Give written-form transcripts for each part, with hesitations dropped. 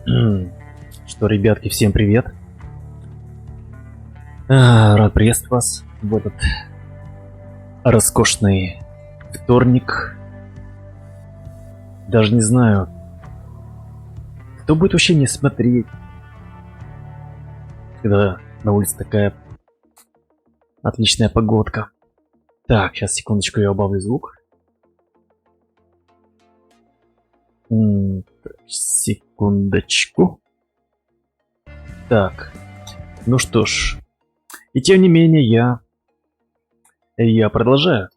Что, ребятки, всем привет. Рад приветствовать вас в этот роскошный вторник. Даже не знаю, кто будет вообще не смотреть, когда на улице такая отличная погодка. Так, сейчас, секундочку, я убавлю звук. Секундочку. Так, ну что ж. И тем не менее, я продолжаю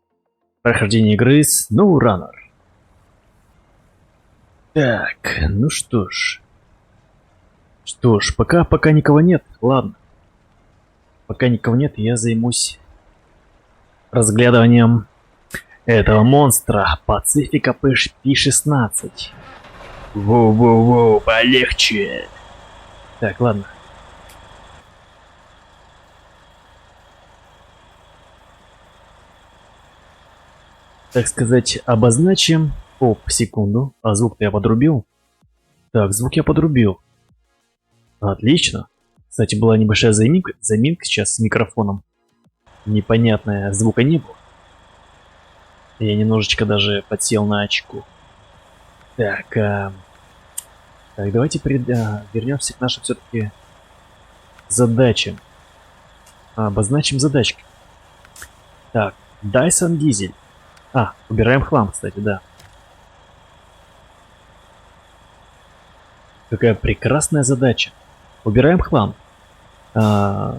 прохождение игры SnowRunner. Так, ну что ж. Пока никого нет, ладно. Пока никого нет, я займусь разглядыванием этого монстра Пацифика P16. Воу-воу-воу, полегче. Так, ладно. Так сказать, обозначим. Оп, секунду. А звук-то я подрубил? Так, звук я подрубил. Отлично. Кстати, была небольшая заминка сейчас с микрофоном. Непонятная, звука не было. Я немножечко даже подсел на очку. Так, давайте вернемся к нашим все-таки задачам. Обозначим задачки. Так, Dyson Diesel. Убираем хлам, кстати, да. Какая прекрасная задача. Убираем хлам. В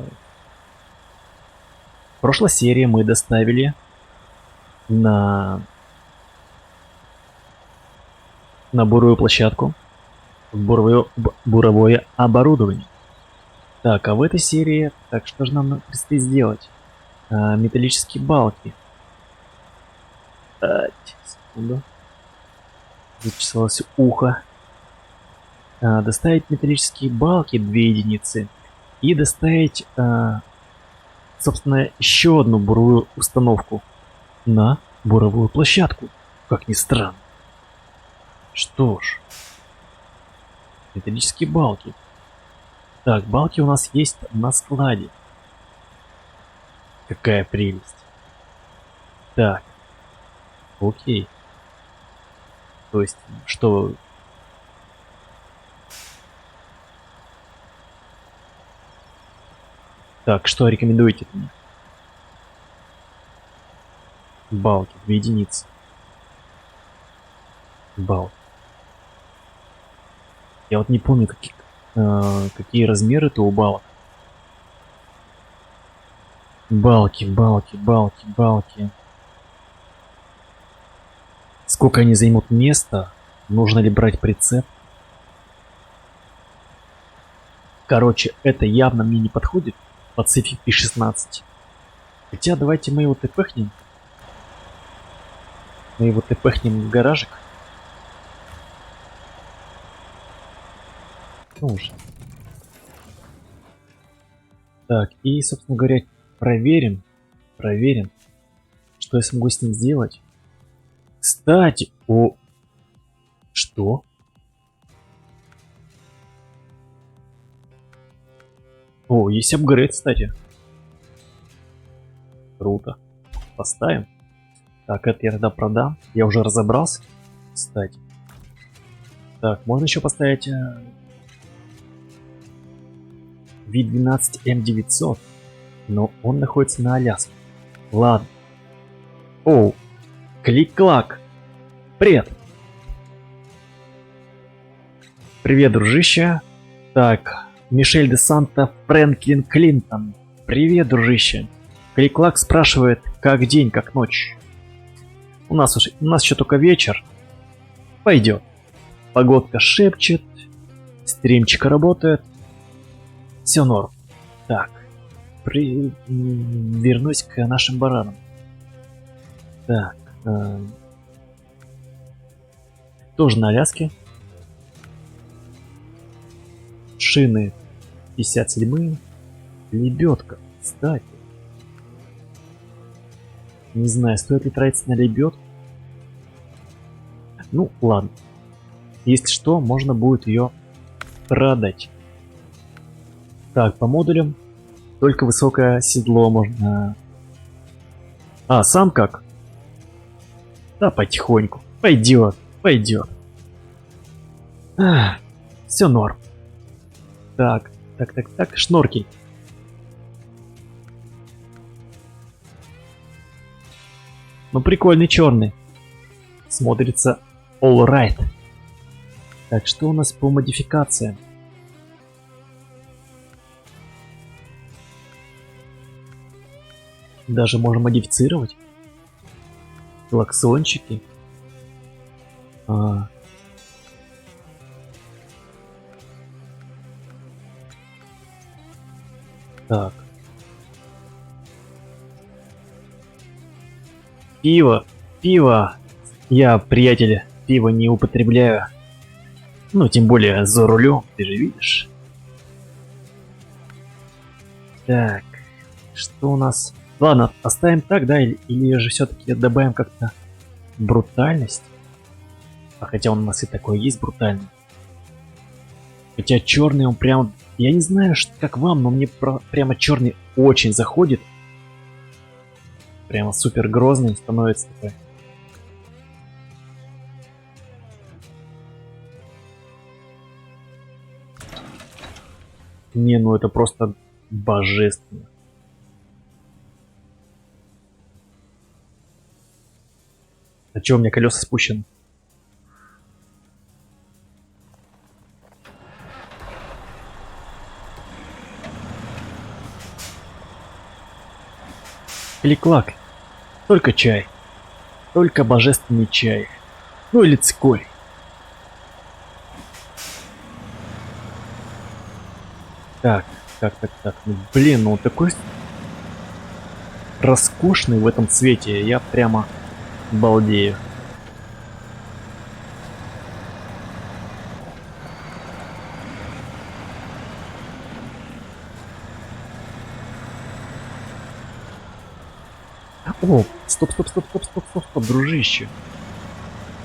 прошлой серии мы доставили на бурую площадку буровое оборудование. Так, а в этой серии, так, что же нам предстоит сделать? Металлические балки. Секунду. Зачесалось ухо. Доставить металлические балки 2 единицы. И доставить, собственно, еще одну буровую установку на буровую площадку. Как ни странно. Что ж. Металлические балки. Так, балки у нас есть на складе. Какая прелесть. Так. Окей. То есть, что... Так, что рекомендуете мне? Балки, 2 единицы. Балки. Я вот не помню, какие размеры-то у балок. Балки. Сколько они займут места? Нужно ли брать прицеп? Короче, это явно мне не подходит. Pacific P16. Хотя давайте мы его тпхнем. В гаражик. Ну уже. Так, и, собственно говоря, проверим, что я смогу с ним сделать. Кстати, Что? Есть апгрейд, кстати. Круто. Поставим. Так, это я тогда продам. Я уже разобрался, кстати. Так, можно еще поставить V12M900. Но он находится на Аляске. Ладно. Клик-клак. Привет. Привет, дружище. Так, Мишель де Санта Фрэнклин Клинтон. Привет, дружище. Клик-клак спрашивает, как день, как ночь. У нас еще только вечер. Пойдет. Погодка шепчет. Стримчик работает. Все норм. Так. Вернусь к нашим баранам. Так. Тоже на Аляске. Шины 57-е. Лебедка, кстати. Не знаю, стоит ли тратиться на лебедку. Ну, ладно. Если что, можно будет ее страдать. Так, по модулям только высокое седло можно... А, сам как? Да, потихоньку. Пойдет, пойдет. Все норм. Так, шноркель. Ну, прикольный черный. Смотрится all right. Так, что у нас по модификациям? Даже можно модифицировать. Клаксончики. Так. Пиво. Пиво. Я, приятель, пиво не употребляю. Ну, тем более за рулем, ты же видишь. Так. Что у нас? Ладно, оставим так, да? Или же все-таки добавим как-то брутальность? А хотя он у нас и такой есть брутальный. Хотя черный он прям... Я не знаю, как вам, но мне прямо черный очень заходит. Прямо супер грозный становится такой. Не, ну это просто божественно. А чё у меня колеса спущены? Клик-клак. Только чай. Только божественный чай. Ну или цикорий. Так. Ну, блин, ну он такой роскошный в этом цвете. Я прямо балдею. О, стоп, дружище.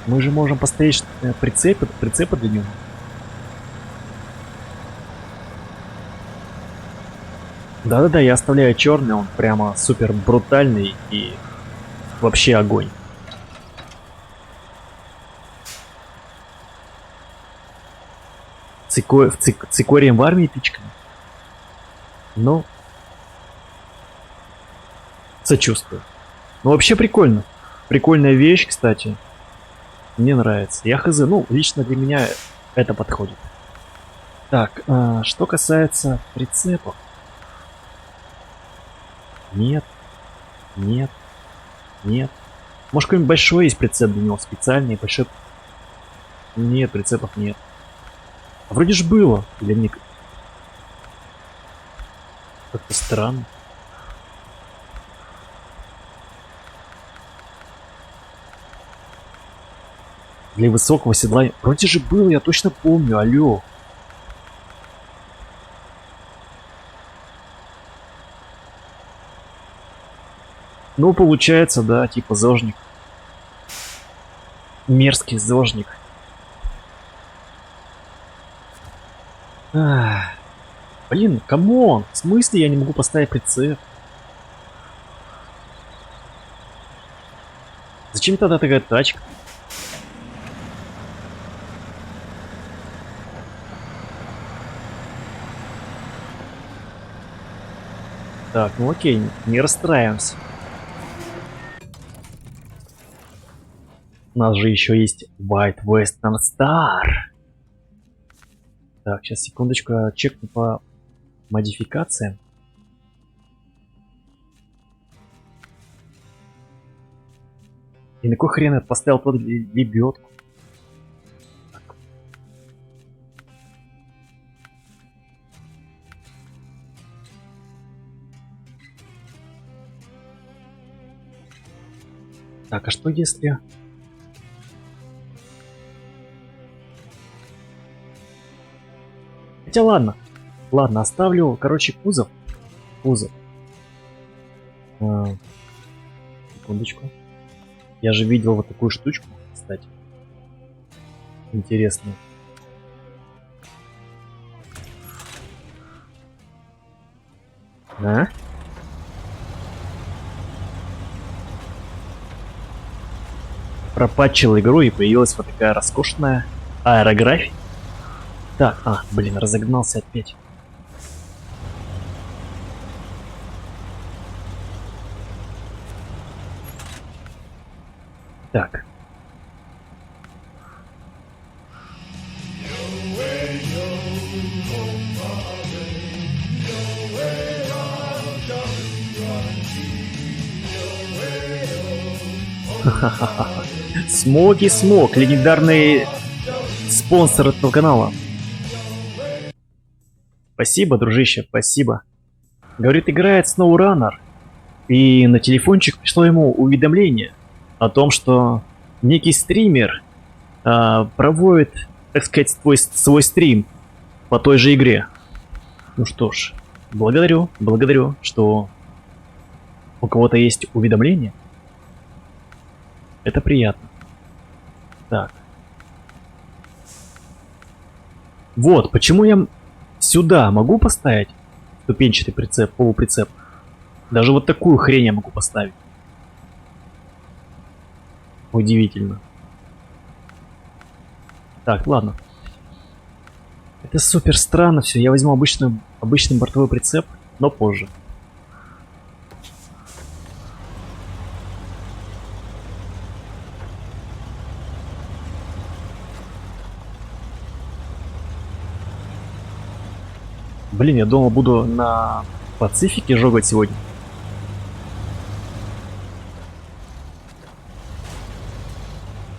Мы же можем поставить прицепы для него. Да-да-да, я оставляю черный, он прямо супер брутальный и вообще огонь. Цикорием в армии пичками? Ну, сочувствую. Ну, вообще прикольно. Прикольная вещь, кстати. Мне нравится. Я хз, ну, лично для меня это подходит. Так, что касается прицепов. Нет. Может, какой-нибудь большой есть прицеп для него, специальный, большой? Нет, прицепов нет. А вроде же было. Или не... Как-то странно. Для высокого седла... Вроде же было, я точно помню, алло. Ну, получается, да, типа зожник. Мерзкий зожник. Блин, камон! В смысле я не могу поставить прицеп? Зачем тогда такая тачка? Так, ну окей, не расстраиваемся. У нас же еще есть White Western Star. Так, сейчас секундочку, чекну по модификациям. И на кой хрен я поставил тот лебедку? Так, а что если... Хотя ладно. Ладно, оставлю, короче, кузов. Секундочку. Я же видел вот такую штучку, кстати. Интересно. А? Пропатчил игру и появилась вот такая роскошная аэрография. Так, блин, разогнался опять. Так. Смоки Смок, легендарный спонсор этого канала. Спасибо, дружище, спасибо. Говорит, играет SnowRunner. И на телефончик пришло ему уведомление о том, что некий стример проводит, так сказать, свой стрим по той же игре. Ну что ж, благодарю, что у кого-то есть уведомление. Это приятно. Так. Вот, почему я сюда могу поставить ступенчатый прицеп, полуприцеп? Даже вот такую хрень я могу поставить. Удивительно. Так, ладно. Это супер странно все. Я возьму обычный бортовой прицеп, но позже. Блин, я думал, буду на Пацифике жогать сегодня.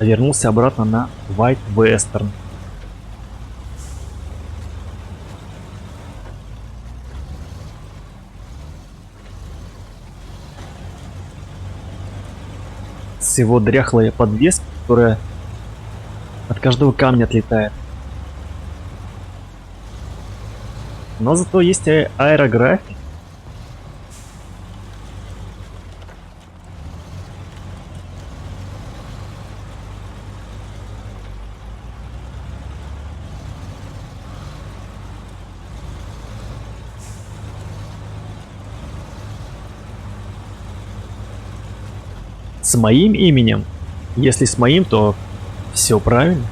Вернулся обратно на White Western. С его дряхлой подвеской, которая от каждого камня отлетает. Но зато есть аэрография. С моим именем? Если с моим, то все правильно.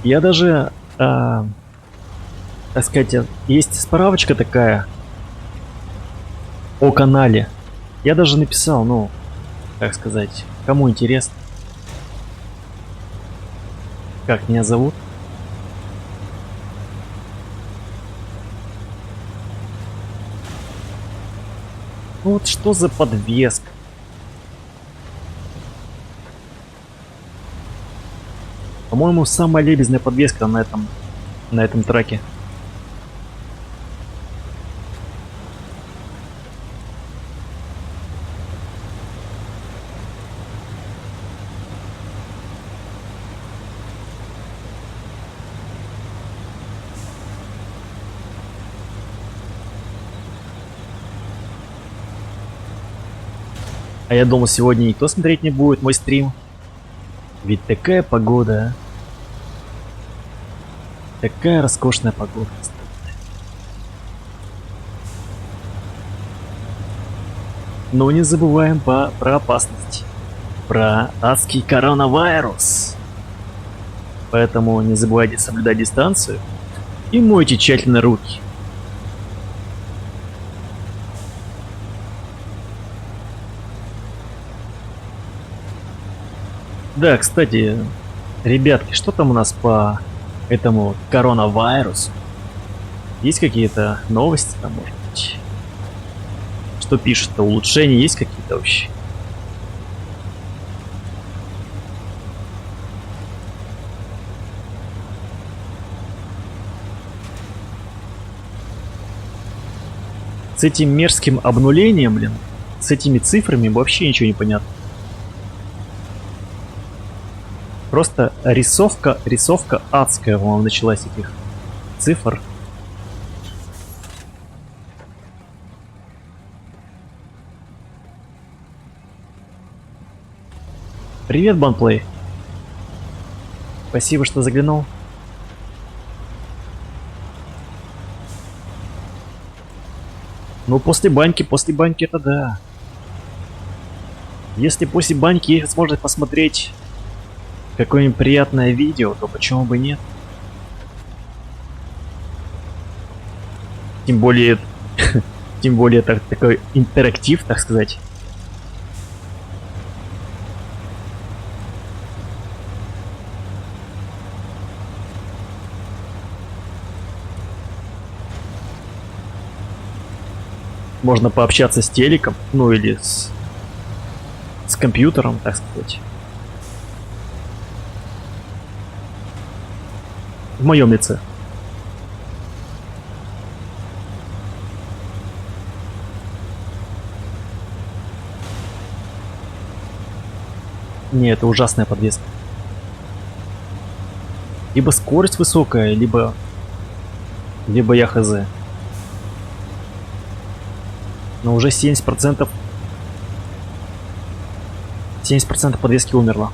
Я даже, так сказать, есть справочка такая о канале. Я даже написал, ну, как сказать, кому интересно. Как меня зовут? Ну вот что за подвеска? По-моему, самая лебезная подвеска на этом траке. А я думал, сегодня никто смотреть не будет мой стрим. Ведь такая погода, а? Такая роскошная погода. Но не забываем про опасность. Про адский коронавирус. Поэтому не забывайте соблюдать дистанцию и мойте тщательно руки. Да, кстати, ребятки, что там у нас по этому коронавирусу? Есть какие-то новости там, может быть? Что пишут-то? Улучшения есть какие-то вообще? С этим мерзким обнулением, блин, с этими цифрами вообще ничего не понятно. Просто рисовка адская, по-моему, началась этих цифр. Привет, Банплей. Спасибо, что заглянул. Ну, после баньки это да. Если после баньки есть возможность посмотреть какое-нибудь приятное видео, то почему бы нет? Тем более, тем более такой интерактив, так сказать. Можно пообщаться с телеком, ну или с компьютером, так сказать. В моем лице. Не, это ужасная подвеска. Либо скорость высокая, либо я хз. Но уже 70% подвески умерло.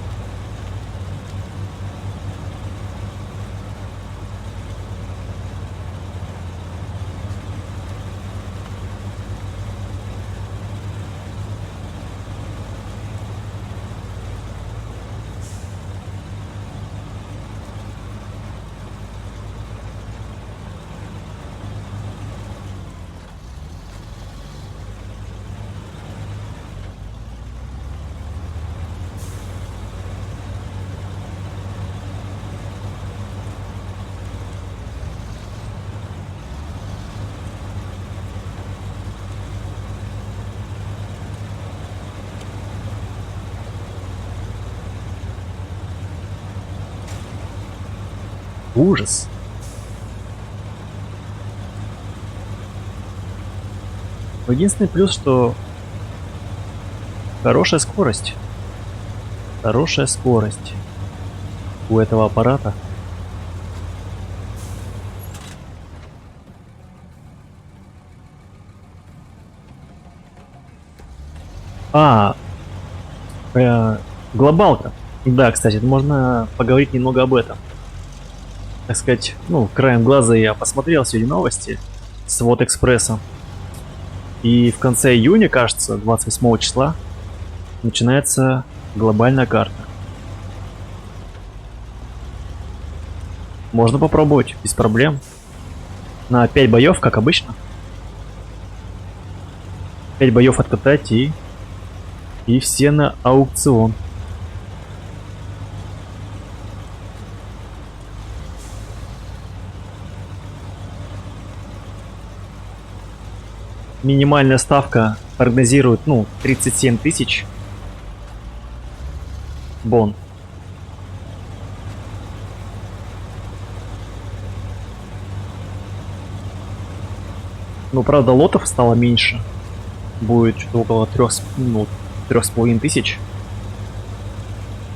Ужас. Единственный плюс, что хорошая скорость. Хорошая скорость у этого аппарата. Глобалка. Да, кстати, можно поговорить немного об этом. Так сказать, ну, краем глаза я посмотрел сегодня новости с Вот Экспресса. И в конце июня, кажется, 28 числа, начинается глобальная карта. Можно попробовать, без проблем. На 5 боев, как обычно. 5 боев откатать и все на аукцион. Минимальная ставка прогнозирует, ну, 37 тысяч бон. Ну, правда, лотов стало меньше. Будет что-то около 3,5 тысяч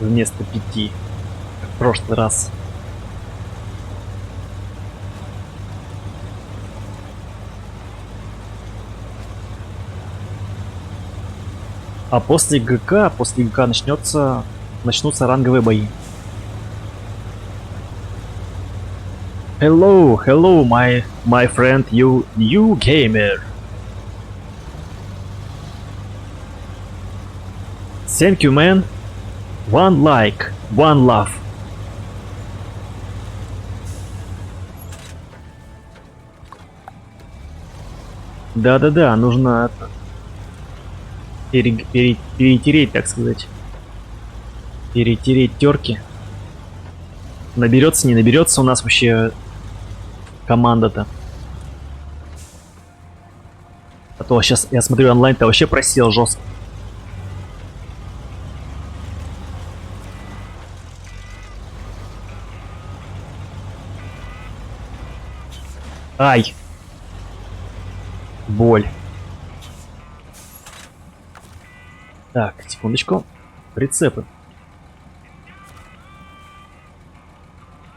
вместо 5, как в прошлый раз. А после ГК начнутся ранговые бои. Hello, my friend, you new gamer. Thank you, man. One like, one love. Да-да-да, нужно это перетереть, так сказать. Перетереть терки. Наберется, не наберется у нас вообще команда-то. А то сейчас я смотрю онлайн-то вообще просел жестко. Ай! Боль. Так, секундочку. Прицепы.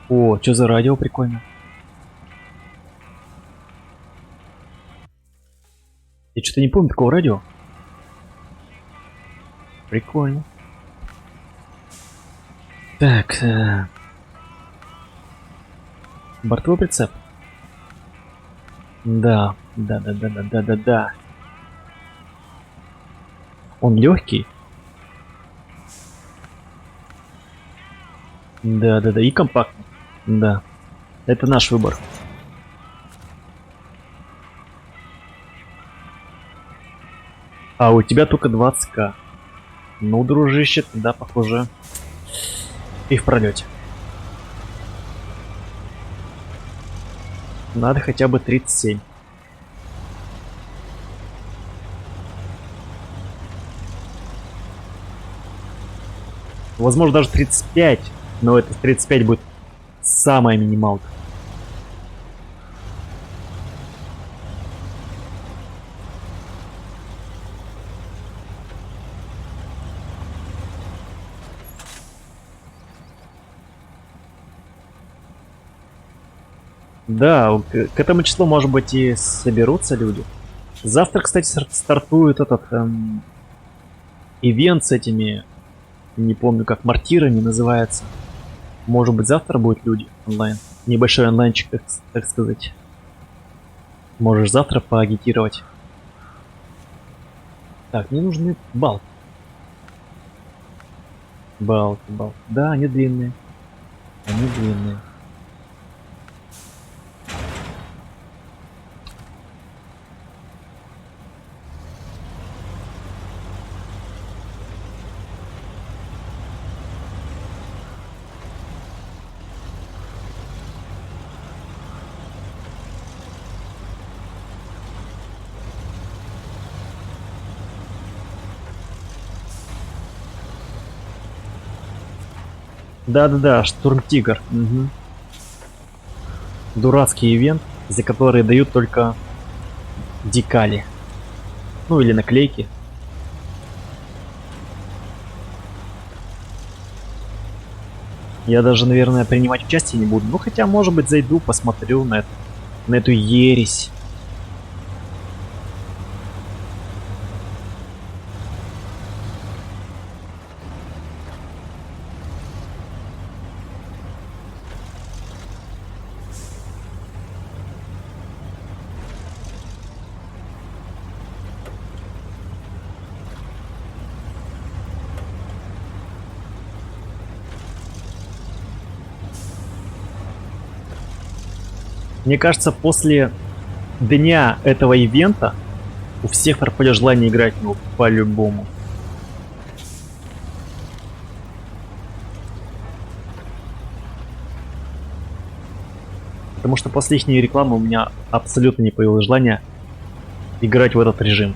О, что за радио прикольно. Я что-то не помню такого радио. Прикольно. Так, Бортовой прицеп. Да, да. Он легкий. Да, и компактный. Да. Это наш выбор. А у тебя только 20к. Ну, дружище, тогда, похоже, и в пролете. Надо хотя бы 37. Возможно, даже 35. Но это 35 будет самая минималка. Да, к этому числу, может быть, и соберутся люди. Завтра, кстати, стартует этот ивент с этими, не помню, как мортирами называется. Может быть, завтра будут люди онлайн. Небольшой онлайнчик, так сказать. Можешь завтра поагитировать. Так, мне нужны балки. Балки. Да, они длинные. Да, Штурм-Тигр. Угу. Дурацкий ивент, за который дают только декали. Ну или наклейки. Я даже, наверное, принимать участие не буду. Ну хотя, может быть, зайду, посмотрю на эту ересь. Мне кажется, после дня этого ивента у всех пропадет желание играть, ну, по-любому. Потому что после их рекламы у меня абсолютно не появилось желания играть в этот режим.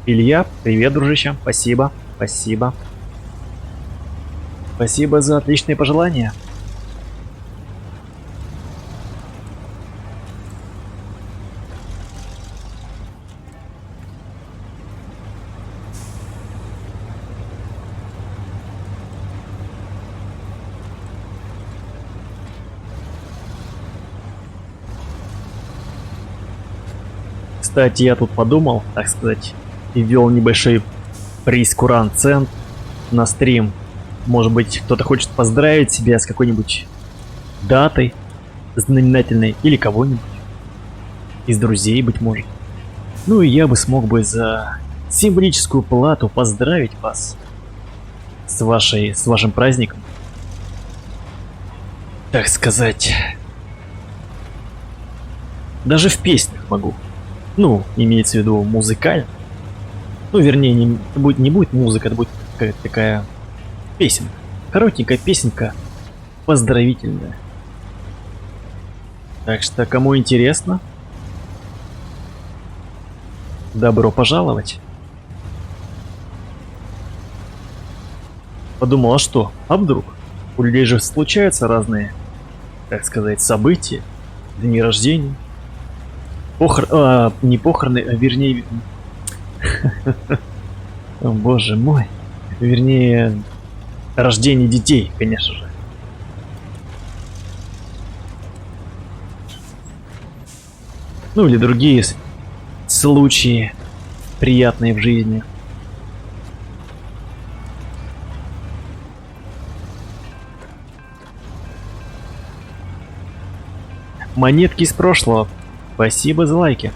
Илья, привет, дружище. Спасибо. Спасибо за отличные пожелания. Кстати, я тут подумал, так сказать, и ввел небольшой прейскурант-цент на стрим. Может быть, кто-то хочет поздравить себя с какой-нибудь датой знаменательной или кого-нибудь из друзей, быть может. Ну и я бы смог бы за символическую плату поздравить вас с вашим праздником. Так сказать, даже в песнях могу. Ну, имеется в виду музыкально. Ну, вернее, не будет музыка, это будет какая-то такая песенка. Коротенькая песенка, поздравительная. Так что, кому интересно, добро пожаловать. Подумал, а что? А вдруг? У людей же случаются разные, так сказать, события, дни рождения. Не похороны, а вернее... О, боже мой. Вернее, рождение детей, конечно же. Ну или другие случаи, приятные в жизни. Монетки из прошлого. Спасибо за лайки.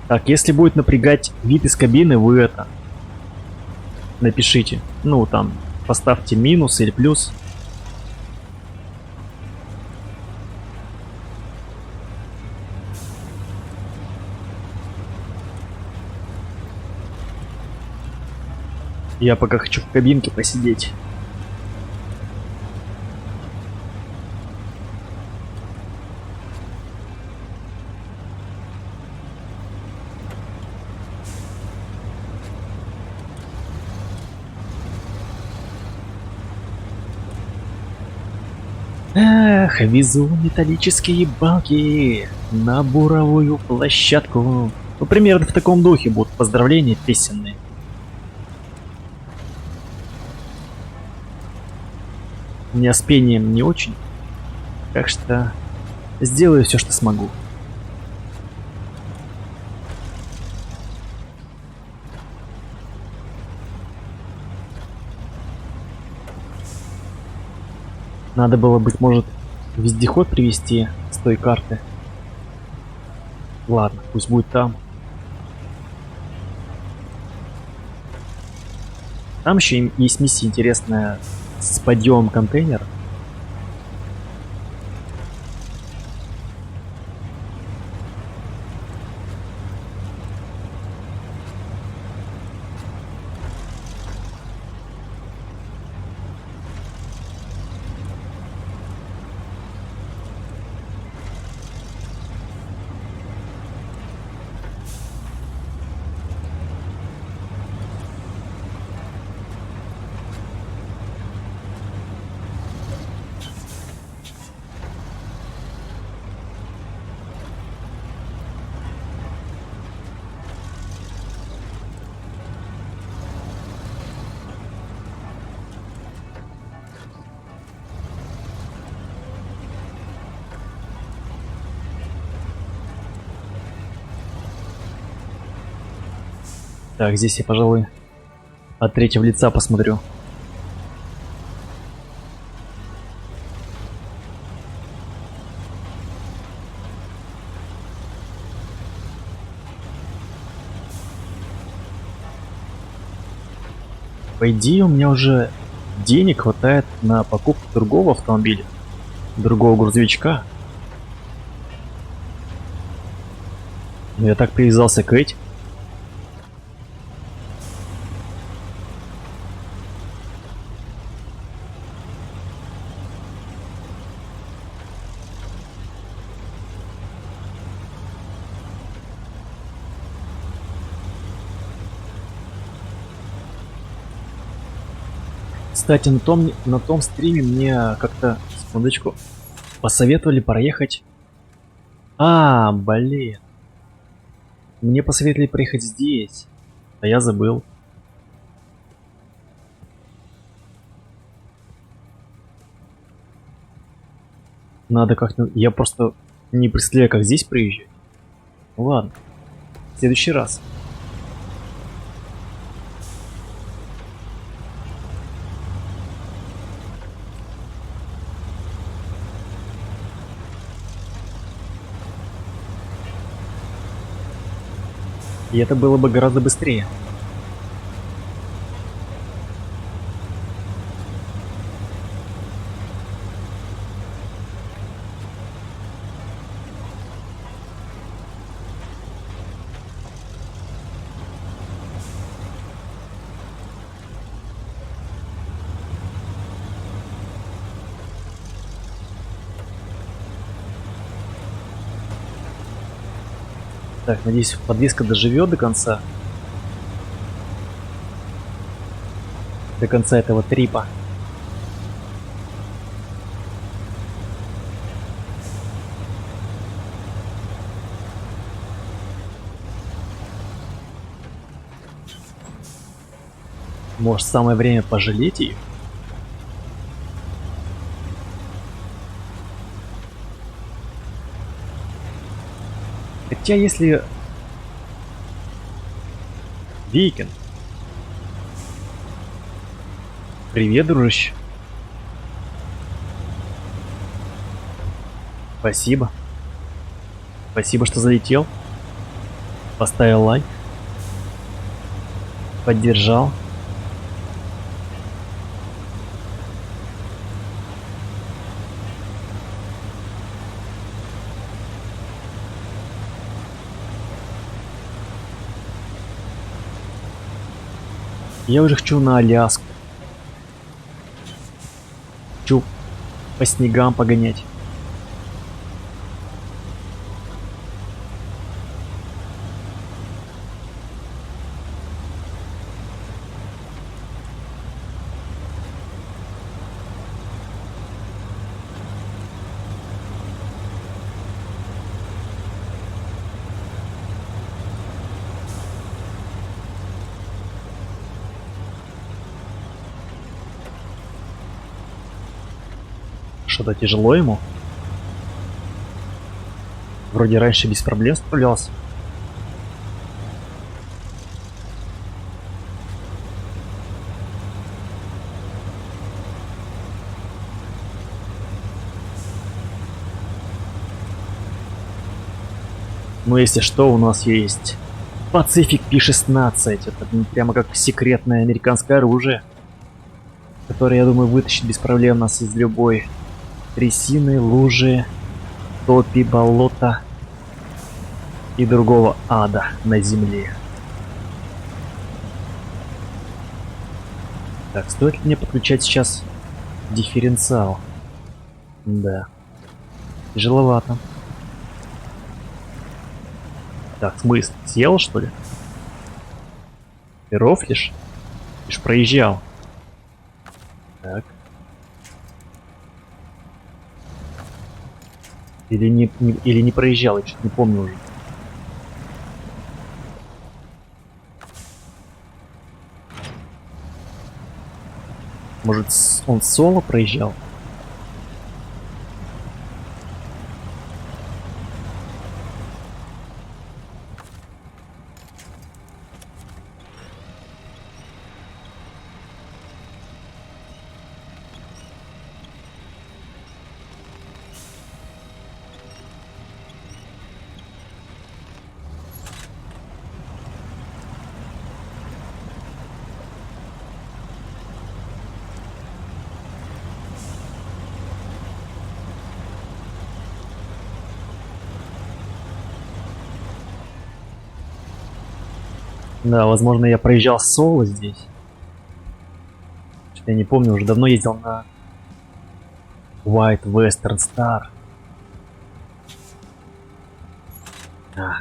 Так, если будет напрягать вид из кабины, вы это напишите. Ну, там, поставьте минус или плюс. Я пока хочу в кабинке посидеть. Эх, везу металлические балки на буровую площадку. Ну, примерно в таком духе будут поздравления песенные. У меня с пением не очень, так что сделаю все, что смогу. Надо было, быть может, вездеход привезти с той карты. Ладно, пусть будет там. Там еще есть миссия интересная с подъемом контейнера. Так, здесь я, пожалуй, от третьего лица посмотрю. По идее, у меня уже денег хватает на покупку другого автомобиля, другого грузовичка. Но я так привязался к этим. Кстати, на том стриме мне как-то, секундочку, посоветовали проехать. А, блин. Мне посоветовали проехать здесь, а я забыл. Надо как-то... Я просто не представляю, как здесь проезжать. Ну ладно, в следующий раз. И это было бы гораздо быстрее. Так, надеюсь, подвеска доживет до конца. До конца этого трипа. Может, самое время пожалеть ее? Хотя если... Викинг. Привет, дружище. Спасибо. Спасибо, что залетел. Поставил лайк. Поддержал. Я уже хочу на Аляску. Хочу по снегам погонять. Что-то тяжело ему. Вроде раньше без проблем справлялся. Но если что, у нас есть Pacific P-16. Это прямо как секретное американское оружие, которое, я думаю, вытащит без проблем нас из любой трясины, лужи, топи, болота и другого ада на земле. Так, стоит ли мне подключать сейчас дифференциал? Да. Тяжеловато. Так, смысл? Съел, что ли? Ты рофлишь? Ты ж проезжал. Так. Или не проезжал, я что-то не помню уже. Может, он соло проезжал? Да, возможно, я проезжал соло здесь. Что-то я не помню, уже давно ездил на White Western Star. А.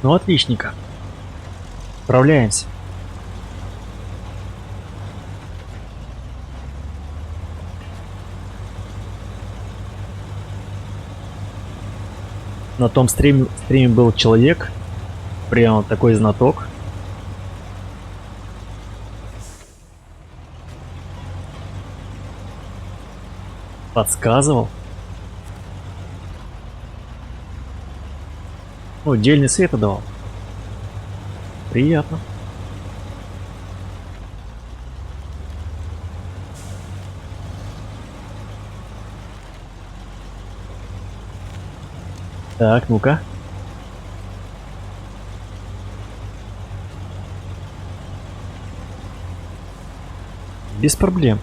Ну, отличненько. Справляемся. На том стриме был человек, прям такой знаток. Подсказывал. Ну, дельный свет давал. Приятно. Так, ну-ка. Без проблем.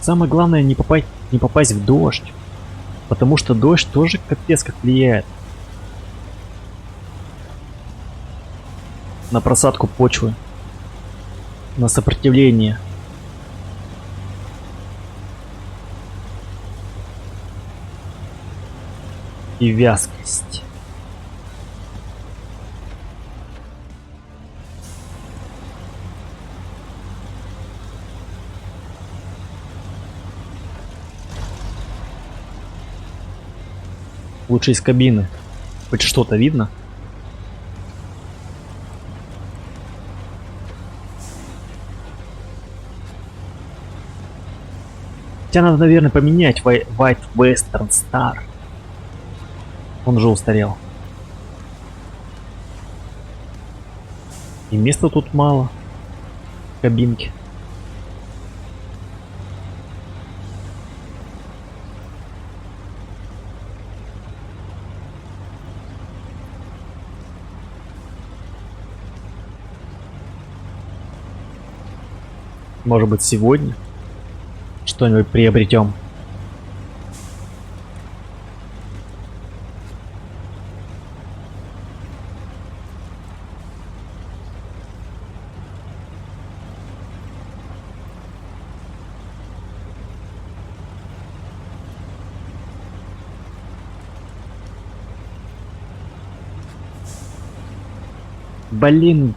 самое главное не попасть в дождь. Потому что дождь тоже капец как влияет на просадку почвы, на сопротивление. И вязкость. Лучше из кабины. Хоть что-то видно? Хотя надо, наверное, поменять White Western Star. Он уже устарел. И места тут мало. В кабинке. Может быть, сегодня что-нибудь приобретем. Блин.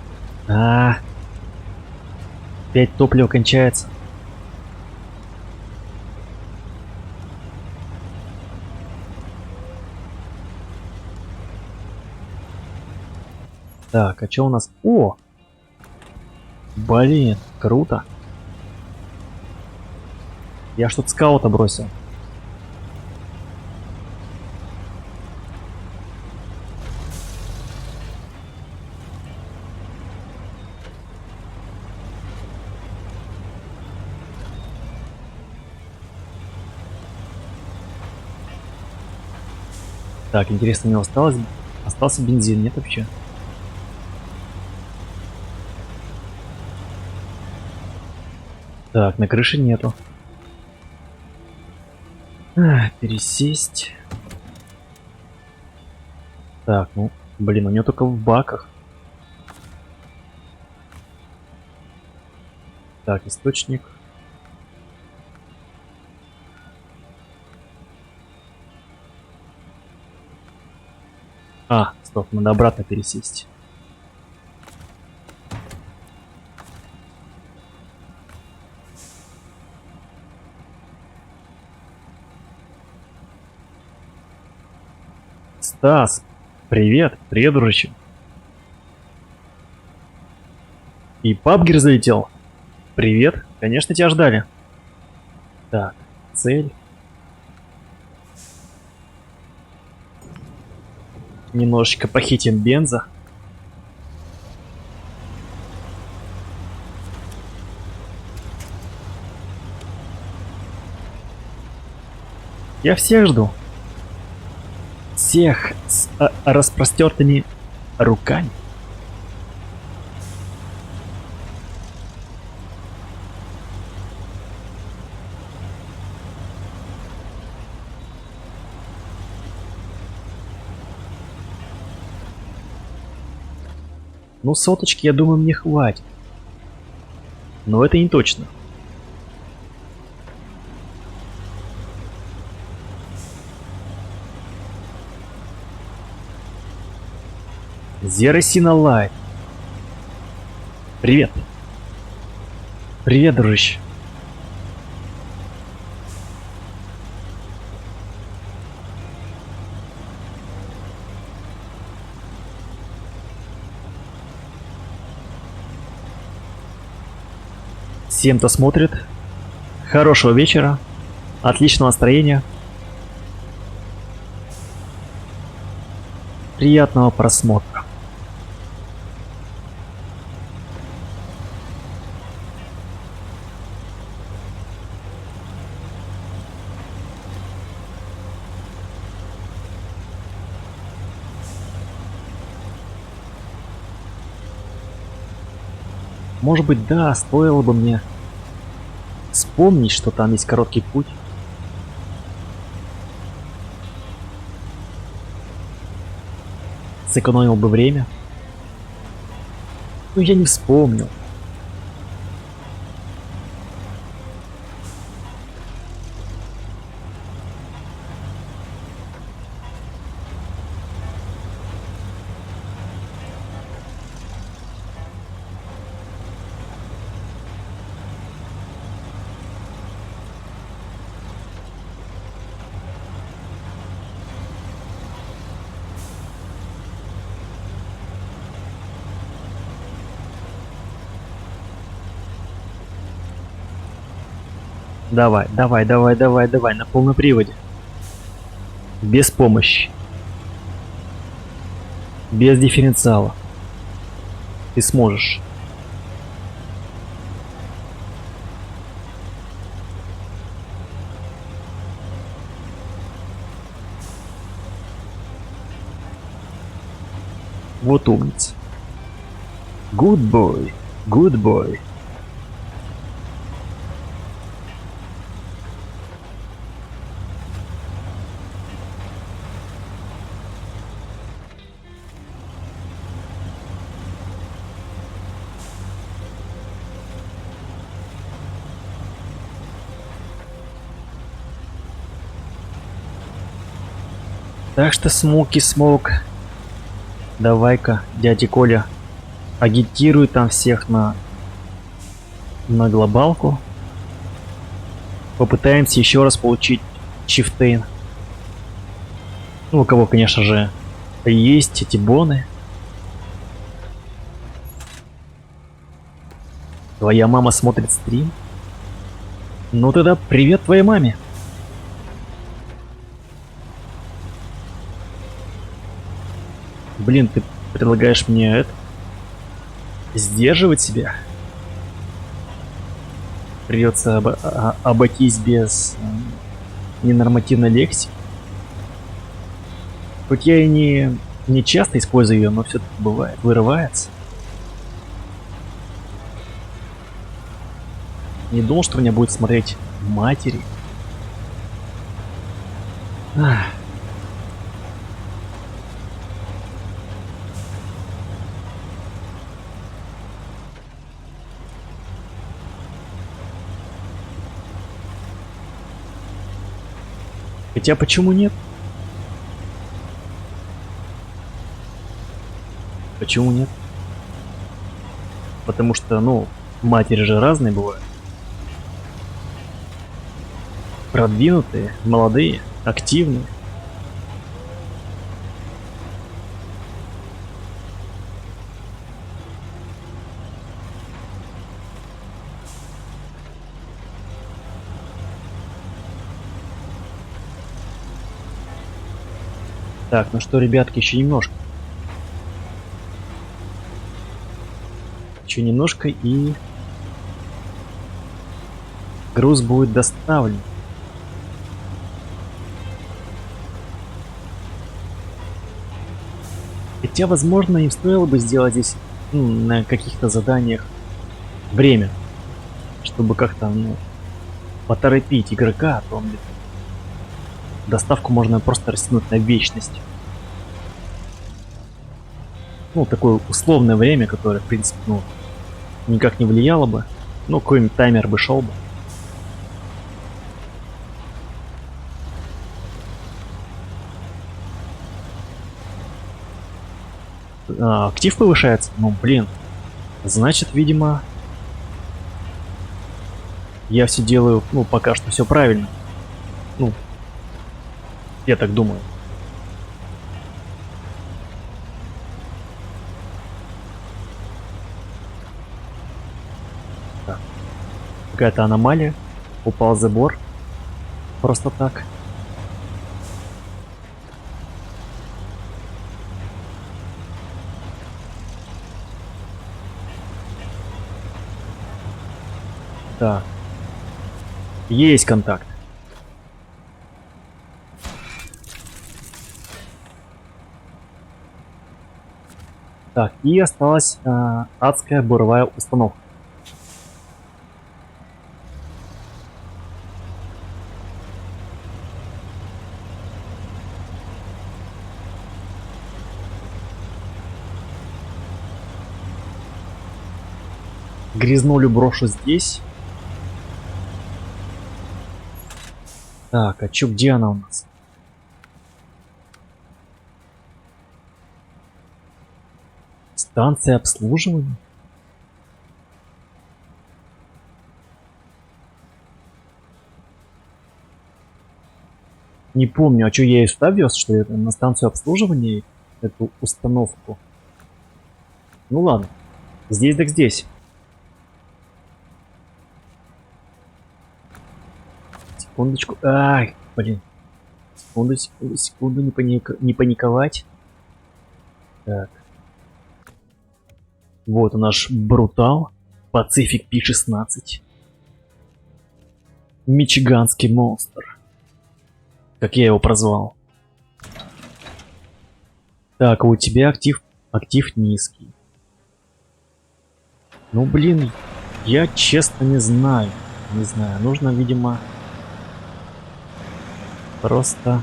Опять топливо кончается. Так, а что у нас? О! Блин, круто. Я что-то скаута бросил. Так, интересно, у него остался бензин, нет вообще? Так, на крыше нету. Пересесть. Так, ну, блин, у него только в баках. Так, источник. Стоп, надо обратно пересесть. Стас, привет, привет, дружище. И Пабгер залетел. Привет, конечно, тебя ждали. Так, цель. Немножечко похитим бенза. Я всех жду. Всех с распростертыми руками. Ну, соточки, я думаю, мне хватит. Но это не точно. Зеросина Лайт. Привет. Привет, дружище. Всем, кто смотрит, хорошего вечера, отличного настроения, приятного просмотра. Может быть, да, стоило бы мне вспомнить, что там есть короткий путь. Сэкономил бы время. Но я не вспомнил. Давай, давай, давай, давай, давай, на полном приводе. Без помощи. Без дифференциала. Ты сможешь. Вот умница. Good boy. Good boy. Так что смоки смог. Давай-ка, дядя Коля, агитируй там всех на глобалку. Попытаемся еще раз получить чифтейн. Ну, у кого, конечно же, есть эти боны. Твоя мама смотрит стрим? Ну тогда привет твоей маме. Блин, ты предлагаешь мне это? Сдерживать себя? Придется обойтись без ненормативной лексики. Хоть я и не часто использую ее, но все-таки бывает, вырывается. Не думал, что меня будет смотреть матери. Ах. Хотя почему нет? Почему нет? Потому что, ну, матери же разные бывают. Продвинутые, молодые, активные. Так, ну что, ребятки, еще немножко. Еще немножко и груз будет доставлен. Хотя, возможно, им стоило бы сделать здесь на каких-то заданиях время, чтобы как-то, ну, поторопить игрока, а то доставку можно просто растянуть на вечность. Ну, такое условное время, которое, в принципе, ну, никак не влияло бы. Ну, какой-нибудь таймер бы шел бы. Актив повышается? Ну, блин. Значит, видимо, я все делаю, ну, пока что все правильно. Ну, я так думаю. Так. Какая-то аномалия. Упал забор. Просто так. Так. Есть контакт. Так, и осталась адская буровая установка. Грязнулю брошу здесь. Так, а чё, где она у нас? Станция обслуживания? Не помню, а что я ее сюда вез, что ли, на станцию обслуживания эту установку? Ну ладно, здесь так здесь. Секундочку. Ай, блин. Секунду, не паниковать. Так. Вот наш Брутал. Пацифик P-16. Мичиганский монстр. Как я его прозвал. Так, а у тебя актив низкий. Ну блин, я честно не знаю. Не знаю, нужно, видимо, просто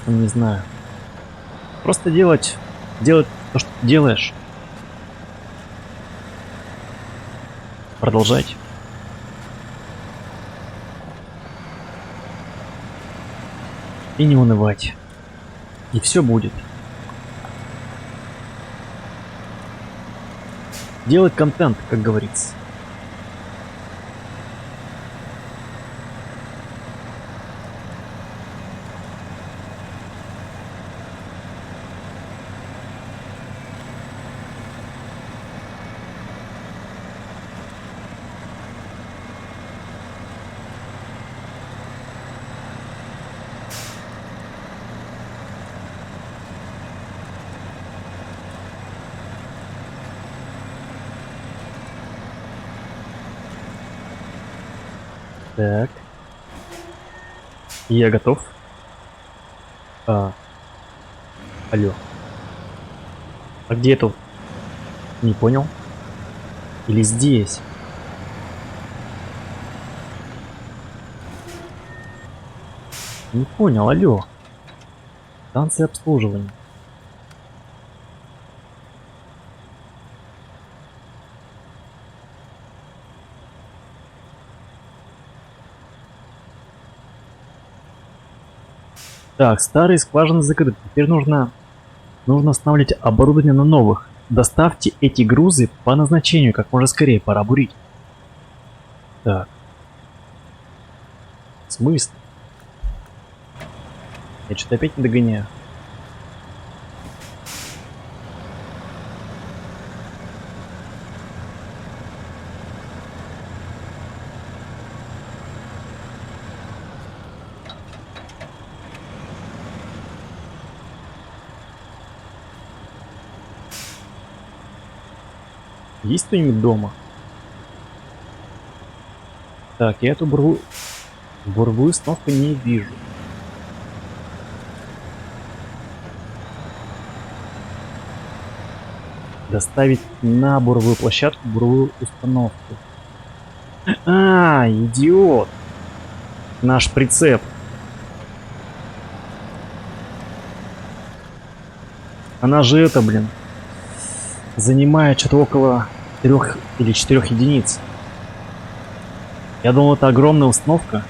не знаю. Просто делать то, что ты делаешь. Продолжать. И не унывать. И все будет. Делать контент, как говорится. Так. Я готов. Алло. А где это? Не понял. Или здесь? Не понял, алло. Станция обслуживания. Так, старые скважины закрыты. Теперь нужно устанавливать оборудование на новых. Доставьте эти грузы по назначению, как можно скорее, пора бурить. Так. В смысле? Я что-то опять не догоняю. Есть кто-нибудь дома? Так, я эту буровую установку не вижу. Доставить на буровую площадку буровую установку. А, идиот! Наш прицеп. Она же это, блин, занимает что-то около 3 или 4 единиц. Я думал, это огромная установка.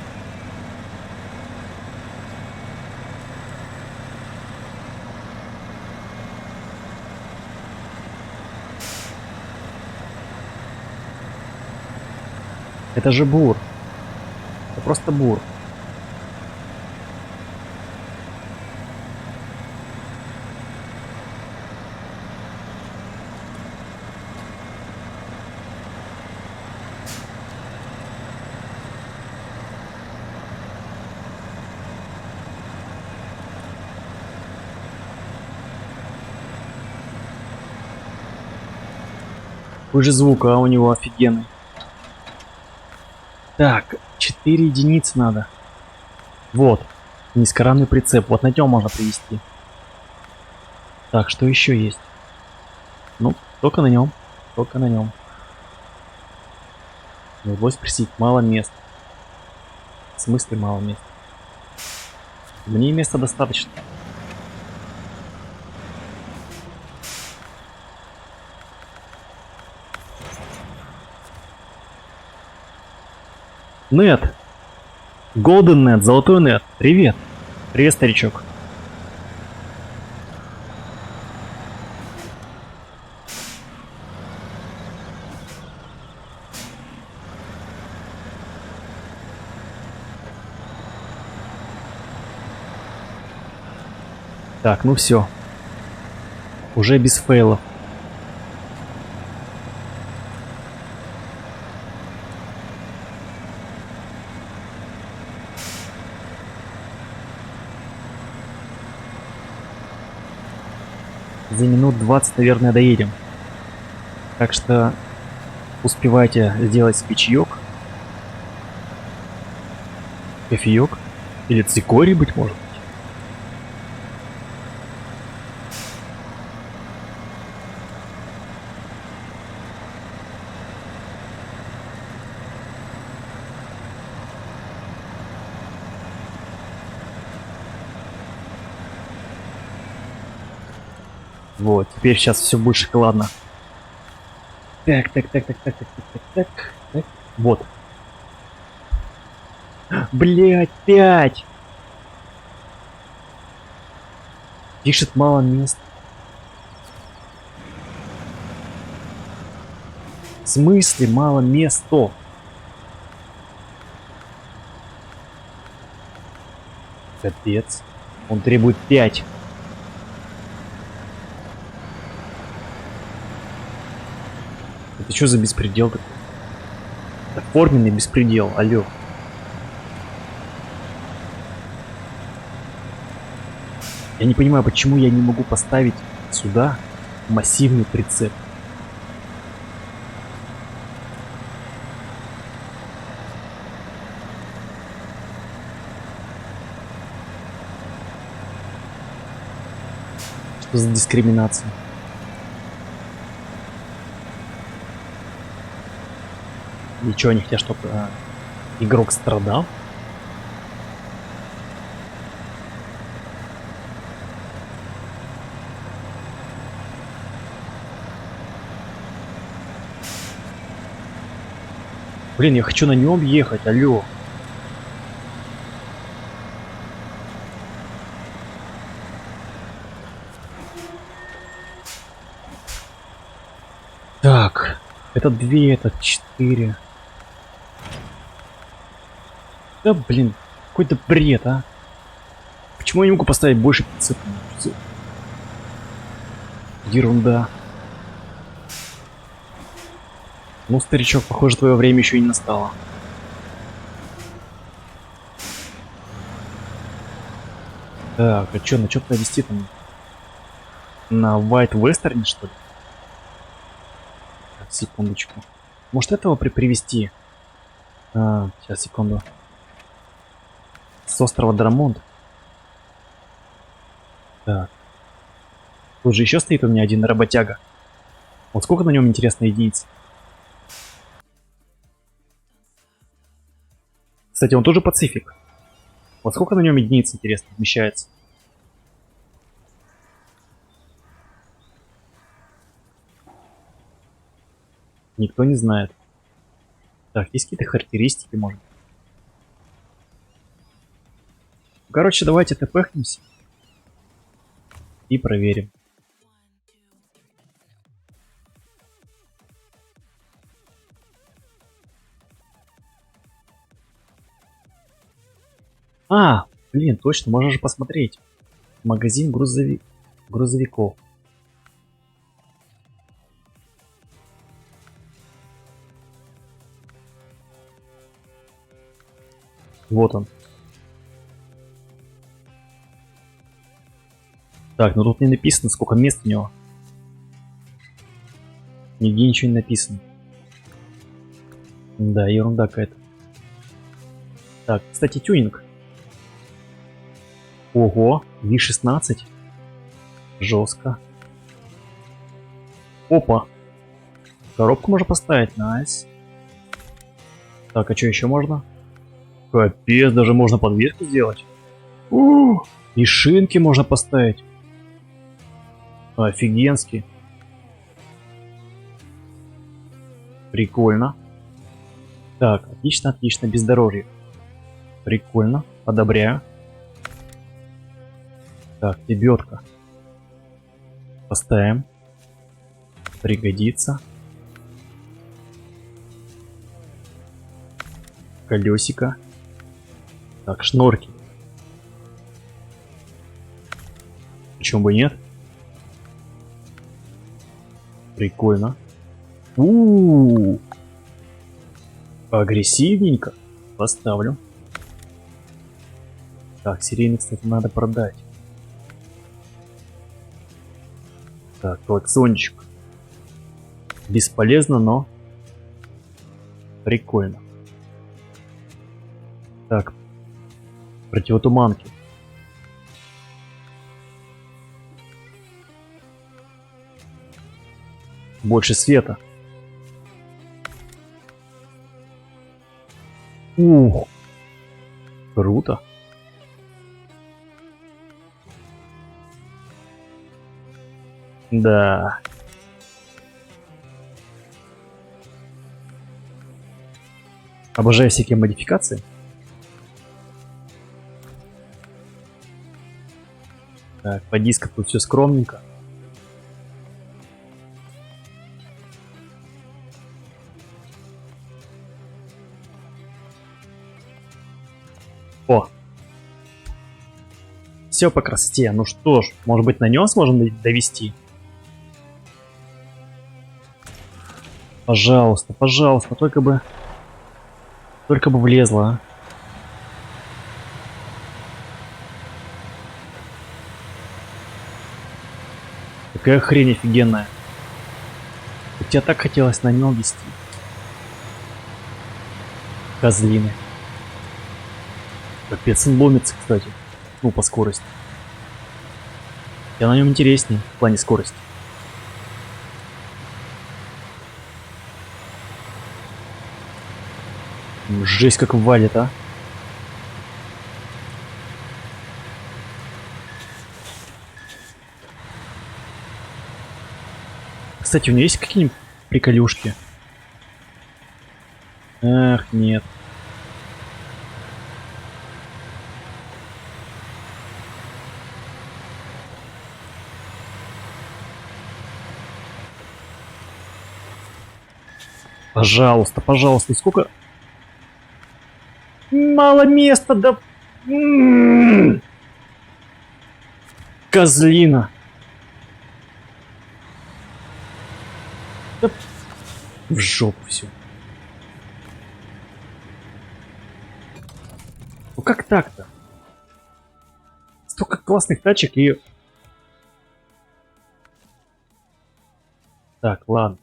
Это же бур. Это просто бур. Какой же звук, а у него офигенный. Так, 4 единицы надо. Вот. Низкоранный прицеп. Вот на нем можно привести. Так, что еще есть? Ну, только на нем. Только на нем. Удалось присесть. Мало мест. В смысле мало мест? Мне места достаточно. Нет. Golden Net, золотой нет. Привет. Привет, старичок. Так, ну все. Уже без фейлов. За минут 20, наверное, доедем. Так что успевайте сделать спичьёк. Кофеёк. Или цикорий, быть может. Вот, теперь сейчас все будет шоколадно. Так. Вот. Блять, 5! Пишет мало мест. В смысле мало места? Капец. Он требует 5. Это что за беспредел такой? Это форменный беспредел, алло. Я не понимаю, почему я не могу поставить сюда массивный прицеп. Что за дискриминация? И что, они хотят, чтобы игрок страдал? Блин, я хочу на нем ехать, алло. Так, это 2, это 4. Да блин, какой-то бред, а. Почему я не могу поставить больше прицепов? Ерунда. Ну, старичок, похоже, твое время еще и не настало. Так, а что, на что провести там? На White Western, что ли? Так, секундочку. Может, этого привезти? Сейчас, секунду. С острова Драмонт. Так. Тут же еще стоит у меня один работяга. Вот сколько на нем, интересно, единиц? Кстати, он тоже пацифик. Вот сколько на нем единиц, интересно, вмещается? Никто не знает. Так, есть какие-то характеристики, может? Короче, давайте тпхнемся. И проверим. Блин, точно, можно же посмотреть. Магазин грузовиков. Вот он. Так, ну тут не написано, сколько мест у него. Нигде ничего не написано. Да, ерунда какая-то. Так, кстати, тюнинг. Ого, V16. Жестко. Опа. Коробку можно поставить, найс. Так, а что еще можно? Капец, даже можно подвеску сделать. И шинки можно поставить. Офигенски. Прикольно. Так, отлично, отлично, бездорожье. Прикольно, одобряю. Так, лебедка. Поставим. Пригодится. Колесико. Так, шнурки. Почему бы нет? Прикольно. У-у-у. Агрессивненько. Поставлю. Так, серийный, кстати, надо продать. Так, коллекциончик. Бесполезно, но прикольно. Так, противотуманки. Больше света. Ух, круто. Да. Обожаю всякие модификации. Так, по дискам тут все скромненько. О! Все по красоте. Ну что ж, может быть, на нем сможем довести? Пожалуйста, пожалуйста, только бы влезла, а. Какая хрень офигенная. У тебя так хотелось на нем вести. Козлины. Капец, он ломится, кстати. Ну, по скорости. Я на нем интереснее в плане скорости. Жесть, как валит, а. Кстати, у него есть какие-нибудь приколюшки? Эх, нет. Пожалуйста, пожалуйста, сколько... Мало места, да... Козлина. Да... В жопу все. Ну как так-то? Столько классных тачек и... Так, ладно.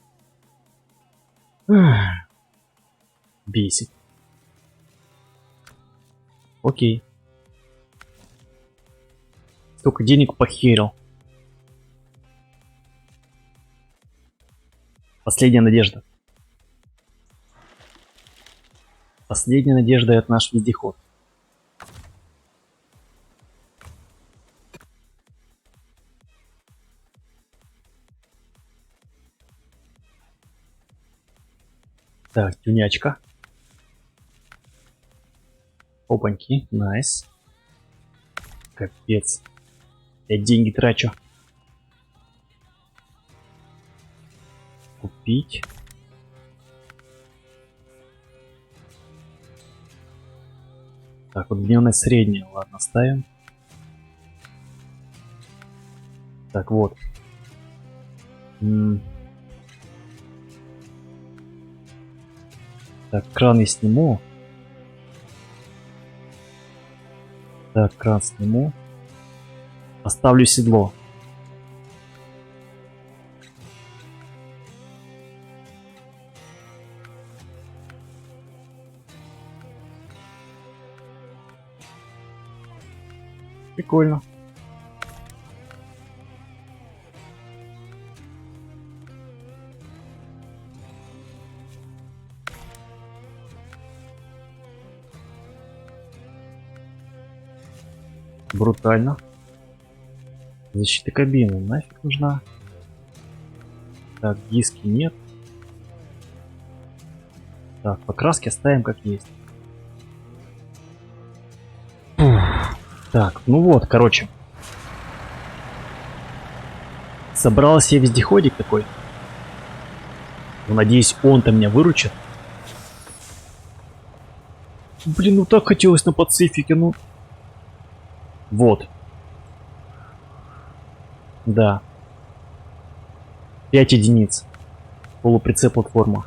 Бесит. Окей. Столько денег похерил. Последняя надежда. Последняя надежда — это наш вездеход. Так, тюнячка. Опаньки, найс. Капец. Я деньги трачу. Купить. Так, вот дневная средняя. Ладно, ставим. Так, вот. Так, кран я сниму. Так, кран сниму. Оставлю седло. Прикольно. Брутально. Защита кабины нафиг нужна. Так, диски нет. Так, покраски оставим как есть. Фух. Так, ну вот, короче. Собрал себе вездеходик такой. Ну, надеюсь, он-то меня выручит. Блин, ну так хотелось на Пацифике, ну. Вот. Да. 5 единиц. Полуприцеп платформа.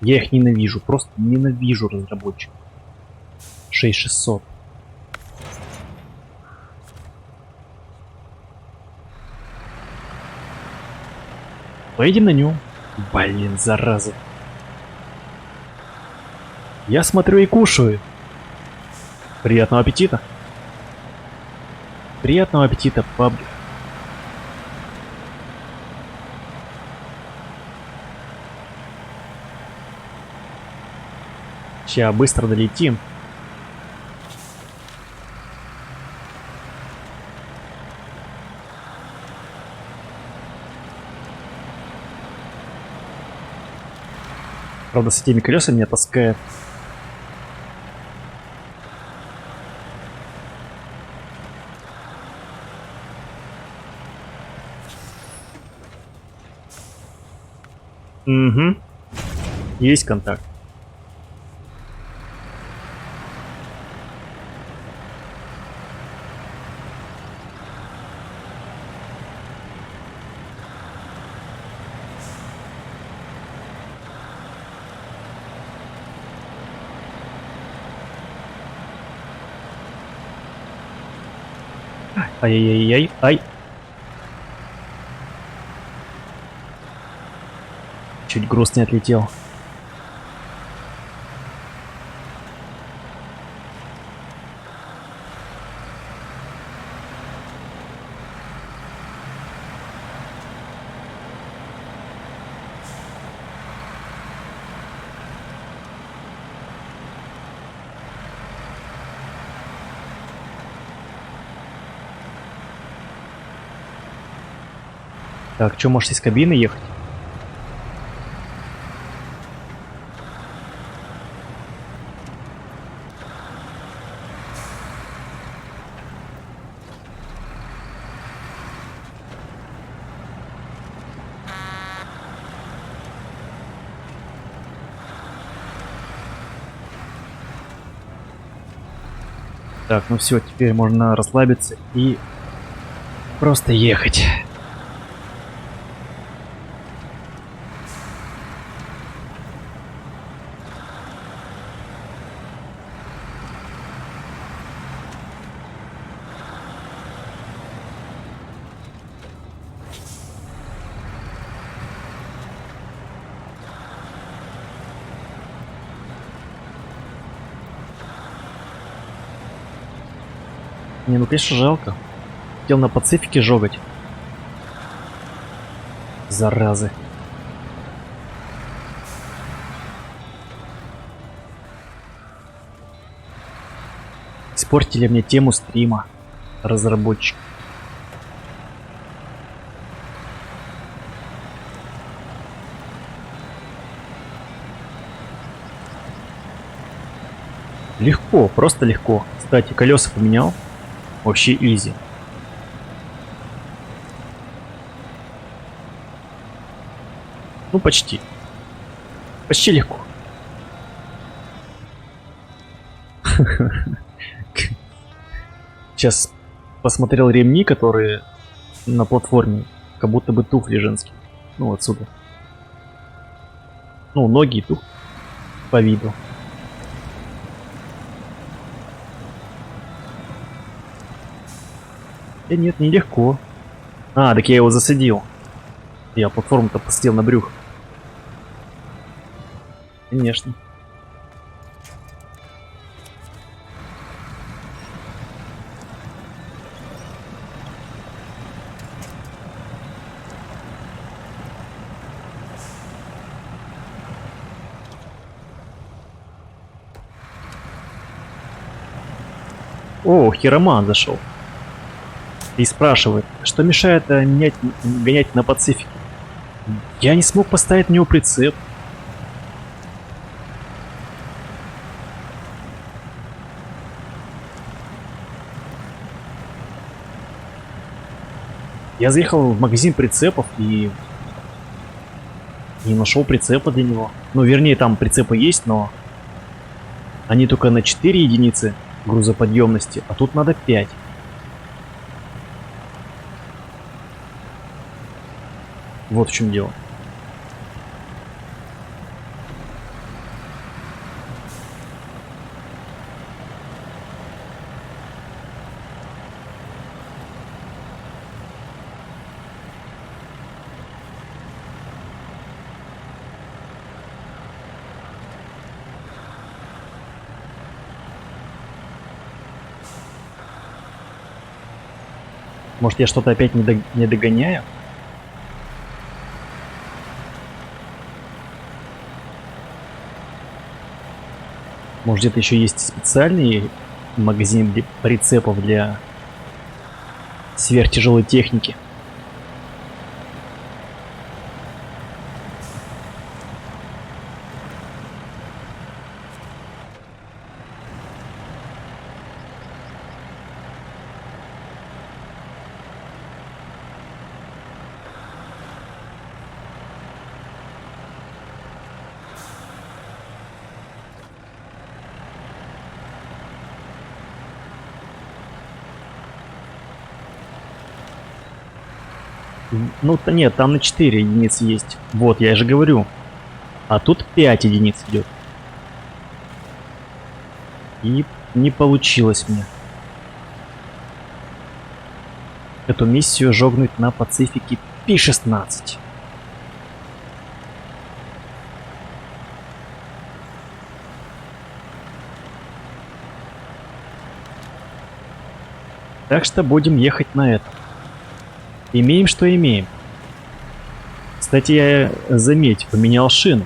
Я их ненавижу, просто ненавижу разработчиков. 6600. Поедем на нем. Блин, зараза. Я смотрю и кушаю. Приятного аппетита. Приятного аппетита, паблик. Сейчас быстро долетим. Правда, с этими колесами меня таскает. Угу. Есть контакт. Ай-яй-яй-яй, ай. Чуть груз не отлетел. Так, что, может из кабины ехать? Так, ну все, теперь можно расслабиться и просто ехать. Не, ну конечно жалко. Хотел на Пацифике жогать. Заразы. Испортили мне тему стрима. Разработчик. Легко, просто легко. Кстати, колеса поменял. Вообще изи. Ну, почти. Почти легко. Сейчас посмотрел ремни, которые на платформе. Как будто бы туфли женские. Ну, отсюда. Ну, ноги и туфли. По виду. Нет, нелегко. А, так я его засадил. Я платформу-то посадил на брюхо. Конечно. О, хироман зашел. И спрашивает, что мешает гонять на Пацифике. Я не смог поставить на него прицеп. Я заехал в магазин прицепов и не нашел прицепа для него. Ну, вернее, там прицепы есть, но они только на 4 единицы грузоподъемности, а тут надо 5. Вот в чем дело. Может, я что-то опять не догоняю? Может, где-то еще есть специальный магазин прицепов для сверхтяжелой техники? Ну-то нет, там на 4 единицы есть. Вот, я же говорю. А тут 5 единиц идет. И не получилось мне эту миссию жогнуть на Пацифике P-16. Так что будем ехать на это. Имеем, что имеем. Кстати, я, заметь, поменял шины.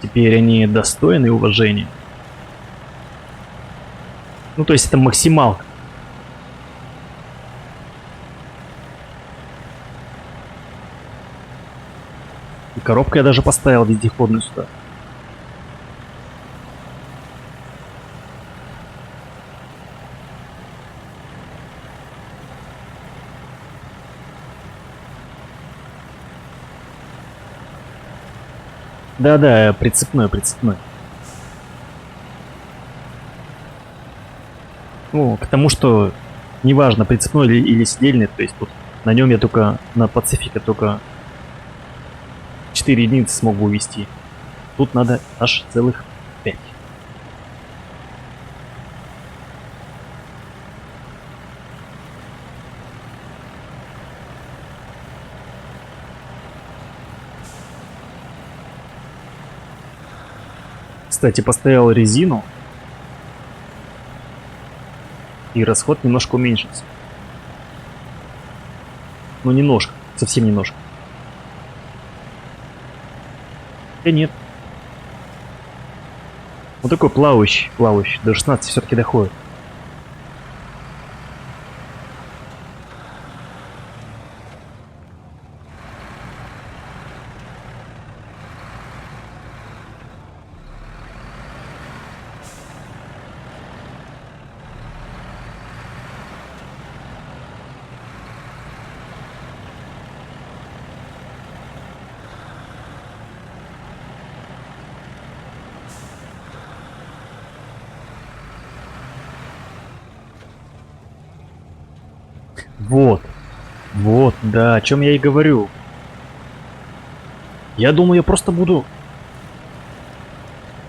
Теперь они достойны уважения. Ну, то есть это максималка. И коробку я даже поставил вездеходную сюда. Да-да, прицепной. Ну, к тому, что неважно, прицепной или седельный, то есть тут на нем я только, на Пацифике только 4 единицы смогу увести. Тут надо аж целых 5. Кстати, поставил резину, и расход немножко уменьшится. Ну, немножко, совсем немножко. Нет. Вот такой плавающий, до 16 все-таки доходит. Вот, да, о чем я и говорю. Я думаю, я просто буду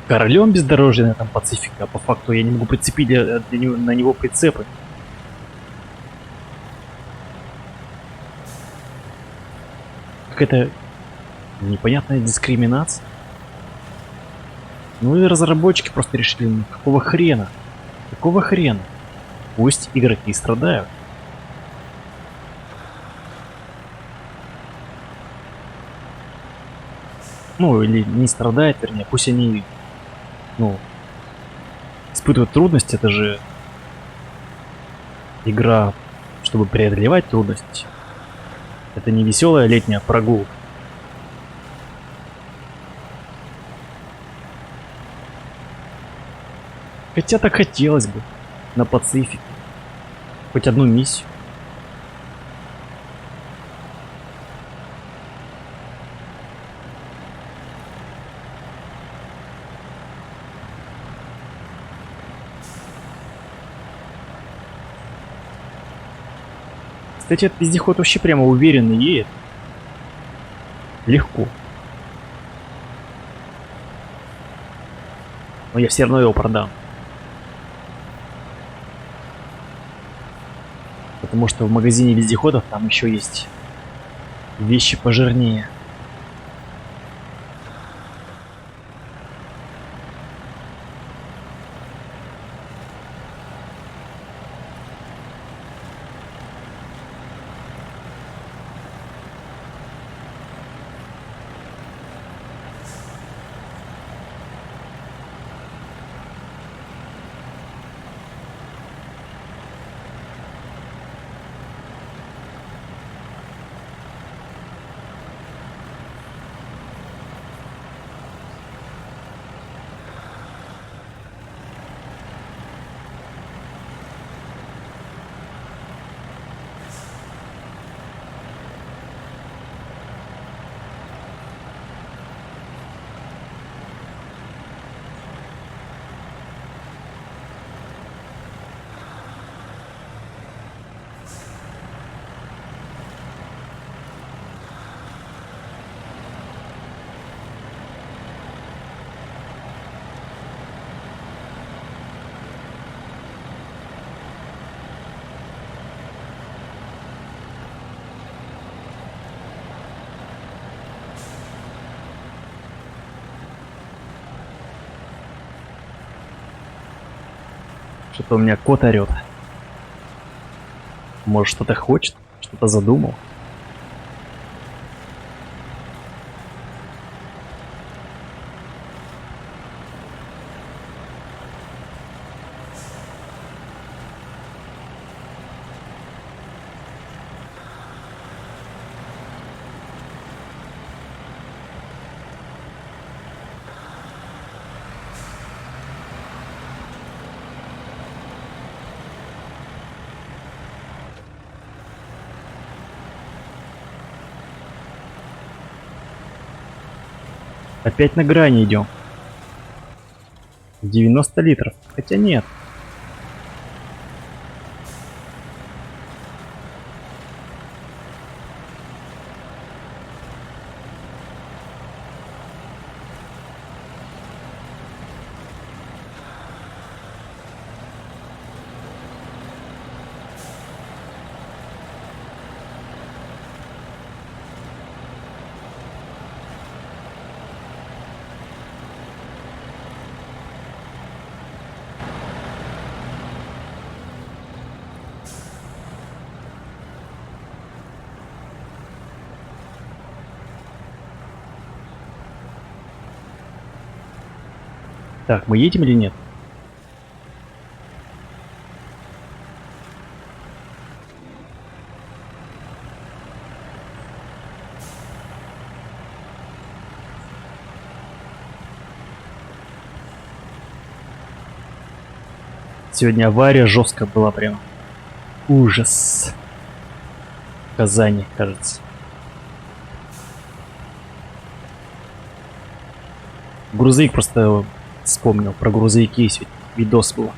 королем бездорожья на этом Пацифике, а по факту я не могу прицепить на него прицепы. Какая-то непонятная дискриминация. Ну и разработчики просто решили, ну какого хрена? Какого хрена? Пусть игроки страдают. Ну, или не страдает, вернее, пусть они, ну, испытывают трудности, это же игра, чтобы преодолевать трудности. Это не веселая летняя прогулка. Хотя так хотелось бы на Пацифике. Хоть одну миссию. Кстати, этот вездеход вообще прямо уверенно едет. Легко. Но я все равно его продам. Потому что в магазине вездеходов там еще есть вещи пожирнее. Что-то у меня кот орет. Может, что-то хочет? Что-то задумал? Опять на грани идем. 90 литров. Хотя нет. Так, мы едем или нет? Сегодня авария жесткая была прям. Ужас. В Казани, кажется. Грузовик просто вспомнил. Про грузовики сегодня видос был.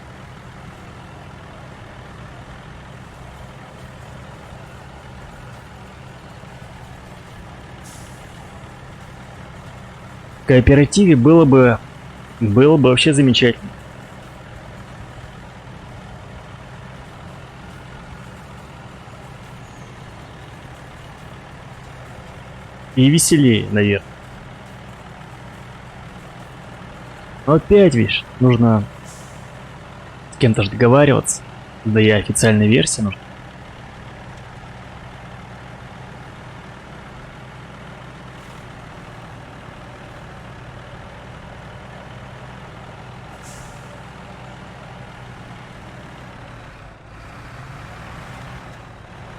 В кооперативе было бы вообще замечательно. И веселее, наверное. Но опять, видишь, нужно с кем-то же договариваться. Да и официальная версия нужна.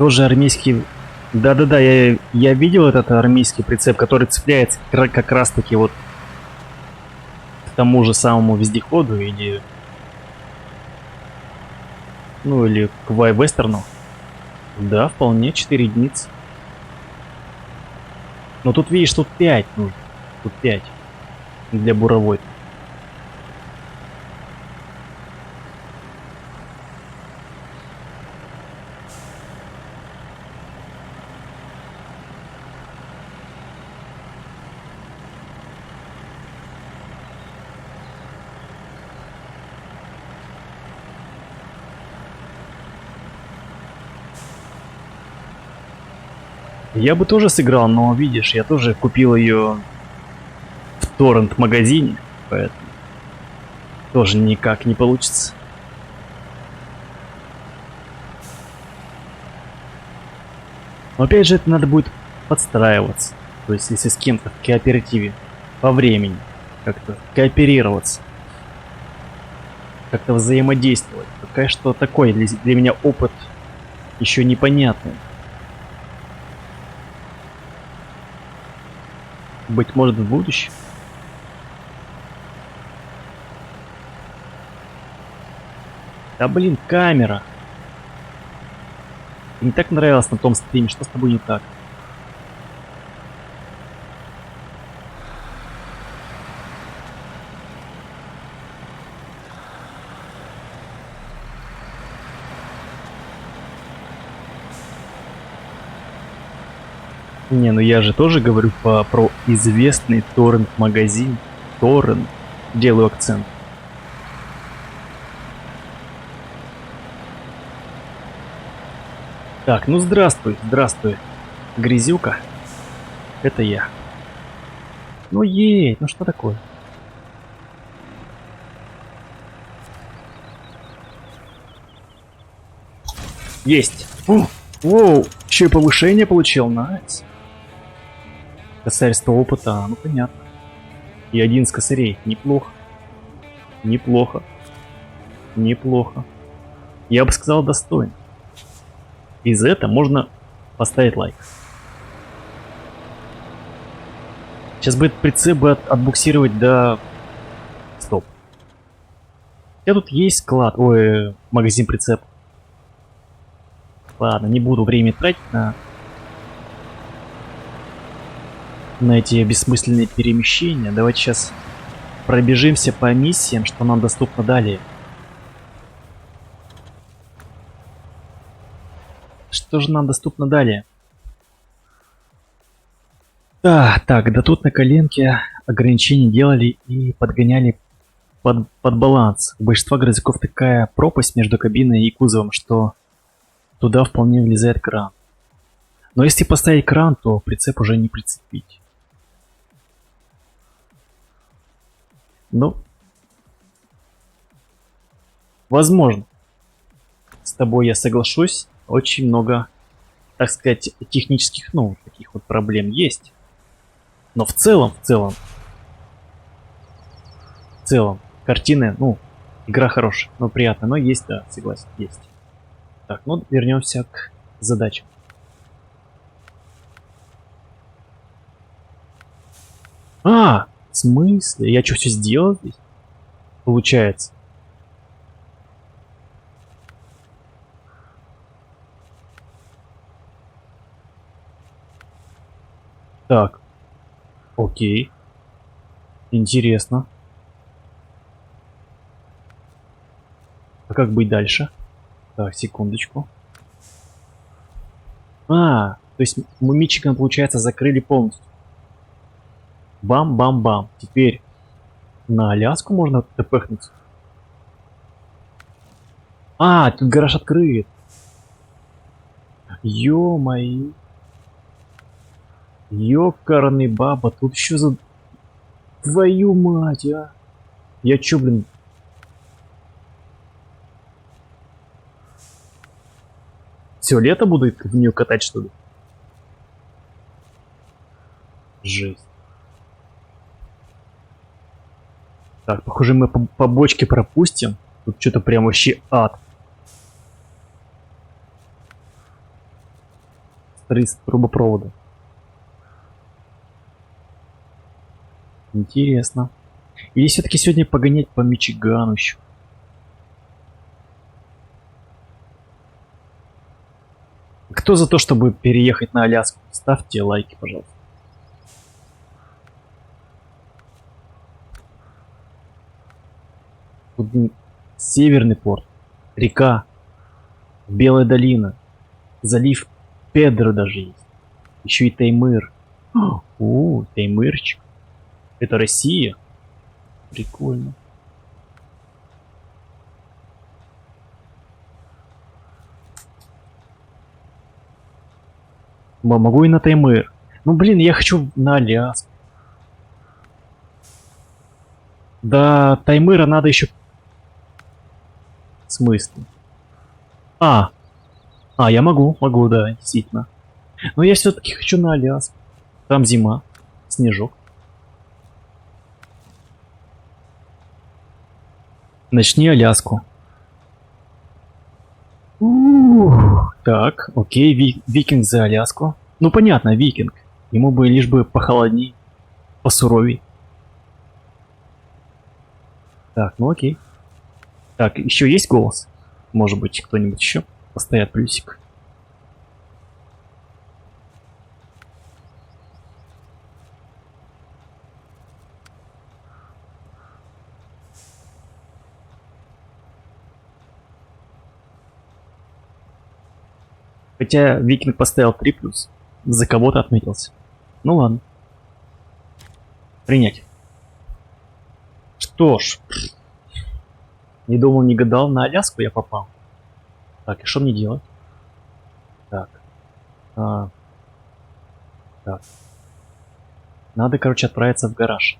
Тоже армейский... Да-да-да, я видел этот армейский прицеп, который цепляется как раз-таки вот к тому же самому вездеходу или... Ну, или к Вестерну. Да, вполне, 4 единицы. Но тут, видишь, тут 5 нужно. Тут 5 для буровой. Я бы тоже сыграл, но видишь, я тоже купил ее в торрент-магазине, поэтому тоже никак не получится. Но опять же, это надо будет подстраиваться. То есть, если с кем-то в кооперативе по времени как-то кооперироваться, как-то взаимодействовать. Пока что такой для меня опыт еще непонятный. Быть может, в будущем. Да блин, камера. Мне так нравилось на том стриме, что с тобой не так? Не, ну я же тоже говорю про известный торрент-магазин. Торрент. Делаю акцент. Так, ну здравствуй, здравствуй, грязюка. Это я. Ну ей, ну что такое? Есть. Фу. Воу, еще и повышение получил, найс. Косарство опыта, ну понятно. И 11 косарей, неплохо. Неплохо. Неплохо. Я бы сказал, достойно. И за это можно поставить лайк. Сейчас бы этот прицеп отбуксировать до... Стоп. У тебя тут есть склад, ой, магазин прицепов. Ладно, не буду время тратить на эти бессмысленные перемещения. Давайте сейчас пробежимся по миссиям, что нам доступно далее. Что же нам доступно далее? Так, да тут на коленке ограничения делали и подгоняли под баланс. У большинства грузовиков такая пропасть между кабиной и кузовом, что туда вполне влезает кран. Но если поставить кран, то прицеп уже не прицепить. Ну, возможно. С тобой я соглашусь. Очень много, так сказать, технических, ну, таких вот проблем есть. Но в целом, картины, ну, игра хорошая, но приятная, но есть, да, согласен, есть. Так, ну, вернемся к задачам. А, в смысле? Я что, все сделал здесь? Получается. Так. Окей. Интересно. А как быть дальше? Так, секундочку. А, то есть мы Мичиган, получается, закрыли полностью. Бам-бам-бам. Теперь на Аляску можно тпхнуть. А, тут гараж открыт. Ё-моё. Ёкарный баба, тут еще за... Твою мать, а. Я чё, блин... Все лето буду в нее катать, что ли? Жесть. Так, похоже, мы по бочке пропустим. Тут что-то прям вообще ад. трубопровода. Интересно. Или все-таки сегодня погонять по Мичигану еще? Кто за то, чтобы переехать на Аляску? Ставьте лайки, пожалуйста. Тут Северный порт, река, Белая долина, залив Педро даже есть. Еще и Таймыр. Таймырчик. Это Россия? Прикольно. Могу и на Таймыр. Ну блин, я хочу на Аляску. Да, Таймыра надо еще... В смысле? Я могу, да, действительно. Но я все-таки хочу на Аляску. Там зима, снежок. Начни Аляску. Так, окей, викинг за Аляску. Ну понятно, викинг. Ему бы лишь бы похолодней, посуровей. Так, ну окей. Так, еще есть голос? Может быть, кто-нибудь еще поставит плюсик. Хотя викинг поставил 3+, за кого-то отметился. Ну ладно. Принять. Что ж. Не думал, не гадал, на Аляску я попал. Так, и что мне делать? Так. Так. Надо, короче, отправиться в гараж.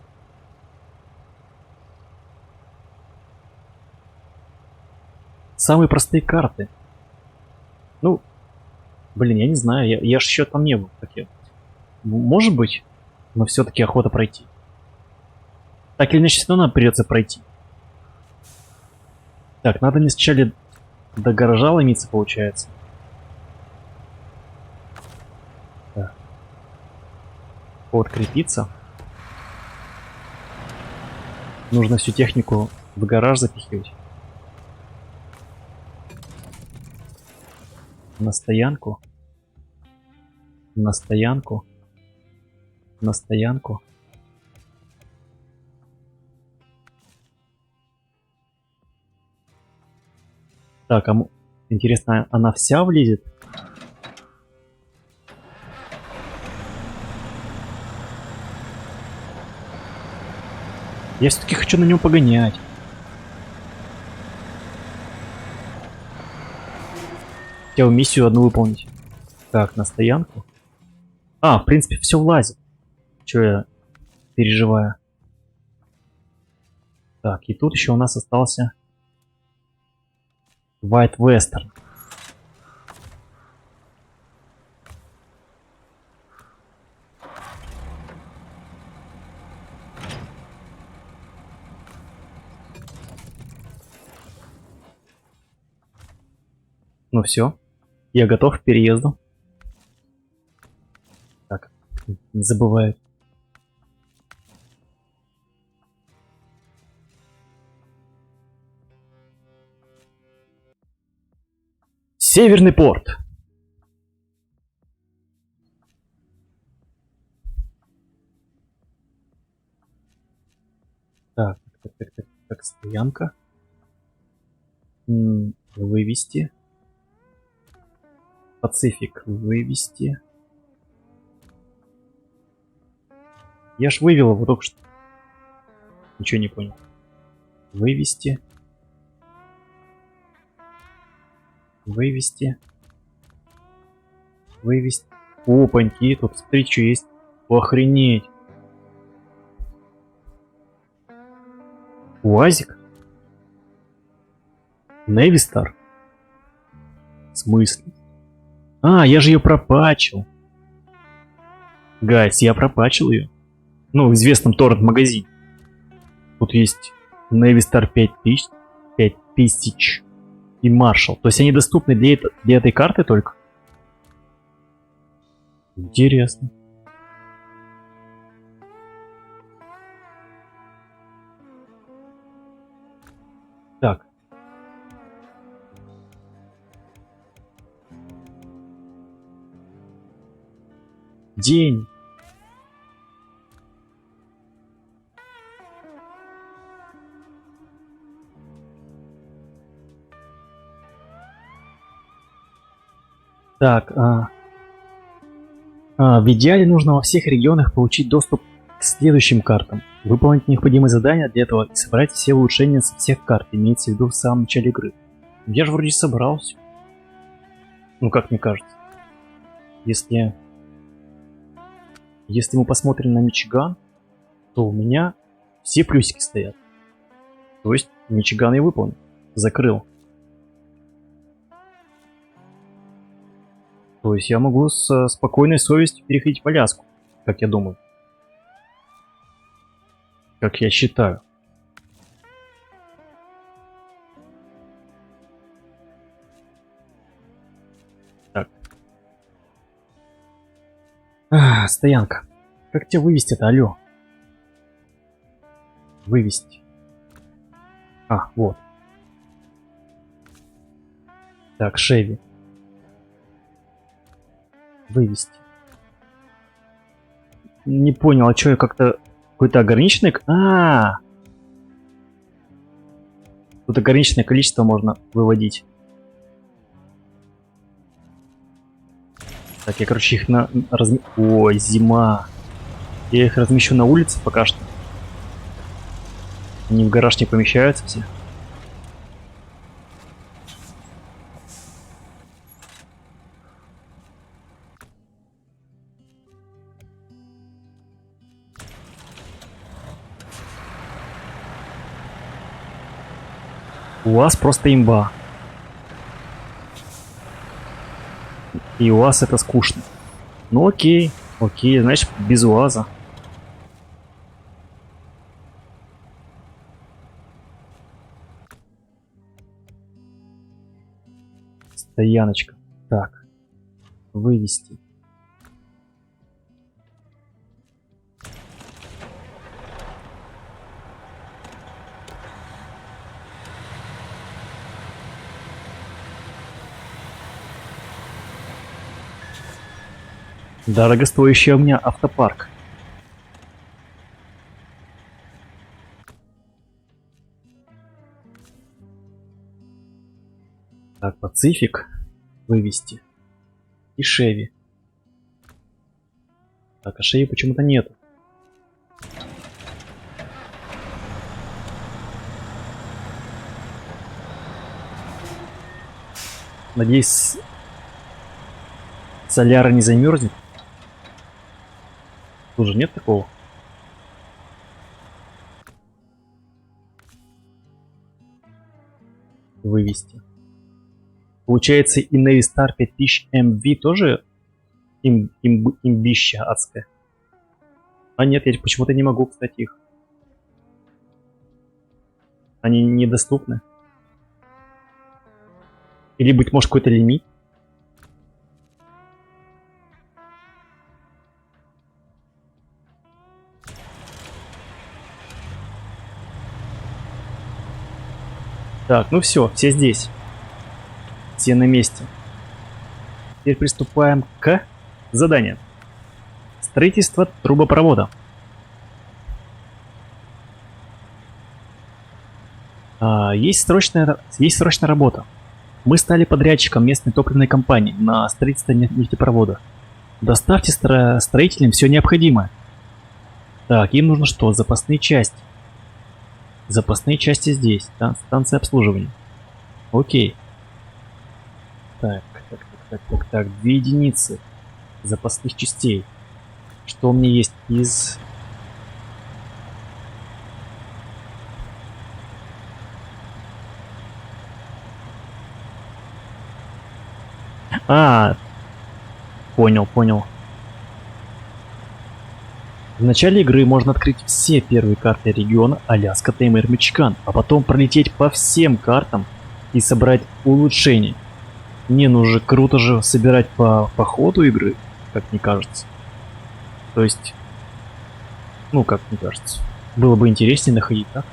Самые простые карты. Ну, блин, я не знаю, я ж еще там не был. Может быть, но все-таки охота пройти. Так или иначе, все равно придется пройти. Так, надо мне сначала до гаража ломиться, получается. Так. Подкрепиться. Нужно всю технику в гараж запихивать. На стоянку. На стоянку. На стоянку. Так, интересно, она вся влезет? Я все-таки хочу на нем погонять. Хотел миссию одну выполнить. Так, на стоянку. В принципе, все влазит. Че я переживаю? Так, и тут еще у нас остался White Western. Ну все, я готов к переезду. Так, не забываю. Северный порт. Так, стоянка. Вывести. Пацифик вывести. Я ж вывел его только что. Ничего не понял. Вывести. Вывести. Вывести. Опаньки, тут смотри, что есть. Охренеть. УАЗик? Невистар? В смысле? Я же ее пропачил. Гайс, я пропачил ее. Ну, в известном торрент-магазине. Тут есть Невистар 5000 и Маршал. То есть они доступны для этой карты только? Интересно. Так. День. Так, в идеале нужно во всех регионах получить доступ к следующим картам. Выполнить необходимые задания для этого и собрать все улучшения со всех карт, имеется в виду в самом начале игры. Я же вроде собрался. Ну, как мне кажется. Если мы посмотрим на Мичиган, то у меня все плюсики стоят. То есть Мичиган я выполнил. Закрыл. То есть я могу с спокойной совестью переходить в Аляску, как я думаю. Как я считаю. Так. Стоянка. Как тебя вывести-то, алло? Вывести. Вот. Так, Шеви. Вывести. Не понял, а что я как-то... Какой-то ограниченный... Тут ограниченное количество можно выводить. Так, я, короче, их Ой, зима. Я их размещу на улице пока что. Они в гараж не помещаются все. У вас просто имба. И у вас это скучно. Ну окей, значит без УАЗа. Стояночка. Так. Вывести. Дорогостоящий у меня автопарк. Так, Пацифик вывести. И Шеви. Так, а Шеви почему-то нету. Надеюсь, Соляра не замерзнет. Тут же нет такого. Вывести. Получается, и Navy Star 5000 MV тоже имбища адская. А нет, я почему-то не могу, кстати, их. Они недоступны. Или, быть может, какой-то лимит. Так, ну все здесь. Все на месте. Теперь приступаем к заданию. Строительство трубопровода. Есть срочная работа. Мы стали подрядчиком местной топливной компании на строительство нефтепровода. Доставьте строителям все необходимое. Так, им нужно что? Запасные части. Запасные части здесь. Станция обслуживания. Окей. Так. 2 единицы запасных частей. Что у меня есть из... Понял. В начале игры можно открыть все первые карты региона Аляска, Таймыр, Мичиган, а потом пролететь по всем картам и собрать улучшения. Не, ну же круто же собирать по ходу игры. как мне кажется. То есть, ну, как мне кажется, было бы интереснее находить, так?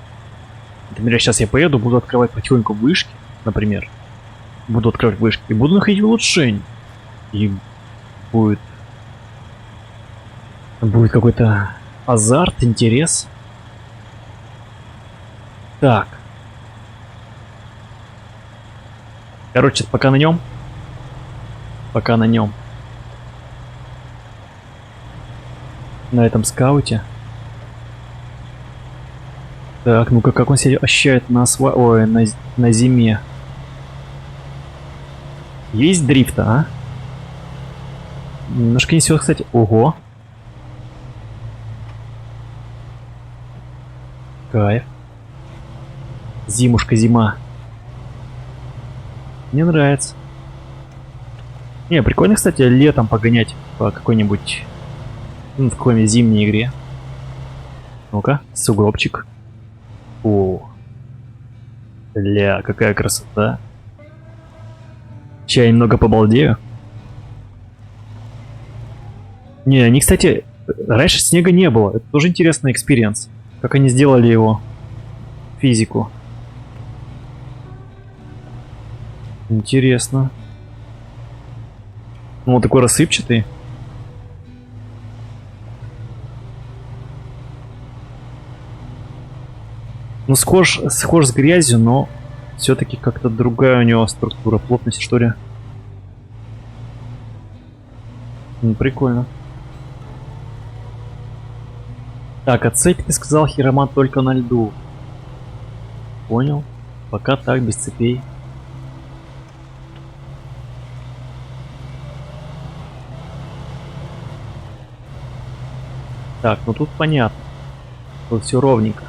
Например, сейчас я поеду, буду открывать потихоньку вышки, например. Буду открывать вышки и буду находить улучшение. И будет какой-то азарт, интерес. Так. Короче, пока на нем. Пока на нем. На этом скауте. Так, ну-ка, как он себя ощущает Ой, на зиме. Есть дрифта, а? Немножко несет, кстати. Ого. Кайф. Зимушка, зима. Мне нравится. Не, прикольно, кстати, летом погонять по какой-нибудь... Ну, в какой-нибудь зимней игре. Ну-ка, сугробчик. О. Ля, какая красота. Сейчас я немного побалдею. Не, они, кстати, раньше снега не было. Это тоже интересный экспириенс. Как они сделали его. Физику. Интересно. Ну, он такой рассыпчатый. Ну, схож с грязью, но все-таки как-то другая у него структура, плотность, что ли. Ну, прикольно. Так, а цепь, ты сказал, хиромант только на льду. Понял. Пока так, без цепей. Так, ну тут понятно. Тут все ровненько.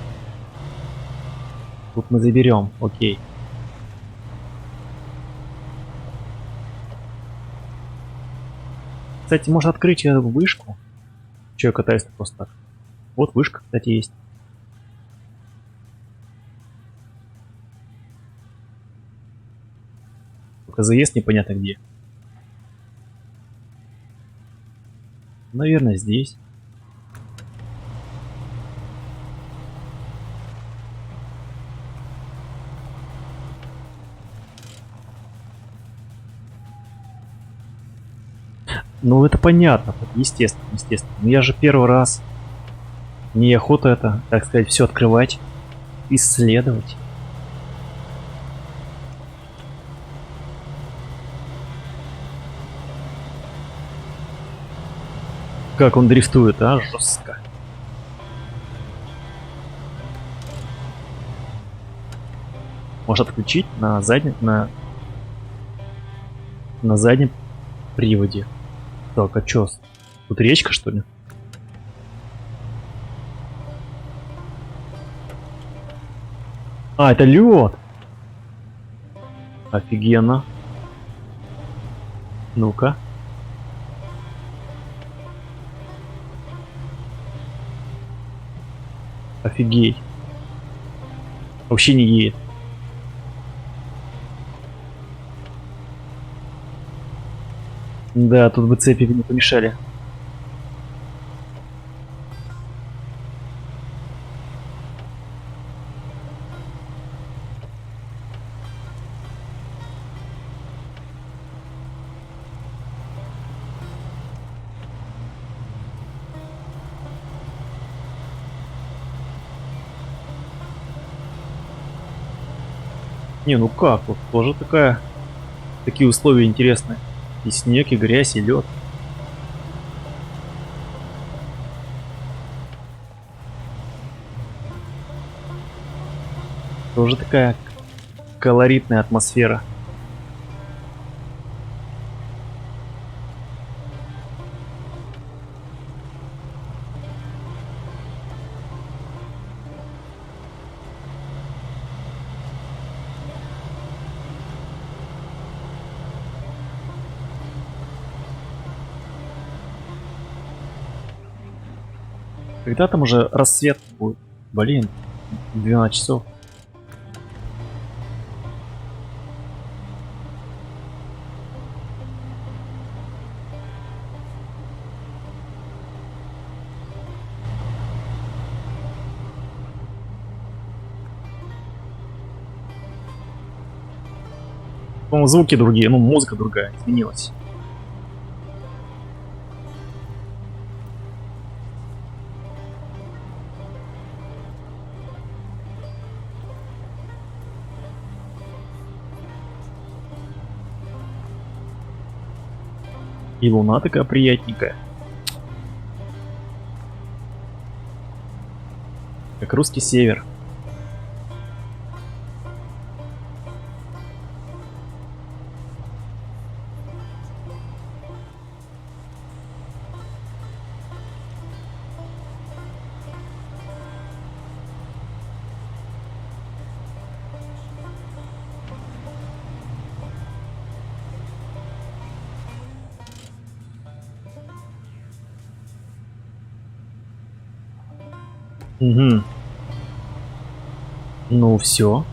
Тут мы заберем, окей. Кстати, можно открыть эту вышку. Че я катаюсь просто так? Вот вышка, кстати, есть. Только заезд непонятно где. Наверное, здесь. Ну, это понятно, естественно, естественно. Но я же первый раз. Мне охота это, так сказать, все открывать, исследовать. Как он дрифтует, а? Жестко. Может отключить на заднем, на заднем приводе. Так, а чё? Тут речка, что ли? А, это лед. Офигенно. Ну-ка. Офигеть. Вообще не едет. Да, тут бы цепи не помешали. Не, ну как, вот тоже такие условия интересные. И снег, и грязь, и лед. Тоже такая колоритная атмосфера. Когда там уже рассвет будет? Блин, 12 часов. Ну, звуки другие, ну, музыка другая, изменилась. И луна такая приятненькая. Как русский север. Угу. Ну все.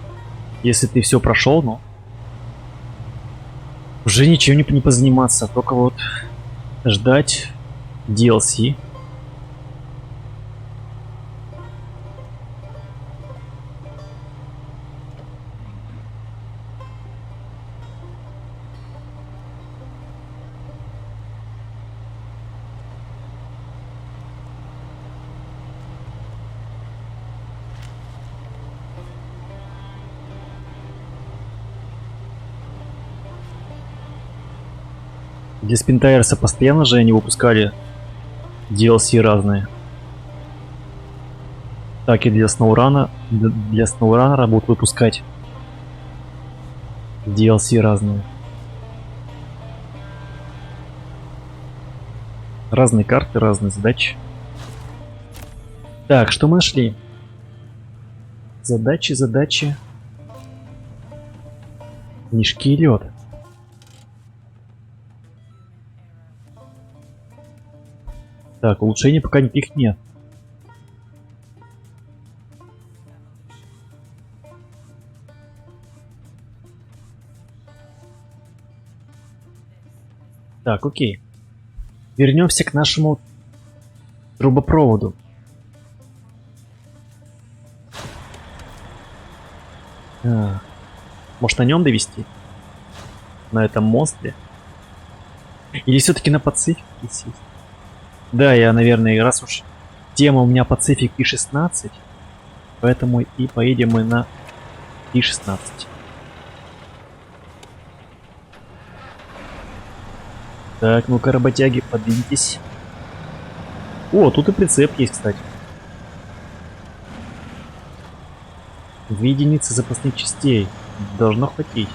Если ты все прошел, ну уже ничем не позаниматься, только вот ждать DLC. Для Спинтайрса постоянно же они выпускали DLC разные. Так и для Сноураннера будут выпускать DLC разные. Разные карты, разные задачи. Так, что мы нашли? Задачи. Мешки и лед. Так, улучшений пока никаких нет. Так, окей. Вернемся к нашему трубопроводу. Может на нем довести? На этом монстре? Или все-таки на Пацифике сесть? Да, я, наверное, раз уж тема у меня Пацифик И-16, поэтому и поедем мы на И-16. Так, ну-ка, работяги, подвиньтесь. О, тут и прицеп есть, кстати. 2 единицы запасных частей. Должно хватить.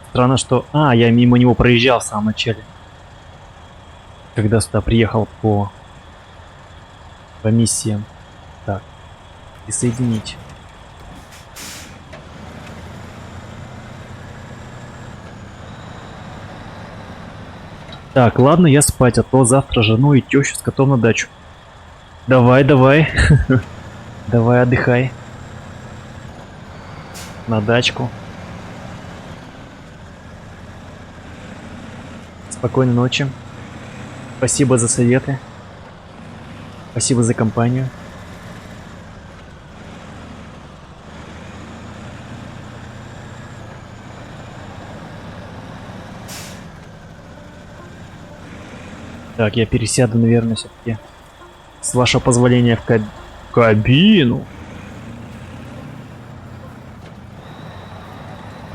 Странно, что... я мимо него проезжал в самом начале. Когда сюда приехал по миссиям. Так. Присоединить. Так, ладно, я спать, а то завтра жену и тещу с котом на дачу. Давай. Давай, отдыхай. На дачку. Спокойной ночи. Спасибо за советы. Спасибо за компанию. Так, я пересяду, наверное, все-таки. С вашего позволения в кабину.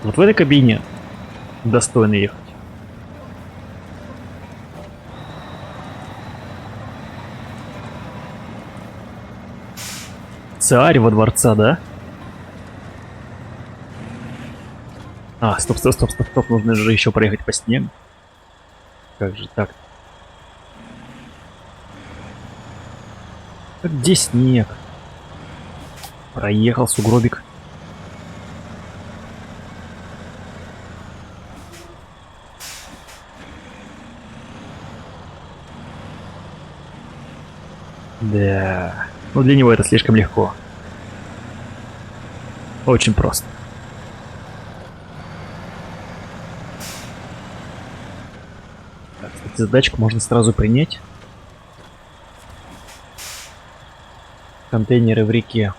Вот в этой кабине достойно ехать. Царь во дворца, да? Стоп. Нужно же еще проехать по снегу. Как же так? Где снег? Проехал сугробик. Да. Ну для него это слишком легко. Очень просто. Так, кстати, задачку можно сразу принять. Контейнеры в реке.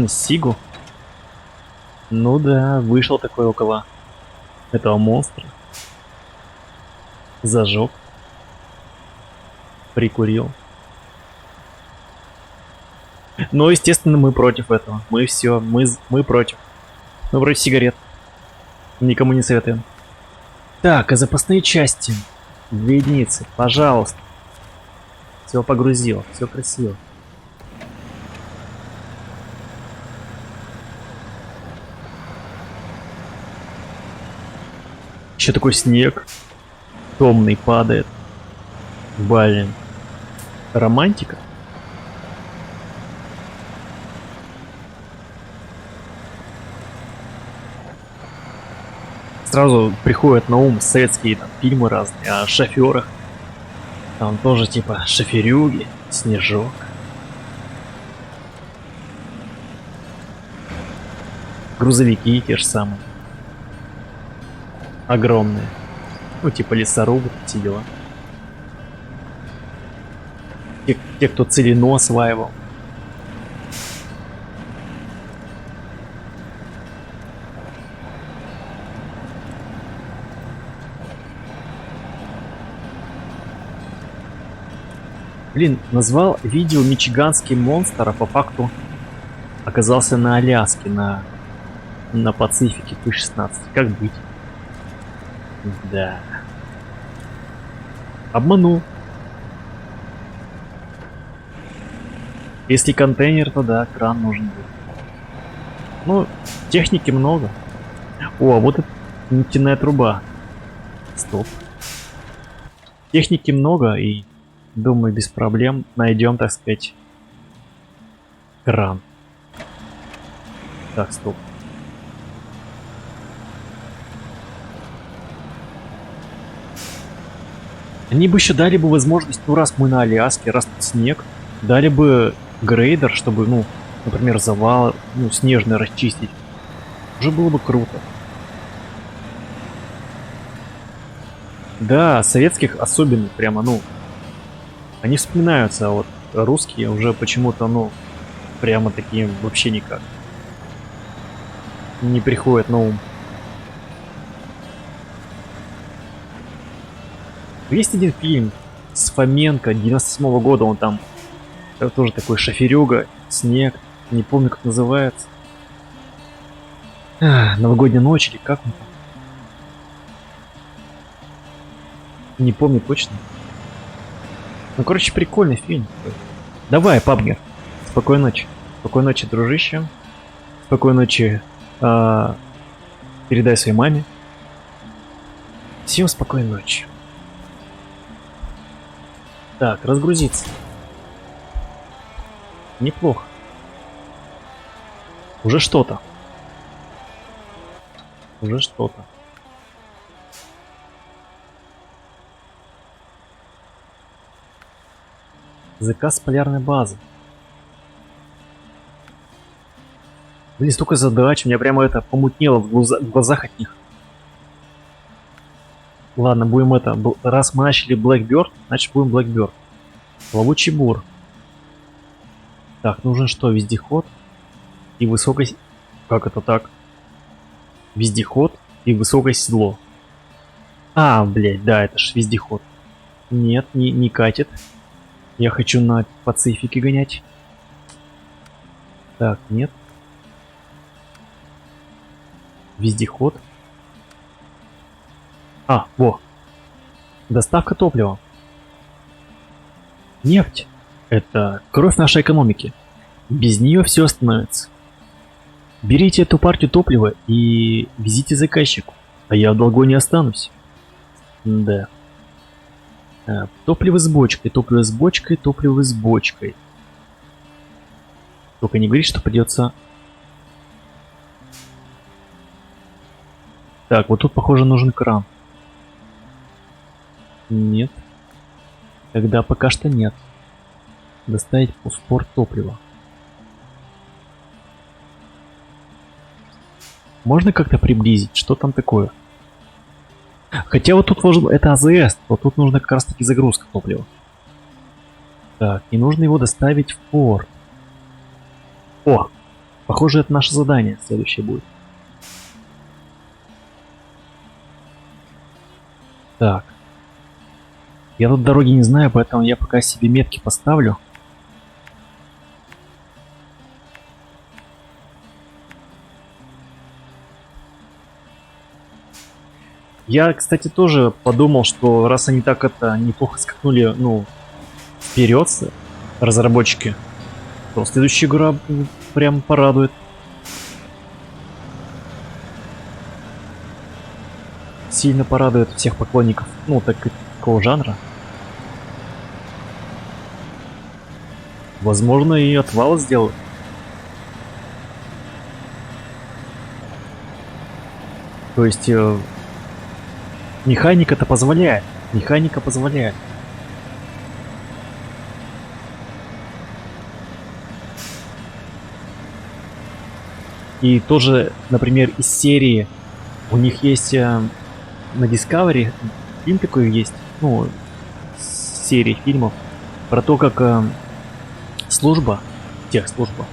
Сигу? Ну да, вышел такой около этого монстра. Зажег. Прикурил. Но, естественно, мы против этого. Мы все, мы против. Мы против сигарет. Никому не советуем. Так, а запасные части? 2 единицы, пожалуйста. Все погрузил, все красиво. Еще такой снег. Томный падает. Блин. Романтика. Сразу приходят на ум советские там фильмы разные о шоферах. Там тоже типа шоферюги, снежок. Грузовики те же самые. Огромные. Ну типа лесорубы, эти дела. Те, кто Целину осваивал. Блин, назвал видео «Мичиганский монстр», а по факту оказался на Аляске, на Пацифике P-16. Как быть? Да. Обманул. Если контейнер, то да, кран нужен будет. Ну, техники много. О, а вот это нефтяная труба. Стоп. Техники много, и думаю, без проблем найдем, так сказать, кран. Так, стоп. Они бы еще дали бы возможность, ну раз мы на Аляске, раз тут снег, дали бы грейдер, чтобы, ну, например, завал, ну, снежный расчистить. Уже было бы круто. Да, советских особенно прямо, ну, они вспоминаются, а вот русские уже почему-то, ну, прямо такие вообще никак. Не приходят на ум. Есть один фильм с Фоменко 98-го года, он там тоже такой шоферюга, снег, не помню как называется. Новогодняя ночь или как он там? Не помню точно. Ну, короче, прикольный фильм. Давай, Пабгер. Спокойной ночи. Спокойной ночи, дружище. Спокойной ночи. Передай своей маме. Всем спокойной ночи. Так, разгрузиться. Неплохо. Уже что-то. Уже что-то. Заказ с полярной базы. Блин, столько задач, у меня прямо это помутнело в глазах от них. Ладно, будем это. Раз мы начали Blackbird, значит будем Blackbird. Плавучий бур. Так, нужен что? Вездеход и высокое... Как это так? Вездеход и высокое седло. А, блядь, да, это ж вездеход. Нет, не катит. Я хочу на Пацифике гонять. Так, нет. Вездеход. А, во. Доставка топлива. Нефть. Это кровь нашей экономики. Без нее все остановится. Берите эту партию топлива и везите заказчику, а я в долгу не останусь. Да. Топливо с бочкой, топливо с бочкой, топливо с бочкой. Только не говори, что придется... Так, вот тут, похоже, нужен кран. Нет. Тогда пока что нет. Доставить спорт топлива. Можно как-то приблизить? Что там такое? Хотя вот тут можно... Это АЗС. Вот тут нужно как раз таки загрузка топлива. Так, и нужно его доставить в порт. О! Похоже, это наше задание следующее будет. Так. Я тут дороги не знаю, поэтому я пока себе метки поставлю. Я, кстати, тоже подумал, что раз они так это неплохо скакнули, ну, вперед, разработчики, то следующая игра прям порадует. Сильно порадует всех поклонников, ну, такого жанра. Возможно, и отвал сделают. То есть механика-то позволяет. Механика позволяет. И тоже, например, из серии у них есть на Discovery фильм такой есть, ну, серии фильмов про то, как служба, техслужба,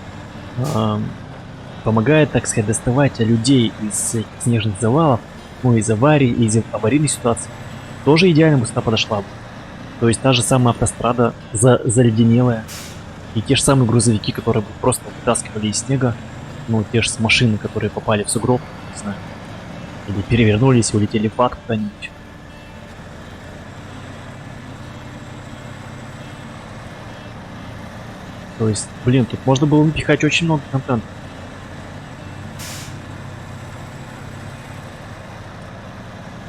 помогает, так сказать, доставать людей из снежных завалов, ну, из аварий, из аварийной ситуации. Тоже идеально бы сюда подошла бы. То есть та же самая автострада заледенелая, и те же самые грузовики, которые бы просто вытаскивали из снега, ну, те же машины, которые попали в сугроб, не знаю, или перевернулись, улетели в ад куда-нибудь. То есть, блин, тут можно было напихать очень много контента.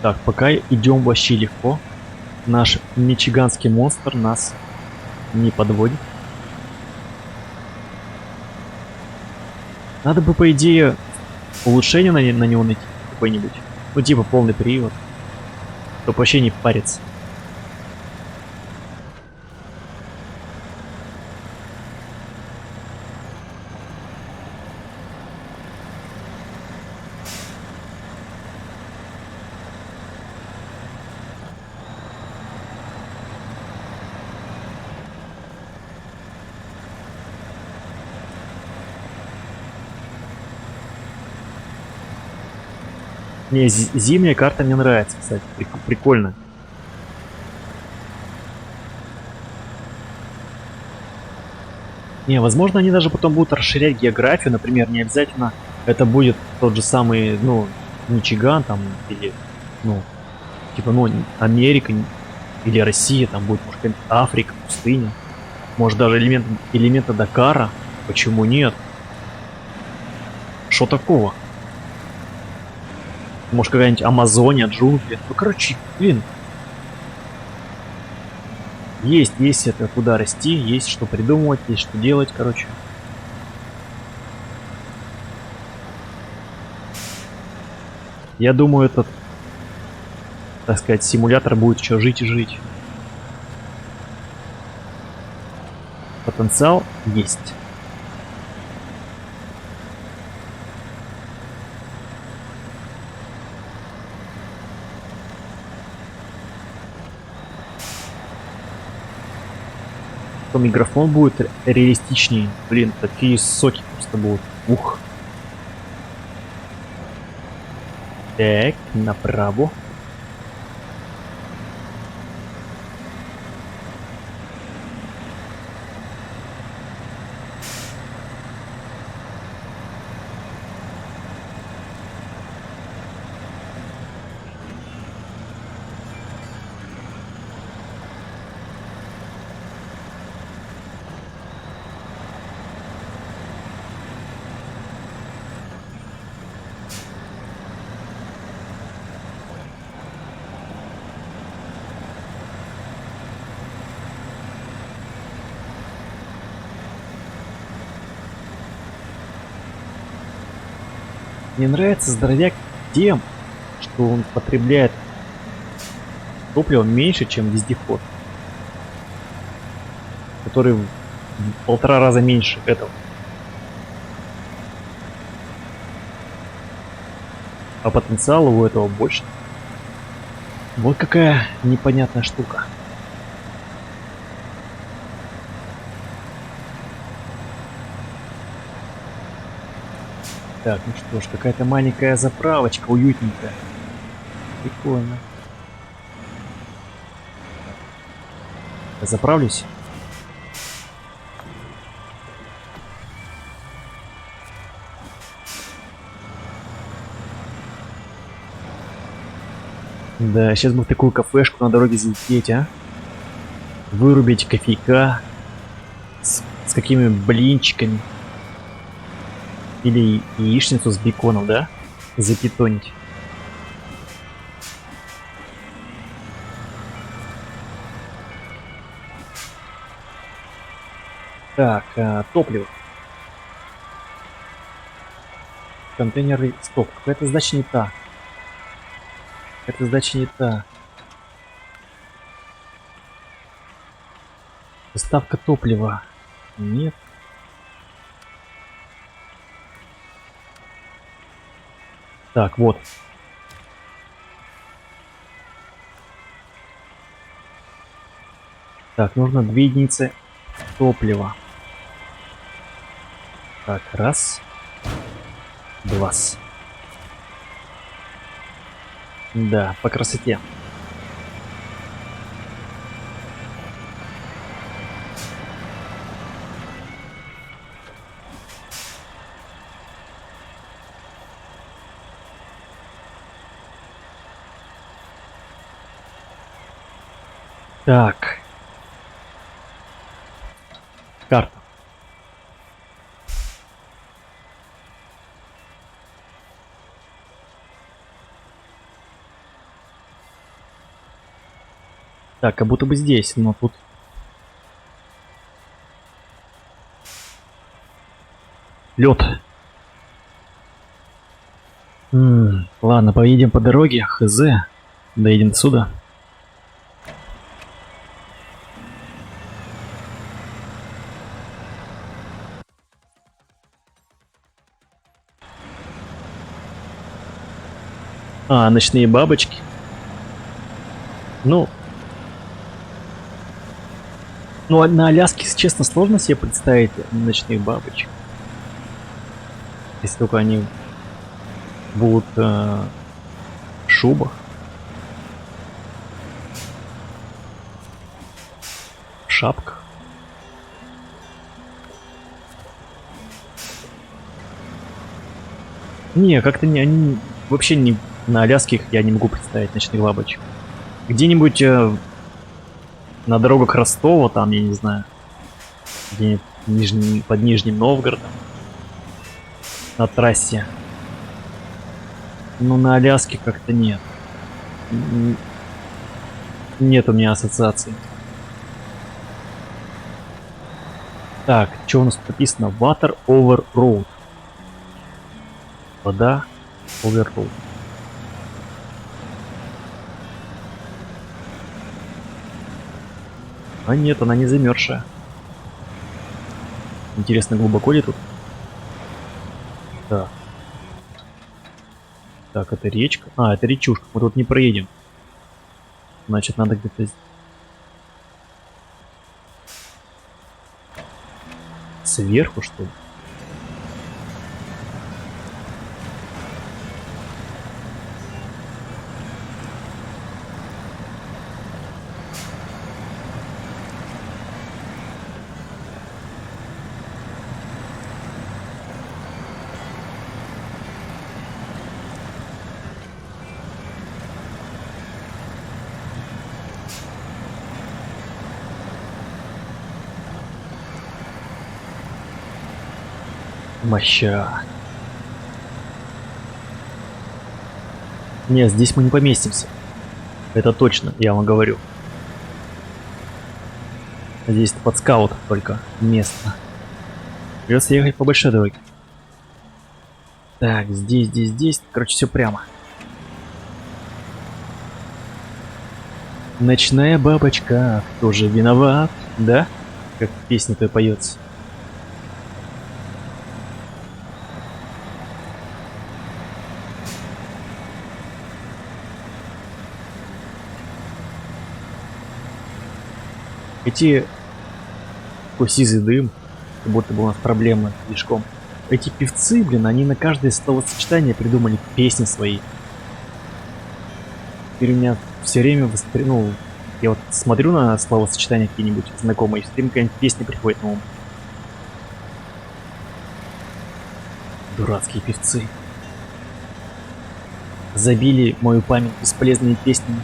Так, пока идем вообще легко. Наш мичиганский монстр нас не подводит. Надо бы, по идее, улучшение на него найти какое-нибудь. Ну, типа полный привод. Чтоб вообще не париться. Не, зимняя карта мне нравится, кстати. Прикольно. Не, возможно, они даже потом будут расширять географию. Например, не обязательно это будет тот же самый, ну, Мичиган там, или, ну, типа, ну, Америка, или Россия, там будет, может, Африка, пустыня. Может, даже элемента Дакара. Почему нет? Что такого? Может, какая-нибудь Амазония, джунгли. Ну, короче, блин. Есть это куда расти, есть что придумывать, есть что делать, короче. Я думаю, этот, так сказать, симулятор будет еще жить и жить. Потенциал есть. Микрофон будет реалистичнее. Блин, такие соки просто будут. Ух. Так, направо. Мне нравится здоровяк тем, что он потребляет топлива меньше, чем вездеход, который в 1,5 раза меньше этого. А потенциал у этого больше. Вот какая непонятная штука. Так, ну что ж, какая-то маленькая заправочка, уютненькая. Прикольно. Я заправлюсь. Да, сейчас бы в такую кафешку на дороге залететь, а? Вырубить кофейка с какими блинчиками. Или яичницу с беконом, да? Запитонить. Так, топливо. Контейнеры. Стоп, какая-то сдача не та. Какая-то сдача не та. Доставка топлива. Нет. Так, вот. Так, нужно 2 единицы топлива. Так, раз. 2. Да, по красоте. Так. Карта. Так, как будто бы здесь, но тут... Лед. Ладно, поедем по дороге, хз. Доедем до сюда. А, ночные бабочки. Ну, на Аляске, честно, сложно себе представить ночных бабочек. Если только они будут в шубах. В шапках. Не, как-то не, они вообще не на Аляске их я не могу представить ночных бабочек. Где-нибудь на дорогах Ростова, там, я не знаю, где-нибудь под Нижним Новгородом, на трассе. Но на Аляске как-то нет. Нет у меня ассоциаций. Так, что у нас тут написано? Water over road. Вода over road. А нет, она не замерзшая. Интересно, глубоко ли тут? Да. Так, это речка. А, это речушка. Мы тут не проедем. Значит, надо где-то... Сверху, что ли? Моща. Нет, здесь мы не поместимся. Это точно, я вам говорю. Здесь под скаут только место. Придется ехать по большой дороге. Так, здесь. Короче, все прямо. Ночная бабочка, кто же виноват, да? Как в песне той поется. Эти такой сизый дым, как будто бы у нас проблемы с движком. Эти певцы, блин, они на каждое словосочетание придумали песни свои. Теперь у меня все время ну, я вот смотрю на словосочетания какие-нибудь знакомые, и все время какая-нибудь песня приходит на ум. Дурацкие певцы. Забили мою память бесполезными песнями.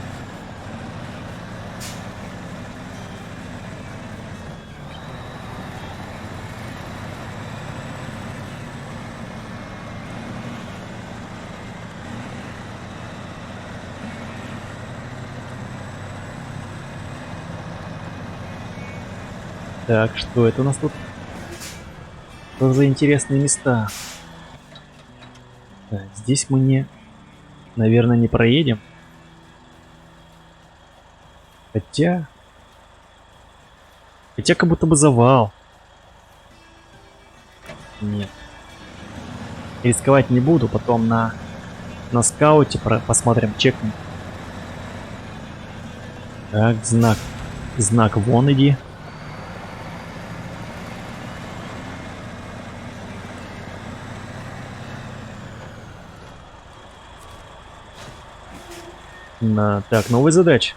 Так, что это у нас тут? Что за интересные места? Так, здесь мы не... Наверное, не проедем. Хотя... Хотя как будто бы завал. Нет. Рисковать не буду, потом на скауте посмотрим, чекнем. Так, знак. Знак вон иди. Так, новая задача.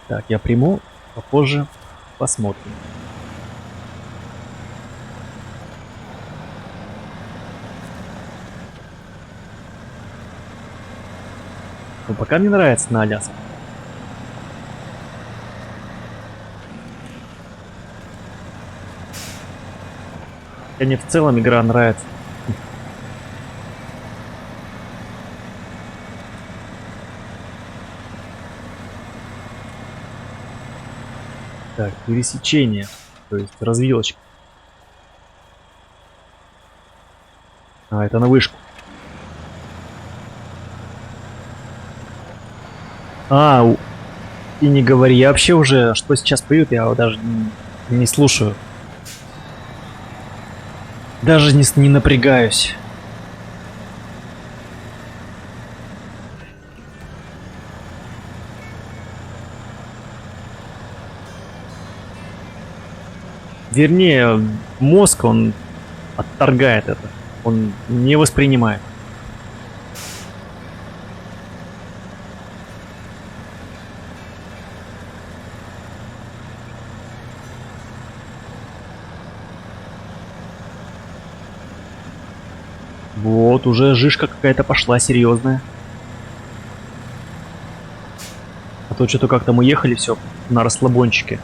Так, я приму, попозже посмотрим. Ну, пока мне нравится на Аляске. Мне в целом игра нравится. Так, пересечение, то есть развилочка. А, это на вышку. И не говори, я вообще уже, что сейчас поют, я даже не слушаю. Даже не напрягаюсь. Вернее, мозг, он отторгает это. Он не воспринимает. Вот, уже жишка какая-то пошла серьезная. А то что-то как-то мы ехали все на расслабончике.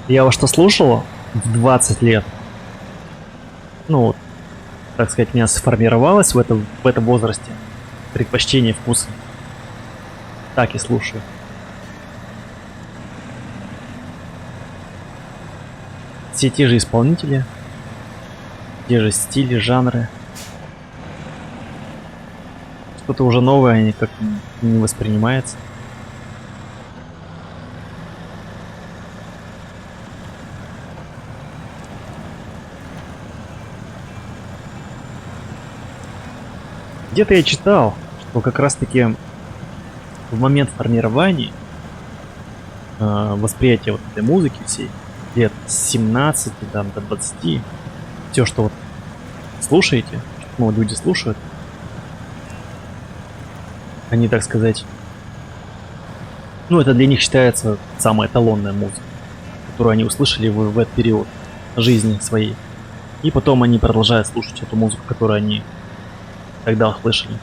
Я вот что слушал в 20 лет. Ну, так сказать, у меня сформировалось в этом возрасте предпочтение вкуса. Так и слушаю. Все те же исполнители, те же стили, жанры. Что-то уже новое никак не воспринимается. Где-то я читал, что как раз-таки в момент формирования восприятия вот этой музыки всей, лет с 17 там, до 20, все, что вот слушаете, ну, люди слушают, они, так сказать, ну, это для них считается самая эталонная музыка, которую они услышали в этот период жизни своей. И потом они продолжают слушать эту музыку, которую они тогда услышали.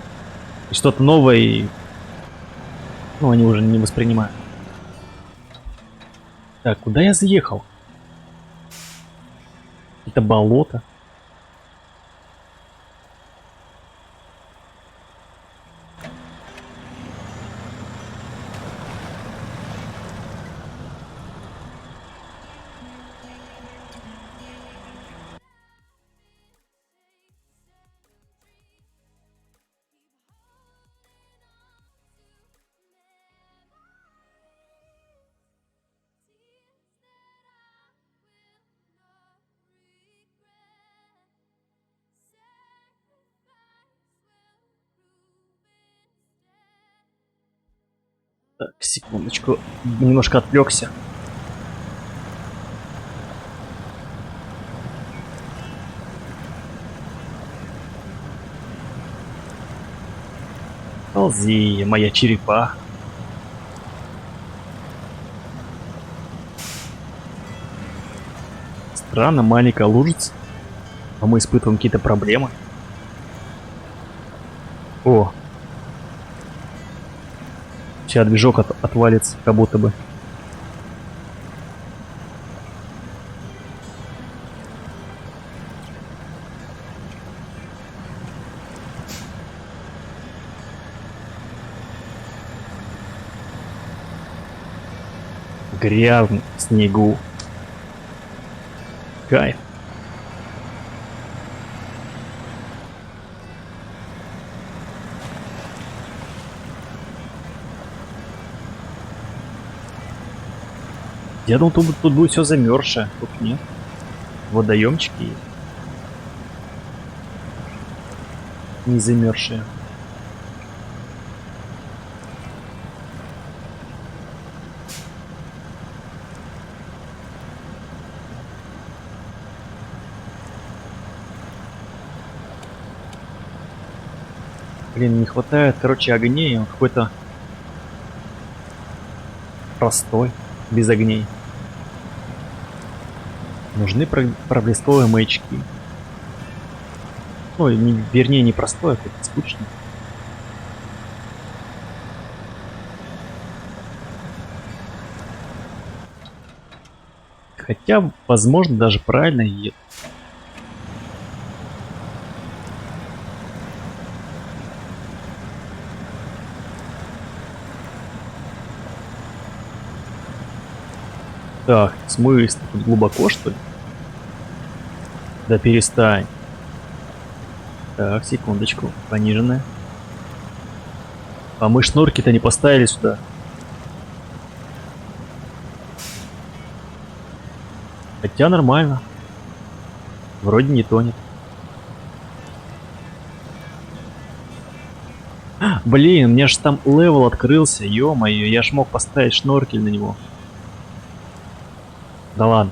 И что-то новое Ну, они уже не воспринимают. Так, куда я заехал? Это болото. Так, секундочку. Немножко отвлекся. Ползи, моя черепаха. Странно, маленькая лужица. А мы испытываем какие-то проблемы. О. Сейчас движок отвалится, как будто бы. Грязно в снегу. Кайф. Я думал, тут будет все замерзшее. Тут нет. Водоемчики есть. Не замерзшие. Блин, не хватает, короче, огней. Он какой-то простой, без огней. Нужны проблесковые маячки. Ой, вернее, не простой, а какой-то скучный. Хотя, возможно, даже правильно едет. Так, в смысле? Тут глубоко, что ли? Да перестань. Так, секундочку. Пониженная. А мы шнурки-то не поставили сюда. Хотя нормально. Вроде не тонет. Блин, у меня же там левел открылся. Ё-моё, я ж мог поставить шноркель на него. Да ладно.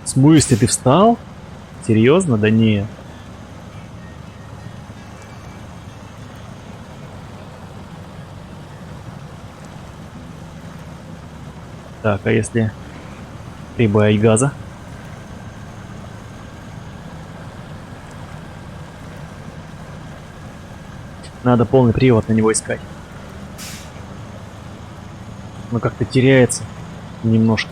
В смысле, ты встал? Серьезно? Да не. Так, а если прибавить газа? Надо полный привод на него искать. Но как-то теряется немножко.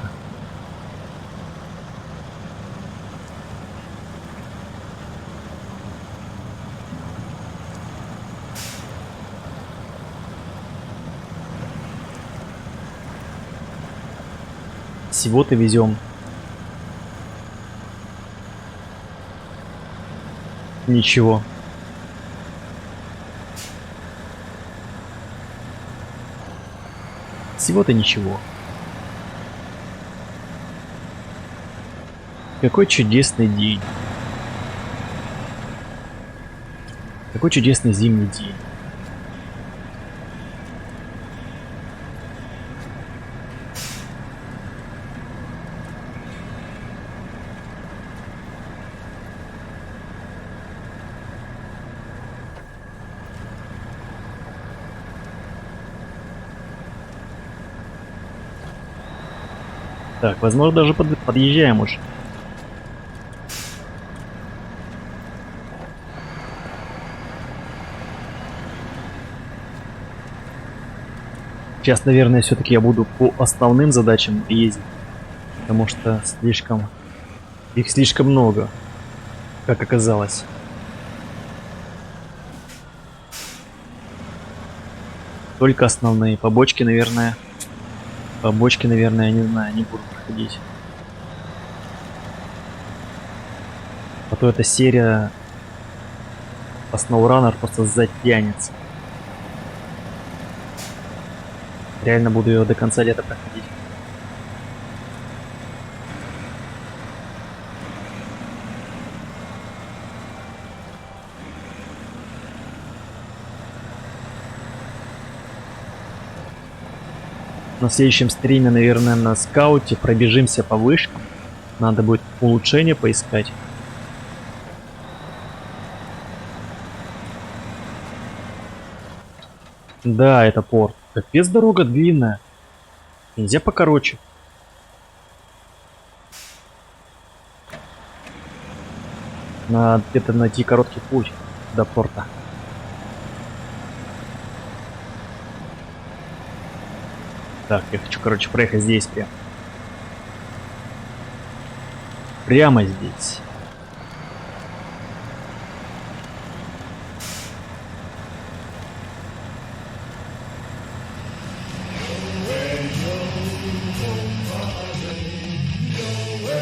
Всего-то везем. Ничего. Всего-то ничего. Какой чудесный день. Какой чудесный зимний день. Так, возможно, даже подъезжаем уже. Сейчас, наверное, все-таки я буду по основным задачам ездить. Потому что их слишком много, как оказалось. Только основные. Побочки, наверное, я не знаю, не буду проходить. А то эта серия по SnowRunner просто затянется. Реально буду ее до конца лета проходить. На следующем стриме, наверное, на скауте пробежимся по вышкам. Надо будет улучшение поискать. Да, это порт. Капец, дорога длинная. Нельзя покороче. Надо где-то найти короткий путь до порта. Так, я хочу, короче, проехать здесь прям. Прямо здесь.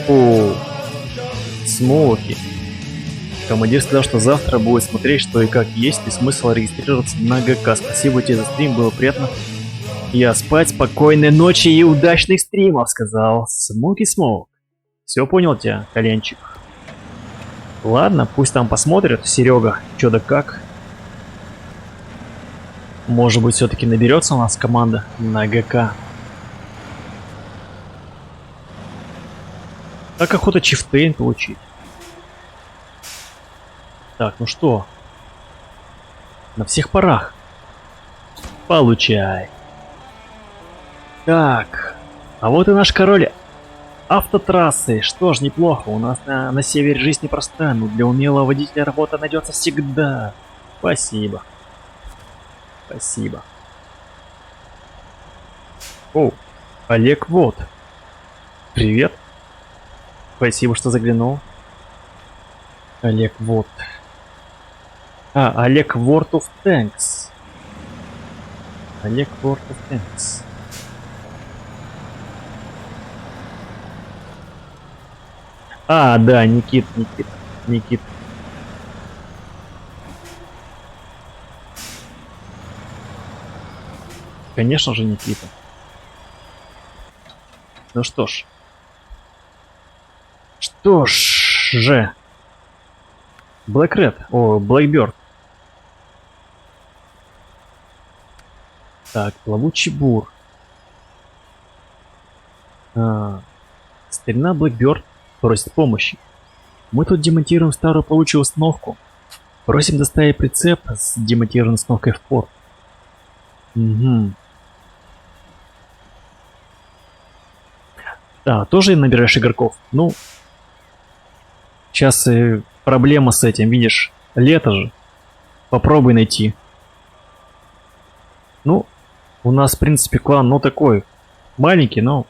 О, смоки. Командир сказал, что завтра будет смотреть, что и как, есть ли смысл регистрироваться на ГК. Спасибо тебе за стрим, было приятно. Я спать, спокойной ночи и удачных стримов, сказал Смоки Смоук. Все понял тебя, коленчик. Ладно, пусть там посмотрят, Серега, что да как. Может быть, все-таки наберется у нас команда на ГК. Так охота чифтейн получить. Так, ну что? На всех парах. Получай. Так, а вот и наш король автотрассы. Что ж, неплохо. У нас на севере жизнь непростая, но для умелого водителя работа найдется всегда. Спасибо. Спасибо. О, Олег Вот. Привет. Спасибо, что заглянул. Олег Вот. Олег World of Tanks. Олег World of Tanks. Да, Никит. Конечно же, Никита. Ну что ж. Blackbird. Так, плавучий бур. Старина Blackbird просит помощи. Мы тут демонтируем старую плавучую установку. Просим доставить прицеп с демонтированной установкой в порт. Угу. Да, тоже набираешь игроков. Ну, сейчас проблема с этим, видишь, лето же. Попробуй найти. Ну, у нас, в принципе, клан, ну, такой маленький, но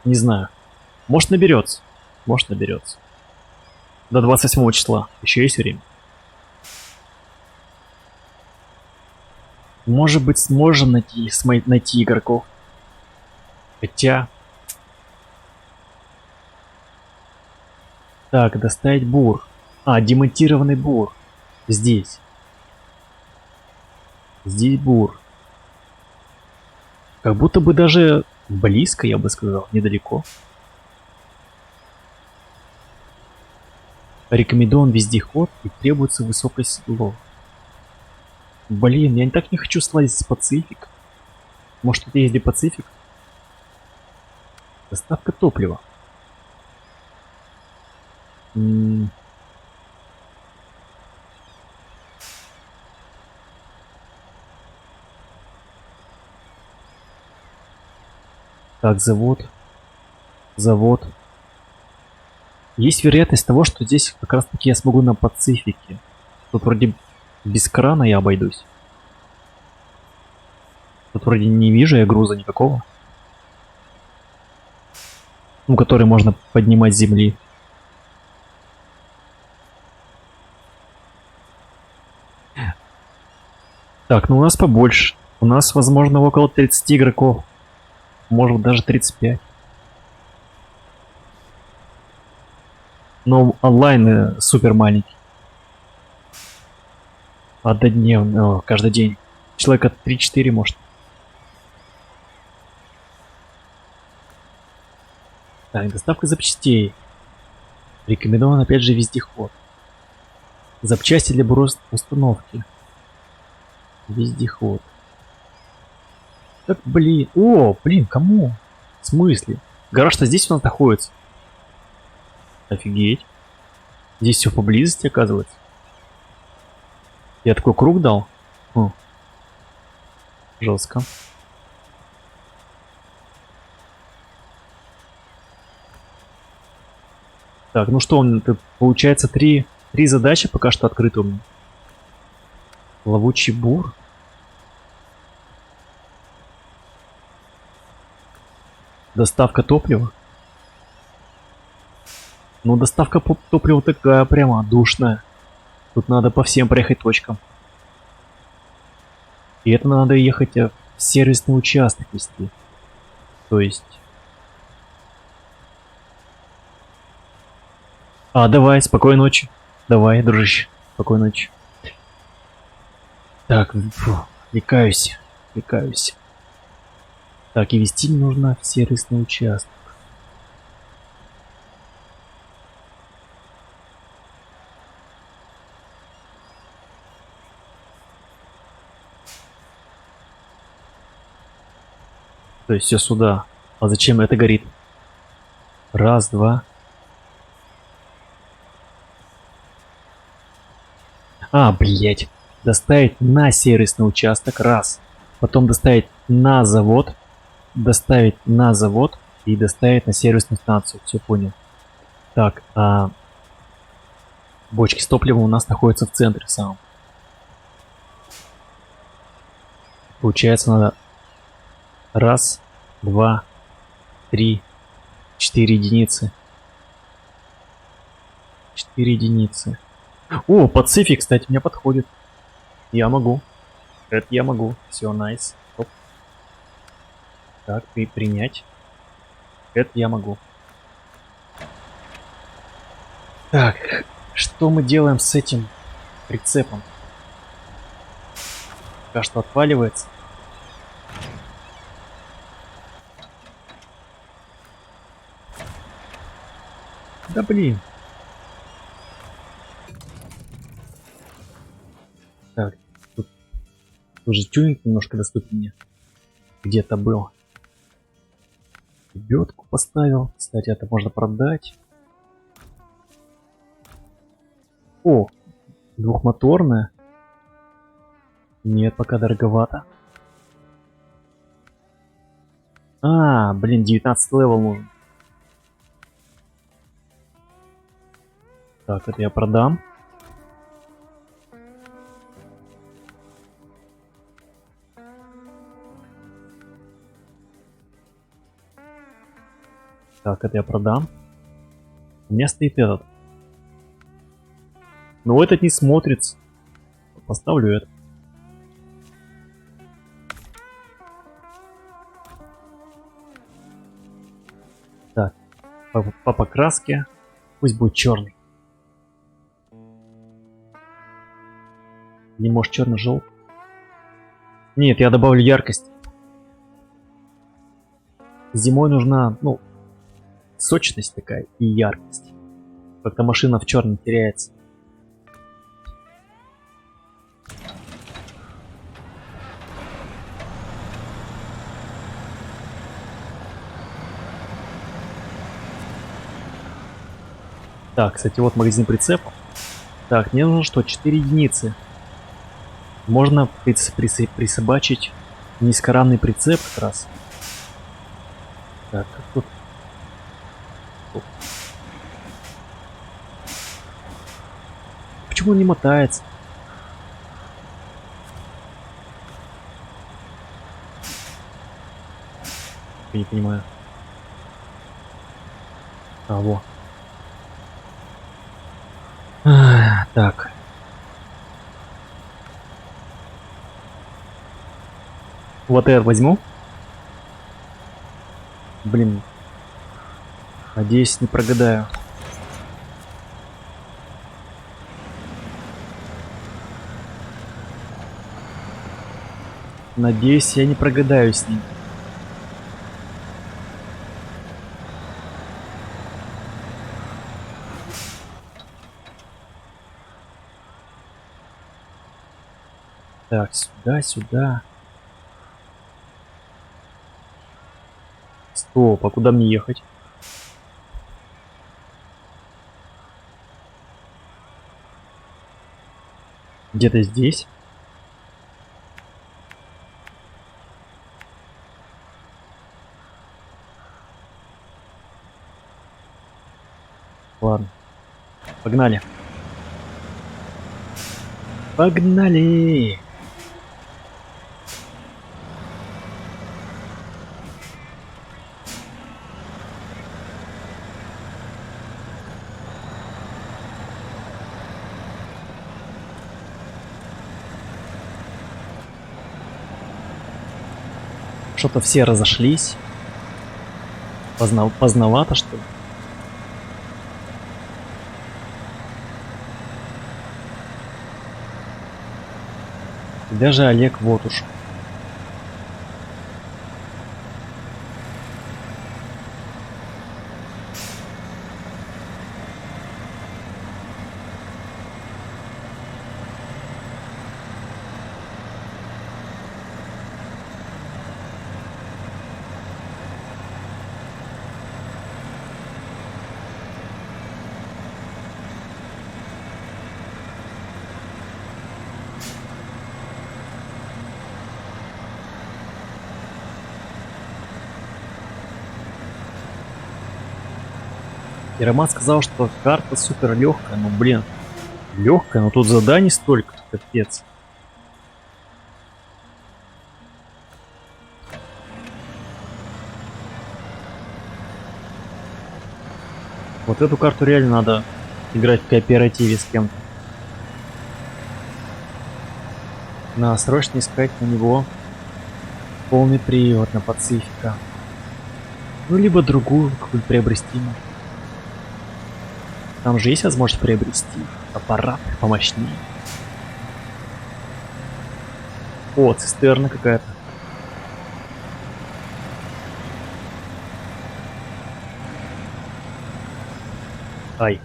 не знаю. Может, наберется. Может, наберется. До 28 числа. Еще есть время. Может быть, сможем найти игроков. Хотя... Так, доставить бур. Демонтированный бур. Здесь. Здесь бур. Как будто бы даже близко, я бы сказал, недалеко. Рекомендован вездеход и требуется высокое седло. Блин, я так не хочу слазить с Пацифик. Может, тут есть Пацифик? Доставка топлива. Так, завод. Есть вероятность того, что здесь как раз таки я смогу на Пацифике. Тут вроде без крана я обойдусь. Тут вроде не вижу я груза никакого. Ну, который можно поднимать с земли. Так, ну у нас побольше. У нас, возможно, около 30 игроков. Может, даже 35. Но онлайн супер маленький. Однодневно, каждый день. Человека 3-4 может. Так, доставка запчастей. Рекомендован опять же вездеход. Запчасти для установки. Вездеход. Так, блин. О, блин, кому? В смысле? Гараж-то здесь у нас находится. Офигеть. Здесь все поблизости, оказывается. Я такой круг дал. О. Жестко. Так, ну что, получается три задачи пока что открыты у меня. Ловучий бур. Доставка топлива. Ну, доставка топлива такая прямо душная. Тут надо по всем проехать точкам. И это надо ехать в сервисный участок вести. То есть... давай, спокойной ночи. Давай, дружище, спокойной ночи. Так, отвлекаюсь. Так, и вести нужно в сервисный участок. То есть все сюда. А зачем это горит? Раз, два. Блять. Доставить на сервисный участок. Раз. Потом доставить на завод. Доставить на завод. И доставить на сервисную станцию. Все понял. Так, бочки с топливом у нас находятся в центре самом. Получается, надо... Раз, два, три, 4 единицы. 4 единицы. О, Пацифик, кстати, мне подходит. Я могу. Это я могу. Все, найс. Оп. Так, принять. Это я могу. Так, что мы делаем с этим прицепом? Пока что отваливается. Да блин. Так, тут уже тюнинг немножко доступнее. Где-то был. Лебедку поставил. Кстати, это можно продать. О, двухмоторная. Нет, пока дороговато. Блин, 19 левел нужен. Так, это я продам. Так, это я продам. У меня стоит этот. Но этот не смотрится. Поставлю это. Так, по покраске пусть будет черный. Не может черно-желтый. Нет, я добавлю яркость. Зимой нужна, сочность такая и яркость. Как-то машина в черном теряется. Так, кстати, вот магазин прицепов. Так, мне нужно что? 4 единицы. Можно присобачить низкоранный прицеп как раз. Так, как тут? Почему он не мотается? Я не понимаю. А, во. Так. Вот я возьму. Блин. Надеюсь, не прогадаю. Надеюсь, я не прогадаю с ним. Так, сюда, сюда. Стоп, а куда мне ехать? Где-то здесь? Ладно. Погнали. Погнали! Что-то все разошлись. Поздновато, что ли? И даже Олег вот уж. И Роман сказал, что карта супер легкая, ну блин, легкая, но тут заданий столько, капец. Вот эту карту реально надо играть в кооперативе с кем-то. Надо срочно искать на него полный привод на Пацифика. Ну, либо другую какую-то приобрести. Там же есть возможность приобрести аппарат помощнее. О, цистерна какая-то. Ай.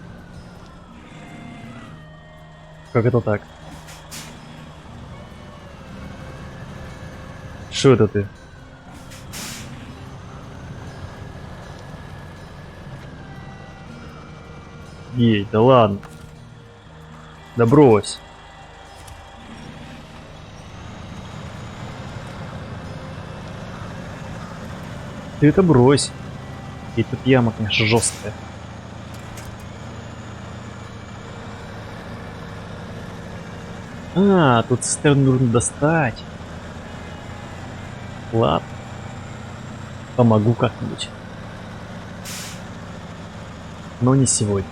Как это так? Что это ты? Ей, да ладно. Да брось. Ты это брось. И тут яма, конечно, жесткая. А, тут цистерну нужно достать. Ладно. Помогу как-нибудь. Но не сегодня.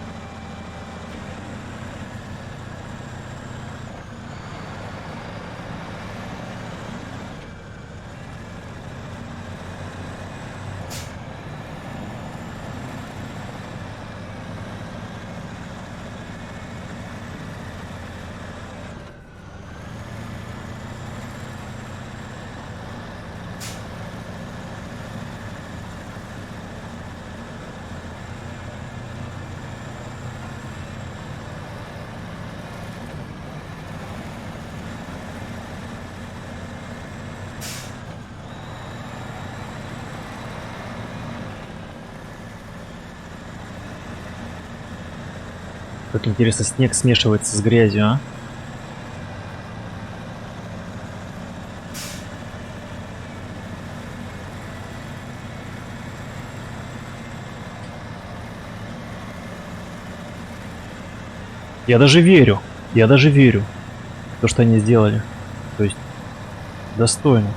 Как интересно, снег смешивается с грязью, а? Я даже верю, то, что они сделали. То есть, достойно.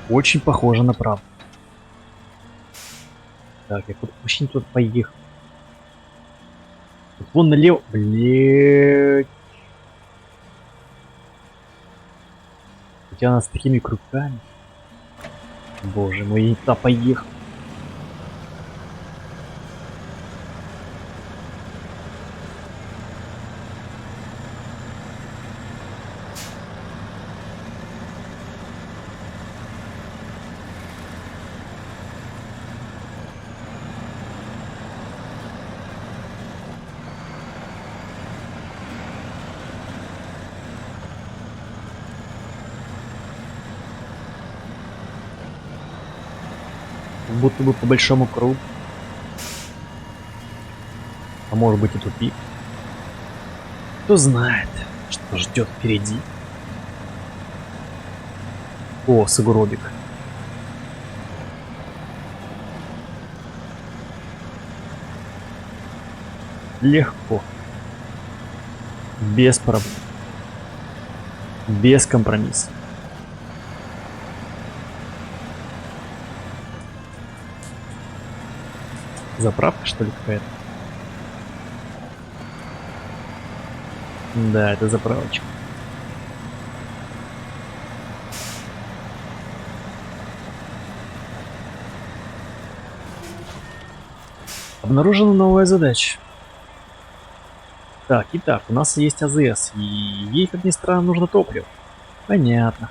Очень похоже на правду. Так, я тут вообще не туда поехал. Вот вон налево. Блять. Хотя она с такими крюками. Боже мой, я не туда поехал. Как будто бы по большому кругу. А может быть и тупик. Кто знает, что ждет впереди. О, сугробик. Легко. Без проблем. Без компромиссов. Заправка, что ли, какая-то? Да, это заправочка. Обнаружена новая задача. Так, итак, у нас есть АЗС, и ей, как ни странно, нужно топливо. Понятно.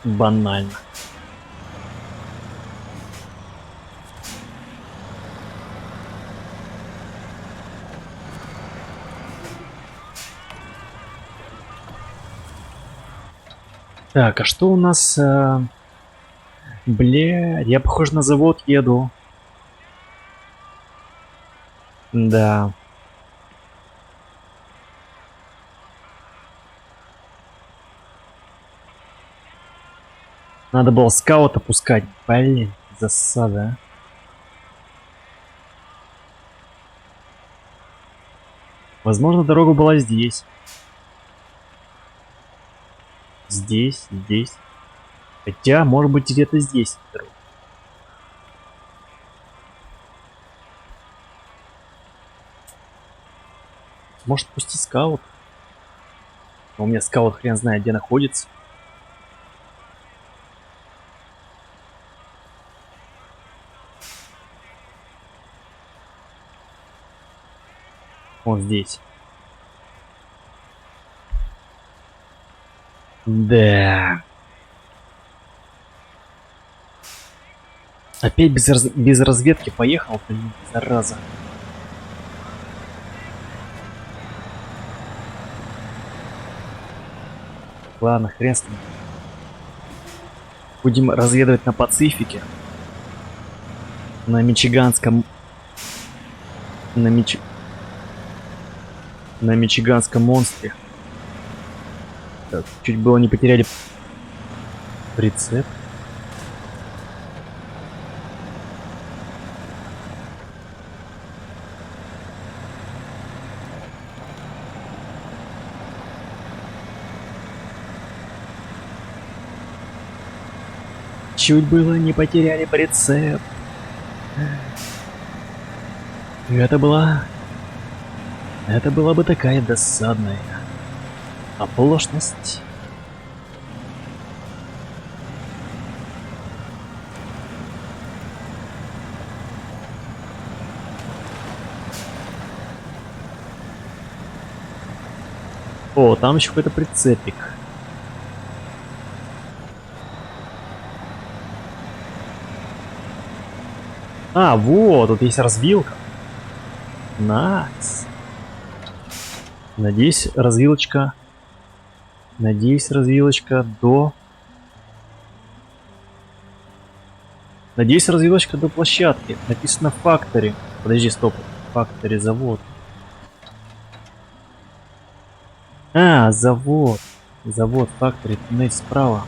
Банально. Так, а что у нас... Бля, я, похоже, на завод еду. Да. Надо было скаута пускать. Блин, засада. Возможно, дорога была здесь. Здесь. Хотя, может быть, где-то здесь дорога. Может, пустить скаут? Но у меня скаут хрен знает, где находится. Он здесь. Да. Опять без разведки поехал, блин, зараза. Ладно, хрен с ним. Будем разведывать на Пацифике. На Мичиганском... На Мичиганском монстре. Так, чуть было не потеряли прицеп. Чуть было не потеряли прицеп. Это была бы такая досадная оплошность. О, там еще какой-то прицепик. А, вот, тут есть развилка. Найс. Надеюсь, развилочка до... Надеюсь, развилочка до площадки. Написано Factory. Подожди, стоп. Factory, завод. А, завод. Завод, Factory, туннель справа.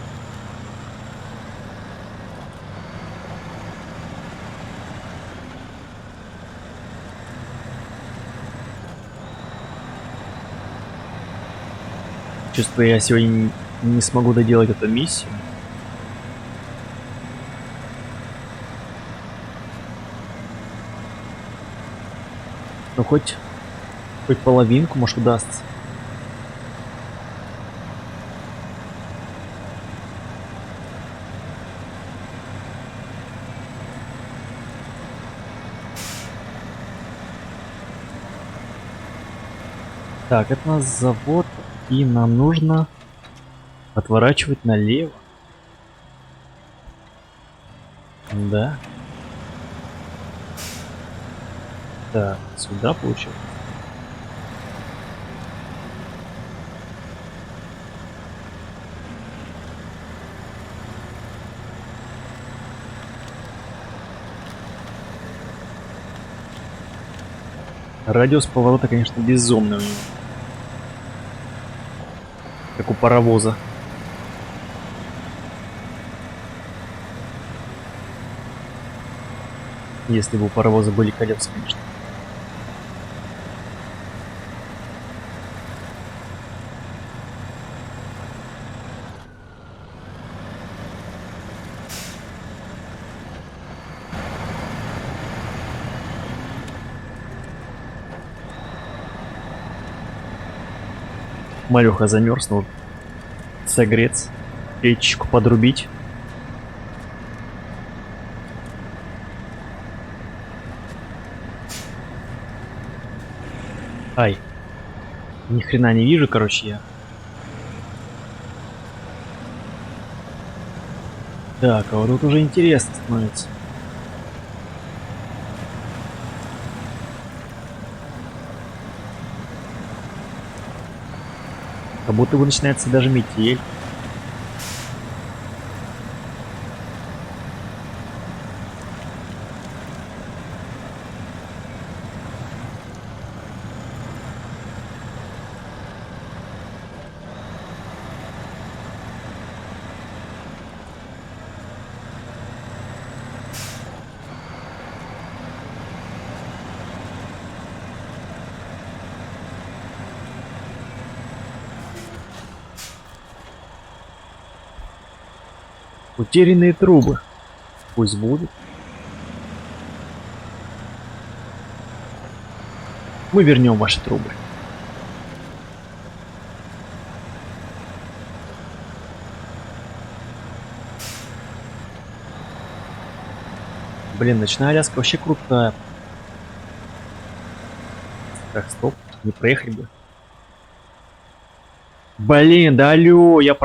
Чувствую, я сегодня не смогу доделать эту миссию. Ну хоть половинку, может, удастся. Так, это у нас завод, и нам нужно отворачивать налево. Да. Так, сюда получилось. Радиус поворота, конечно, безумный у него. Как у паровоза. Если бы у паровоза были колеса, конечно. Малюха замерз, нужно согреться, печечку подрубить. Ай. Ни хрена не вижу, короче, я. Так, а вот тут уже интересно становится. Как будто бы начинается даже метель. Утерянные трубы. Пусть будут. Мы вернем ваши трубы. Блин, ночная Аляска вообще крутая. Так, стоп, не проехали бы. Блин, да алло, я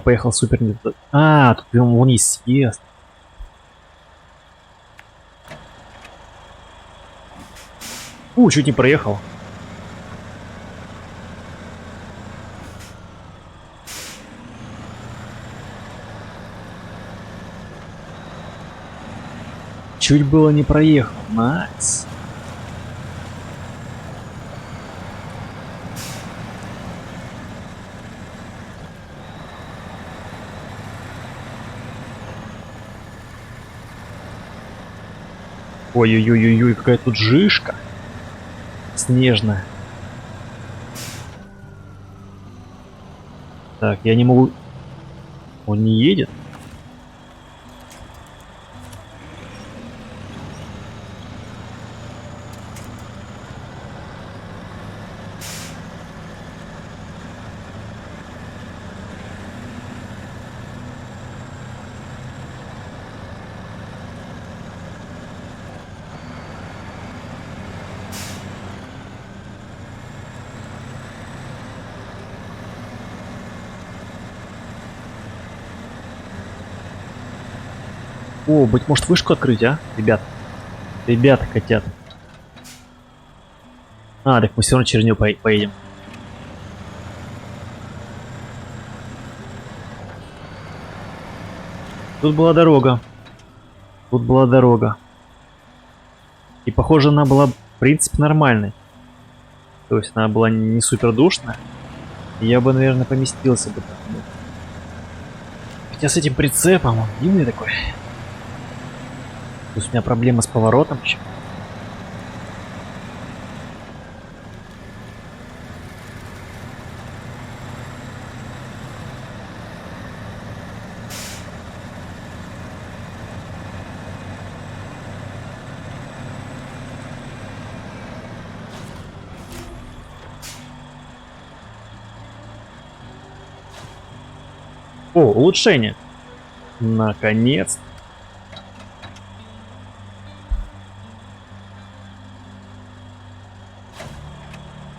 поехал супер не туда. А, тут прям вниз съезд. Чуть не проехал. Чуть было не проехал. Найс. Ой-ой-ой-ой, какая тут жишка. Снежная. Так, я не могу... Он не едет? О, быть может вышку открыть, а? Ребят. Ребята хотят. А, так мы все равно через нее поедем. Тут была дорога. Тут была дорога. И похоже, она была, в принципе, нормальной. То есть она была не супер душная. Я бы, наверное, поместился бы там. Хотя с этим прицепом, он длинный такой. То есть у меня проблема с поворотом еще. О, улучшение. Наконец.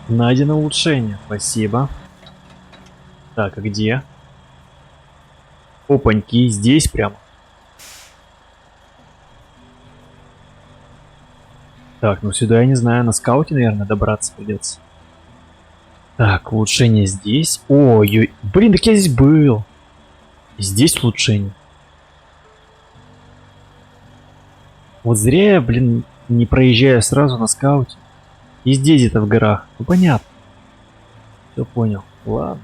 Найдено улучшение. Спасибо. Так, а где? Опаньки, здесь прямо. Так, ну сюда, я не знаю, на скауте, наверное, добраться придется. Так, улучшение здесь. Ой, блин, так я здесь был. Здесь улучшение. Вот зря я, блин, не проезжаю сразу на скауте. И здесь где-то в горах. Ну понятно. Все понял. Ладно.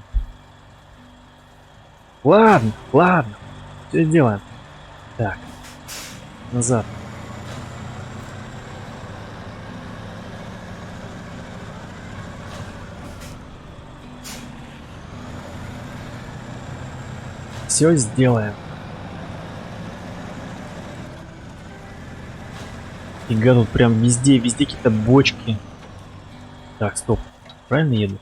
Ладно. Все сделаем. Так. Назад. Все сделаем. Фига, тут прям везде какие-то бочки. Так, стоп. Правильно еду?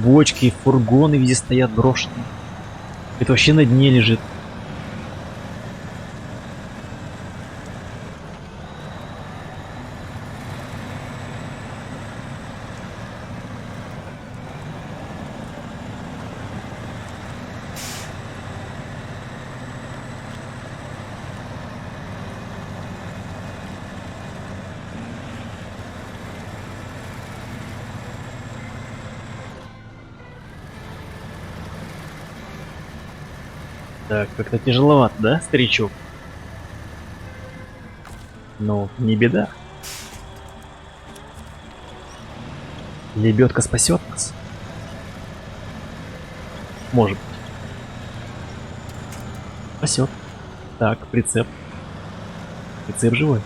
Бочки, фургоны везде стоят брошенные. Это вообще на дне лежит. Так, как-то тяжеловато, да, старичок? Ну, не беда. Лебедка спасет нас. Может быть. Спасет. Так, прицеп. Прицеп живой.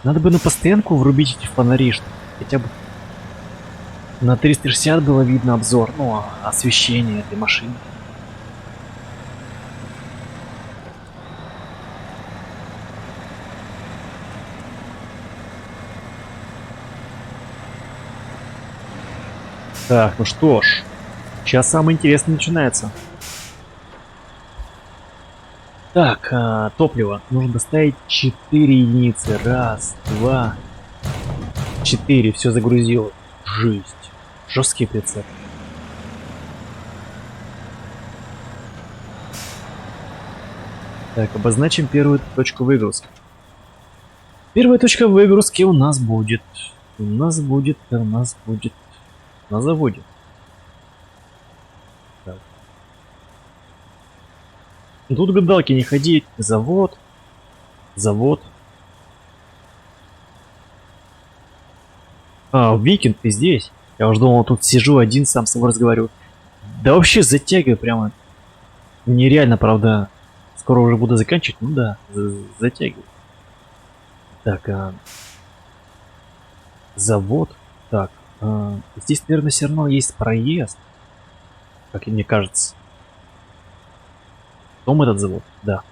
Надо бы на постоянку врубить эти фонари, что хотя бы на 360 было видно обзор, ну, освещение этой машины. Так, ну что ж, сейчас самое интересное начинается. Так, топливо. Нужно доставить 4 единицы. Раз, два, 4. Все загрузил. Жесть. Жесткий прицеп. Так, обозначим первую точку выгрузки. Первая точка выгрузки у нас будет на заводе. Так. Тут гадалки не ходить. Завод. А, Викинг, ты здесь? Я уже думал, тут сижу один, сам с собой разговариваю. Да вообще затягиваю прямо. Нереально, правда. Скоро уже буду заканчивать. Ну да, затягиваю. Так, завод. Так, здесь, наверное, все равно есть проезд. Как и мне кажется. Том этот завод? Да.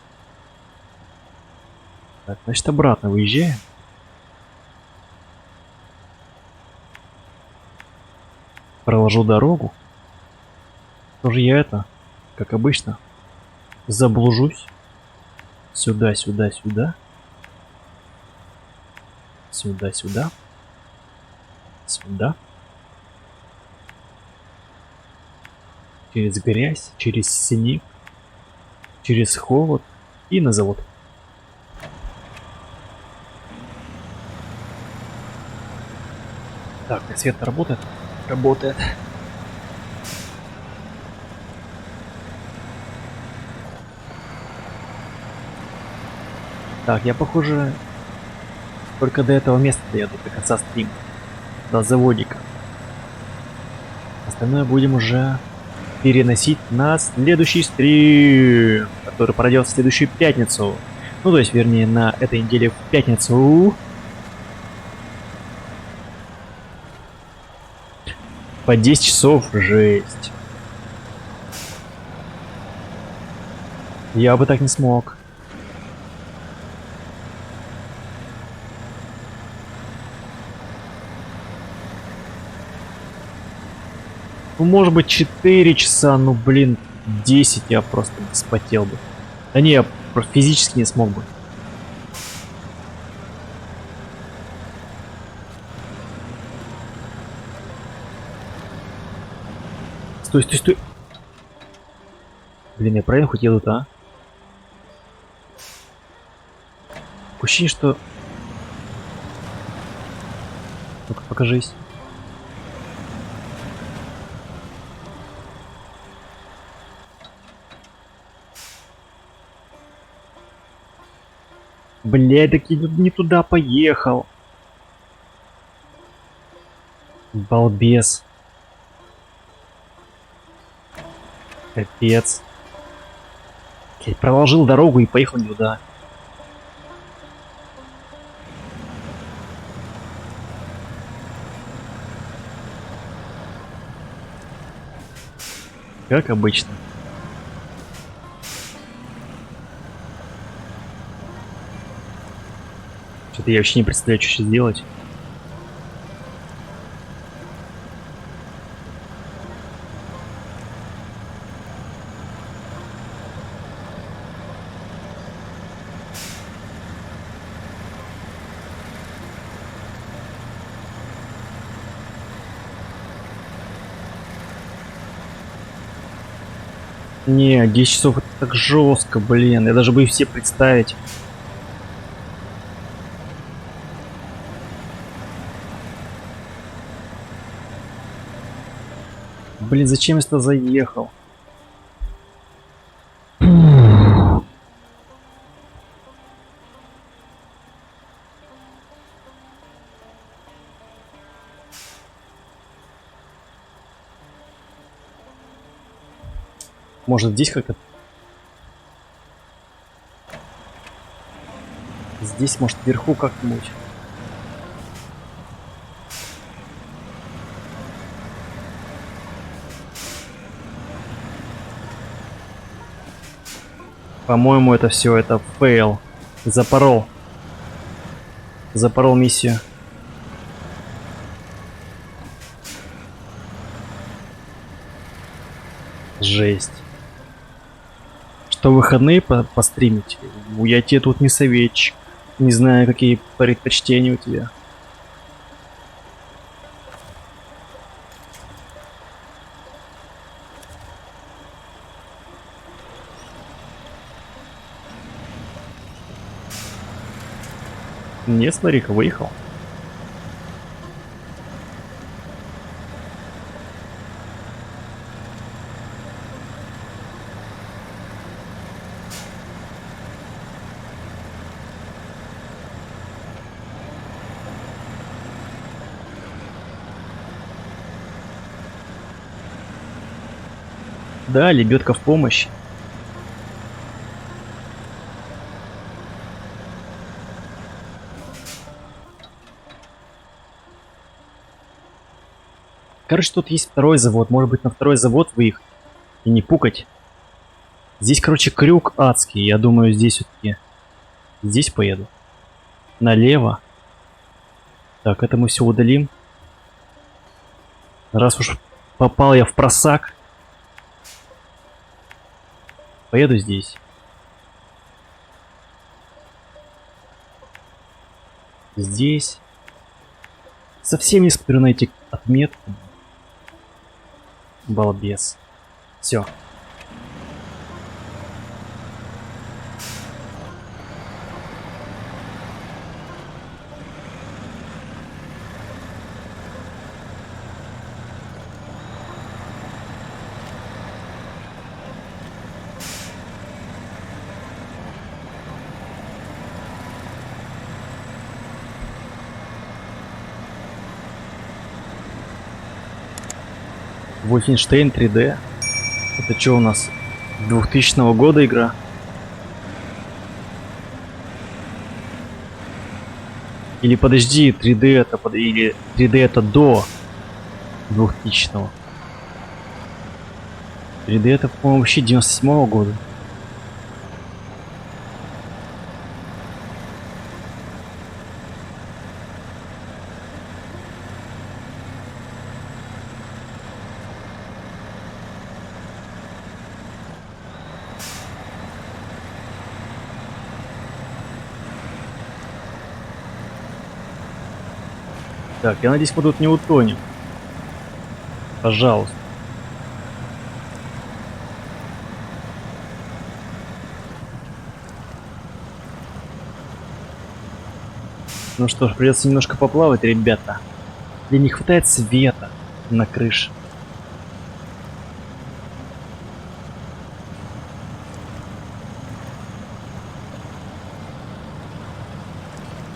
Так, значит, обратно выезжаем. Проложу дорогу. Тоже я это, как обычно, заблужусь. Сюда. Сюда. Через грязь, через снег, через холод и на завод. Так, свет работает? Работает. Так, я, похоже, только до этого места доеду, до конца стрима. До заводика. Остальное будем уже переносить на следующий стрим, который пройдет в следующую пятницу. Ну, то есть, вернее, на этой неделе в пятницу. По 10 часов. Жесть. Я бы так не смог. Ну, может быть, 4 часа, ну, блин, 10 я просто вспотел бы. Да не, я просто физически не смог бы. Стой, стой, стой. Блин, я правильно хоть еду, а? Такое ощущение, что... Ну-ка, покажись. Блядь, так я не туда поехал. Балбес. Капец. Блядь, проложил дорогу и поехал не туда. Как обычно. Что-то я вообще не представляю, что сейчас делать. Не, 10 часов это так жестко, блин. Я даже боюсь себе представить. Блин, зачем я сюда заехал? Может, здесь как-то... Здесь, может, вверху как-нибудь. По-моему, это все, это фейл. Запорол. Запорол миссию. Жесть. Что, выходные постримить? Я тебе тут не советчик. Не знаю, какие предпочтения у тебя. Не, смотри-ка, выехал. Да, лебедка в помощь. Короче, тут есть второй завод. Может быть, на второй завод выехать и не пукать. Здесь, короче, крюк адский. Я думаю, здесь все-таки... Здесь поеду. Налево. Так, это мы все удалим. Раз уж попал я в просак, поеду здесь. Здесь. Совсем не смотрю на эти отметки. Балбес. Все. Wolfenstein 3D. Это что у нас? 2000 года игра? Или подожди, 3D это или 3D это до 2000-го? 3D это, по-моему, вообще 97-го года. Так, я надеюсь, мы тут не утонем. Пожалуйста. Ну что ж, придется немножко поплавать, ребята. Мне не хватает света на крыше.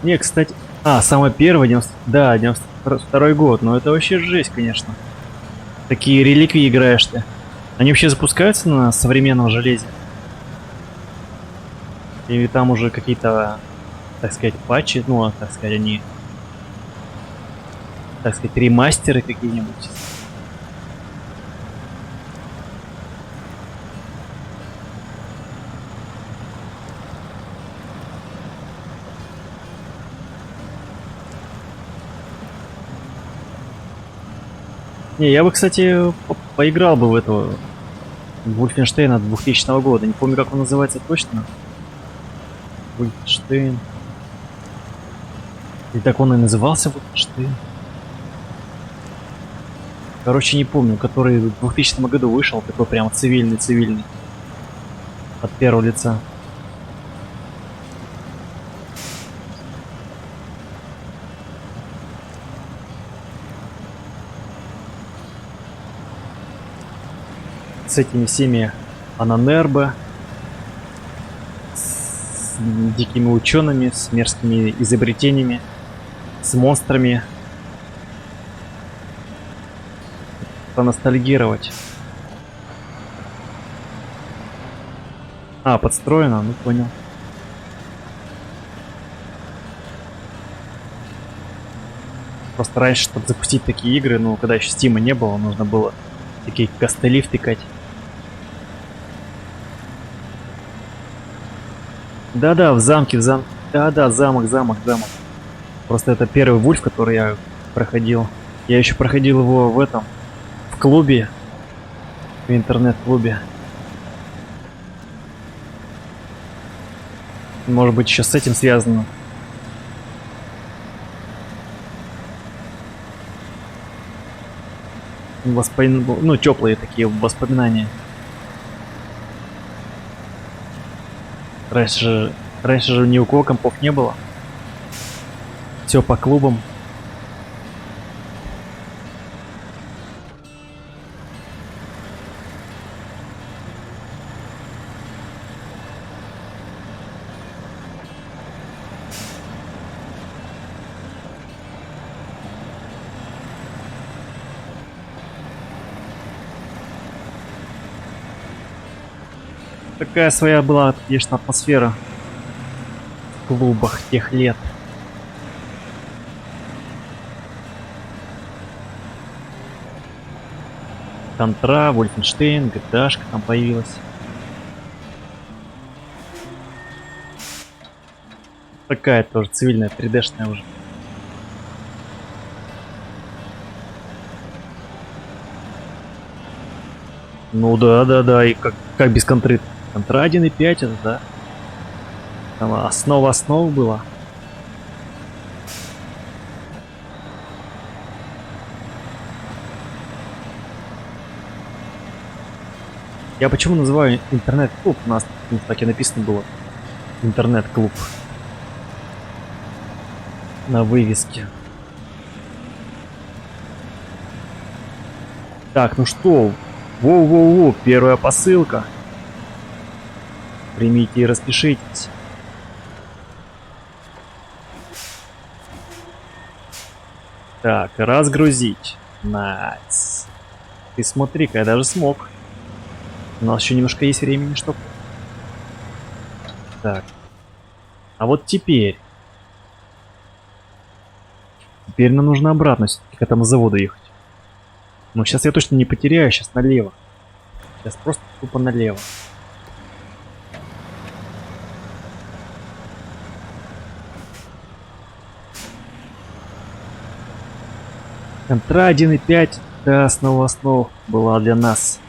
Не, кстати... А, самое первое, 90... да, 92-й год. Но это вообще жесть, конечно. Такие реликвии играешь ты. Они вообще запускаются на современном железе? Или там уже какие-то, так сказать, патчи, ну, так сказать, они, так сказать, ремастеры какие-нибудь? Не, я бы, кстати, поиграл бы в этого Wolfenstein 2000 года. Не помню, как он называется точно. Wolfenstein. И так он и назывался Wolfenstein. Короче, не помню, который в 2000 году вышел, такой прям цивильный. От первого лица. С этими всеми Ананербо, с дикими учеными, с мерзкими изобретениями, с монстрами. Поностальгировать. А, подстроено, ну понял. Просто раньше, чтобы запустить такие игры, ну, когда еще Стима не было, нужно было такие костыли втыкать. Да-да, в замке. Да-да, замок. Просто это первый Вульф, который я проходил. Я еще проходил его в этом, в клубе, в интернет-клубе. Может быть, еще с этим связано. Ну, теплые такие воспоминания. Раньше же ни у кого компов не было. Все по клубам. Такая своя была, конечно, атмосфера в клубах тех лет. Контра, Wolfenstein, GTA-шка там появилась. Такая тоже цивильная, 3D-шная уже. Ну да, и как без контры. Контра 1.5 это, да. Там основа основ была. Я почему называю интернет-клуб? У нас так и написано было. Интернет-клуб. На вывеске. Так, ну что? Воу, первая посылка. Примите и распишитесь. Так, разгрузить. Найс. Ты смотри-ка, я даже смог. У нас еще немножко есть времени, чтобы... Так. А вот теперь. Теперь нам нужно обратно к этому заводу ехать. Но сейчас я точно не потеряю, сейчас налево. Сейчас просто тупо налево. Контра 1.5, да, основа основ была для нас.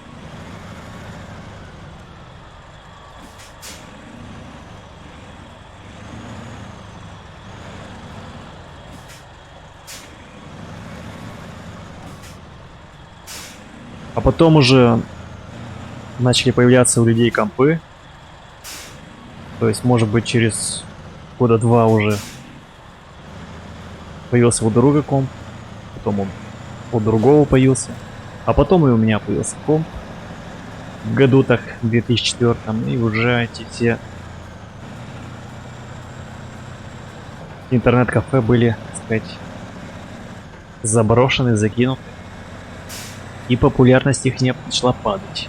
А потом уже начали появляться у людей компы. То есть, может быть, через года 2 уже появился у друга комп. Потом он у другого появился. А потом и у меня появился комп. В году так, в 2004. И уже эти все интернет-кафе были, так сказать, заброшены, закинуты. И популярность их не начала падать.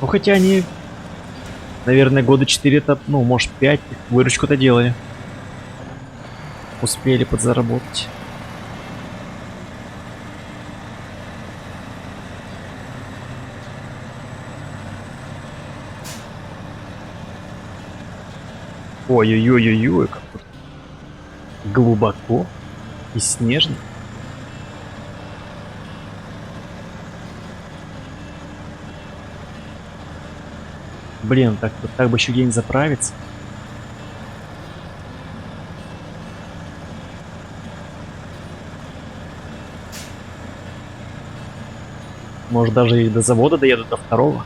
Ну хотя они, наверное, года 4-то, ну может 5, выручку-то делали. Успели подзаработать. Ой-ой-ой-ой-ой, как тут глубоко и снежно. Блин, так бы еще день заправиться. Может даже и до завода доеду, до второго.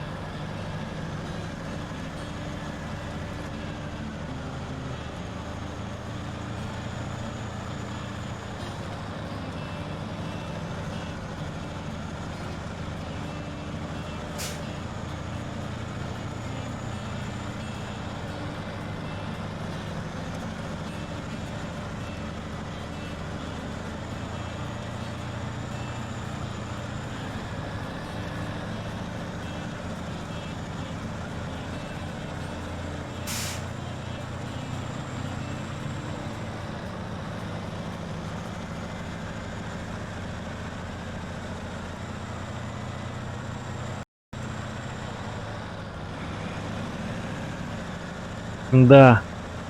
Да,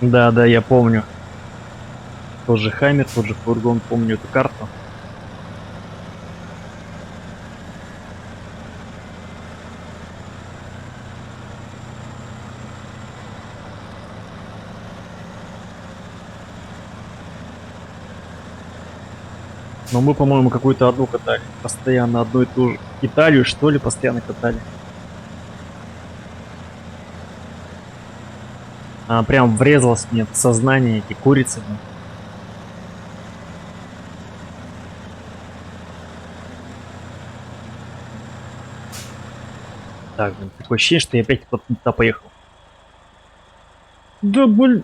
да, я помню. Тот же Хаммер, тот же фургон, помню эту карту. Но мы, по-моему, какую-то одну катали. Постоянно одну и ту же. Италию, что ли, постоянно катали. Она прям врезалась мне в сознание, эти курицы. Ну. Так, блин, такое ощущение, что я опять туда поехал. Да, блин.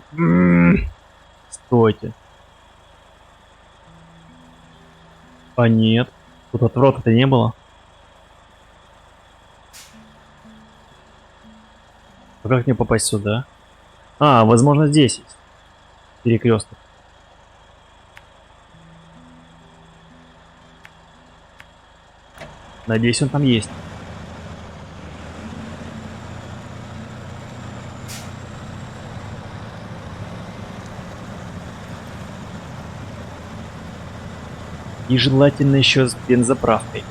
Стойте. А нет. Тут отворота-то не было. А как мне попасть сюда? А, возможно, здесь есть перекресток. Надеюсь, он там есть. И желательно еще с бензоправкой.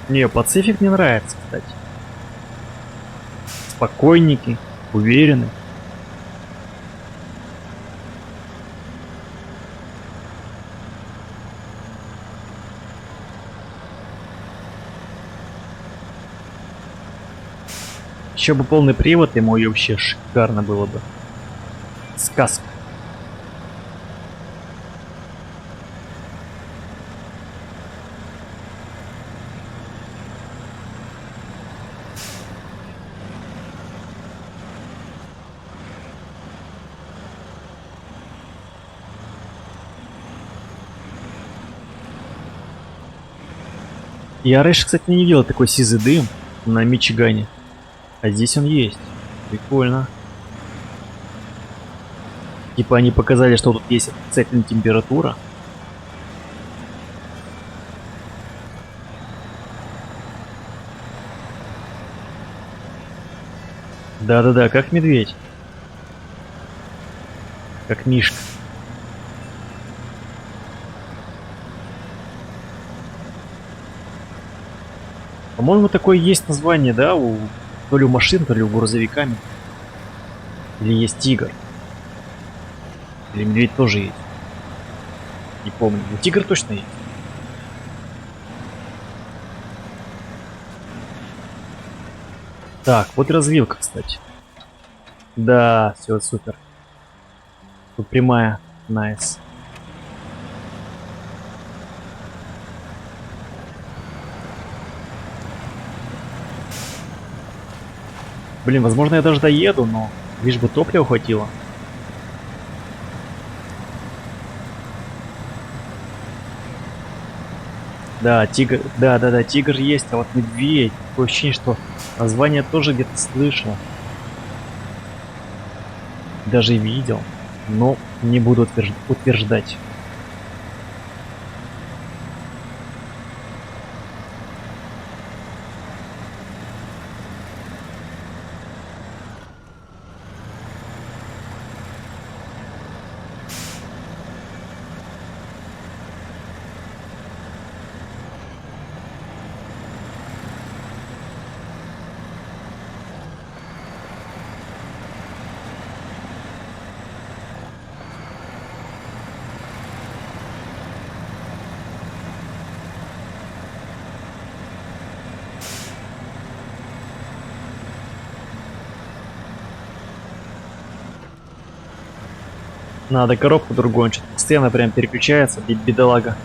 Не, Пацифик мне нравится, кстати. Спокойненький, уверенный. Еще бы полный привод ему, и вообще шикарно было бы. Сказка. Я раньше, кстати, не видел такой сизый дым на Мичигане. А здесь он есть. Прикольно. Типа они показали, что тут есть отрицательная температура. Да-да-да, как медведь. Как мишка. По-моему, такое есть название, да, у то ли у машин, то ли у грузовиками. Или есть тигр. Или медведь тоже есть. Не помню. Но тигр точно есть. Так, вот и развилка, кстати. Да, все супер. Тут прямая. Найс. Блин, возможно, я даже доеду, но лишь бы топлива хватило. Да, тигр, да, тигр есть, а вот медведь. Такое ощущение, что название тоже где-то слышал. Даже видел, но не буду утверждать. Надо коробку другую, он что-то постоянно прям переключается, бедолага.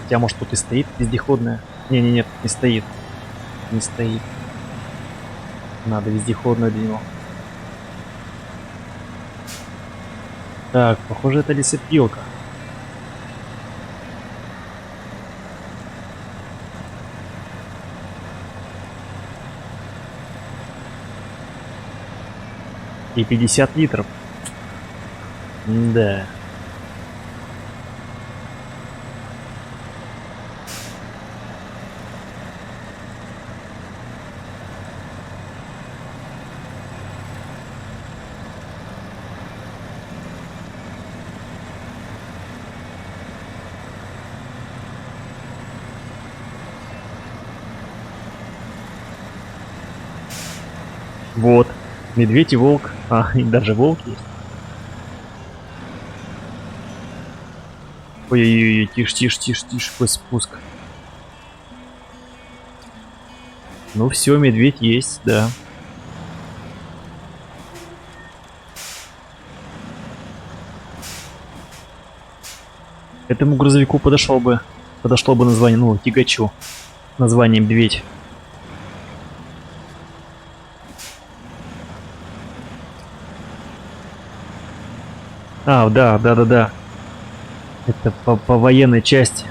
Хотя, может, тут и стоит вездеходная. Не, не стоит. Не стоит. Надо вездеходную для него. Так, похоже, это лесопилка. И 50 литров. Да. Вот. Медведь и волк. А, и даже волк есть. Ой-ой-ой, тише, какой спуск. Ну все, медведь есть, да. Этому грузовику подошло бы название, ну, тягачу. Название медведь. А, да. Это по военной части.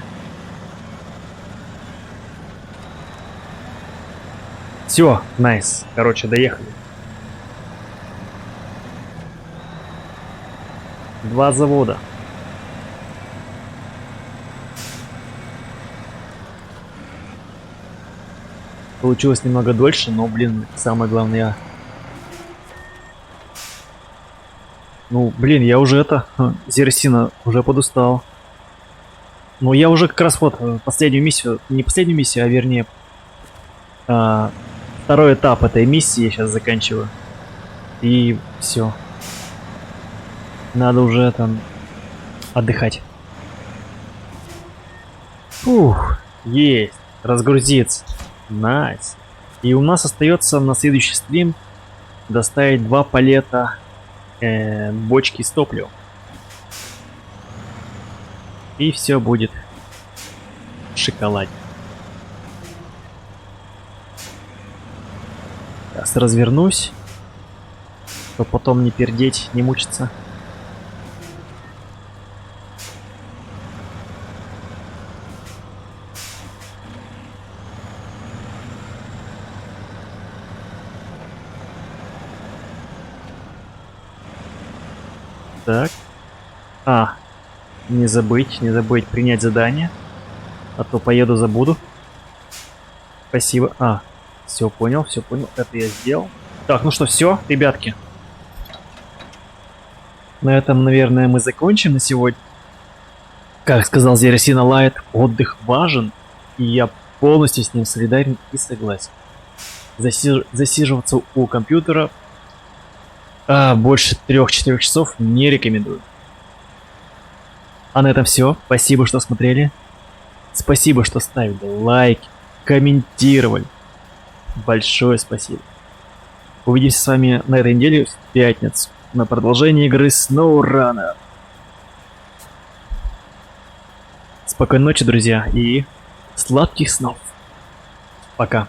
Все, найс. Короче, доехали. 2 завода. Получилось немного дольше, но, блин, самое главное, ну, блин, я уже Зерсина, уже подустал. Ну, я уже как раз вот последнюю миссию, не последнюю миссию, а вернее, а, второй этап этой миссии я сейчас заканчиваю. И все. Надо уже там отдыхать. Фух, есть. Разгрузиться. Найс. И у нас остается на следующий стрим доставить 2 палета бочки с топливом. И все будет в шоколаде. Сейчас развернусь, чтобы потом не пердеть, не мучиться. Так. Не забыть принять задание. А то поеду, забуду. Спасибо. Все понял, все понял. Это я сделал. Так, ну что, все, ребятки. На этом, наверное, мы закончим на сегодня. Как сказал Зерасина Лайт, отдых важен, и я полностью с ним солидарен и согласен. Засиживаться у компьютера больше 3-4 часов не рекомендую. А на этом все. Спасибо, что смотрели. Спасибо, что ставили лайки, комментировали. Большое спасибо. Увидимся с вами на этой неделе в пятницу на продолжение игры SnowRunner. Спокойной ночи, друзья, и сладких снов. Пока.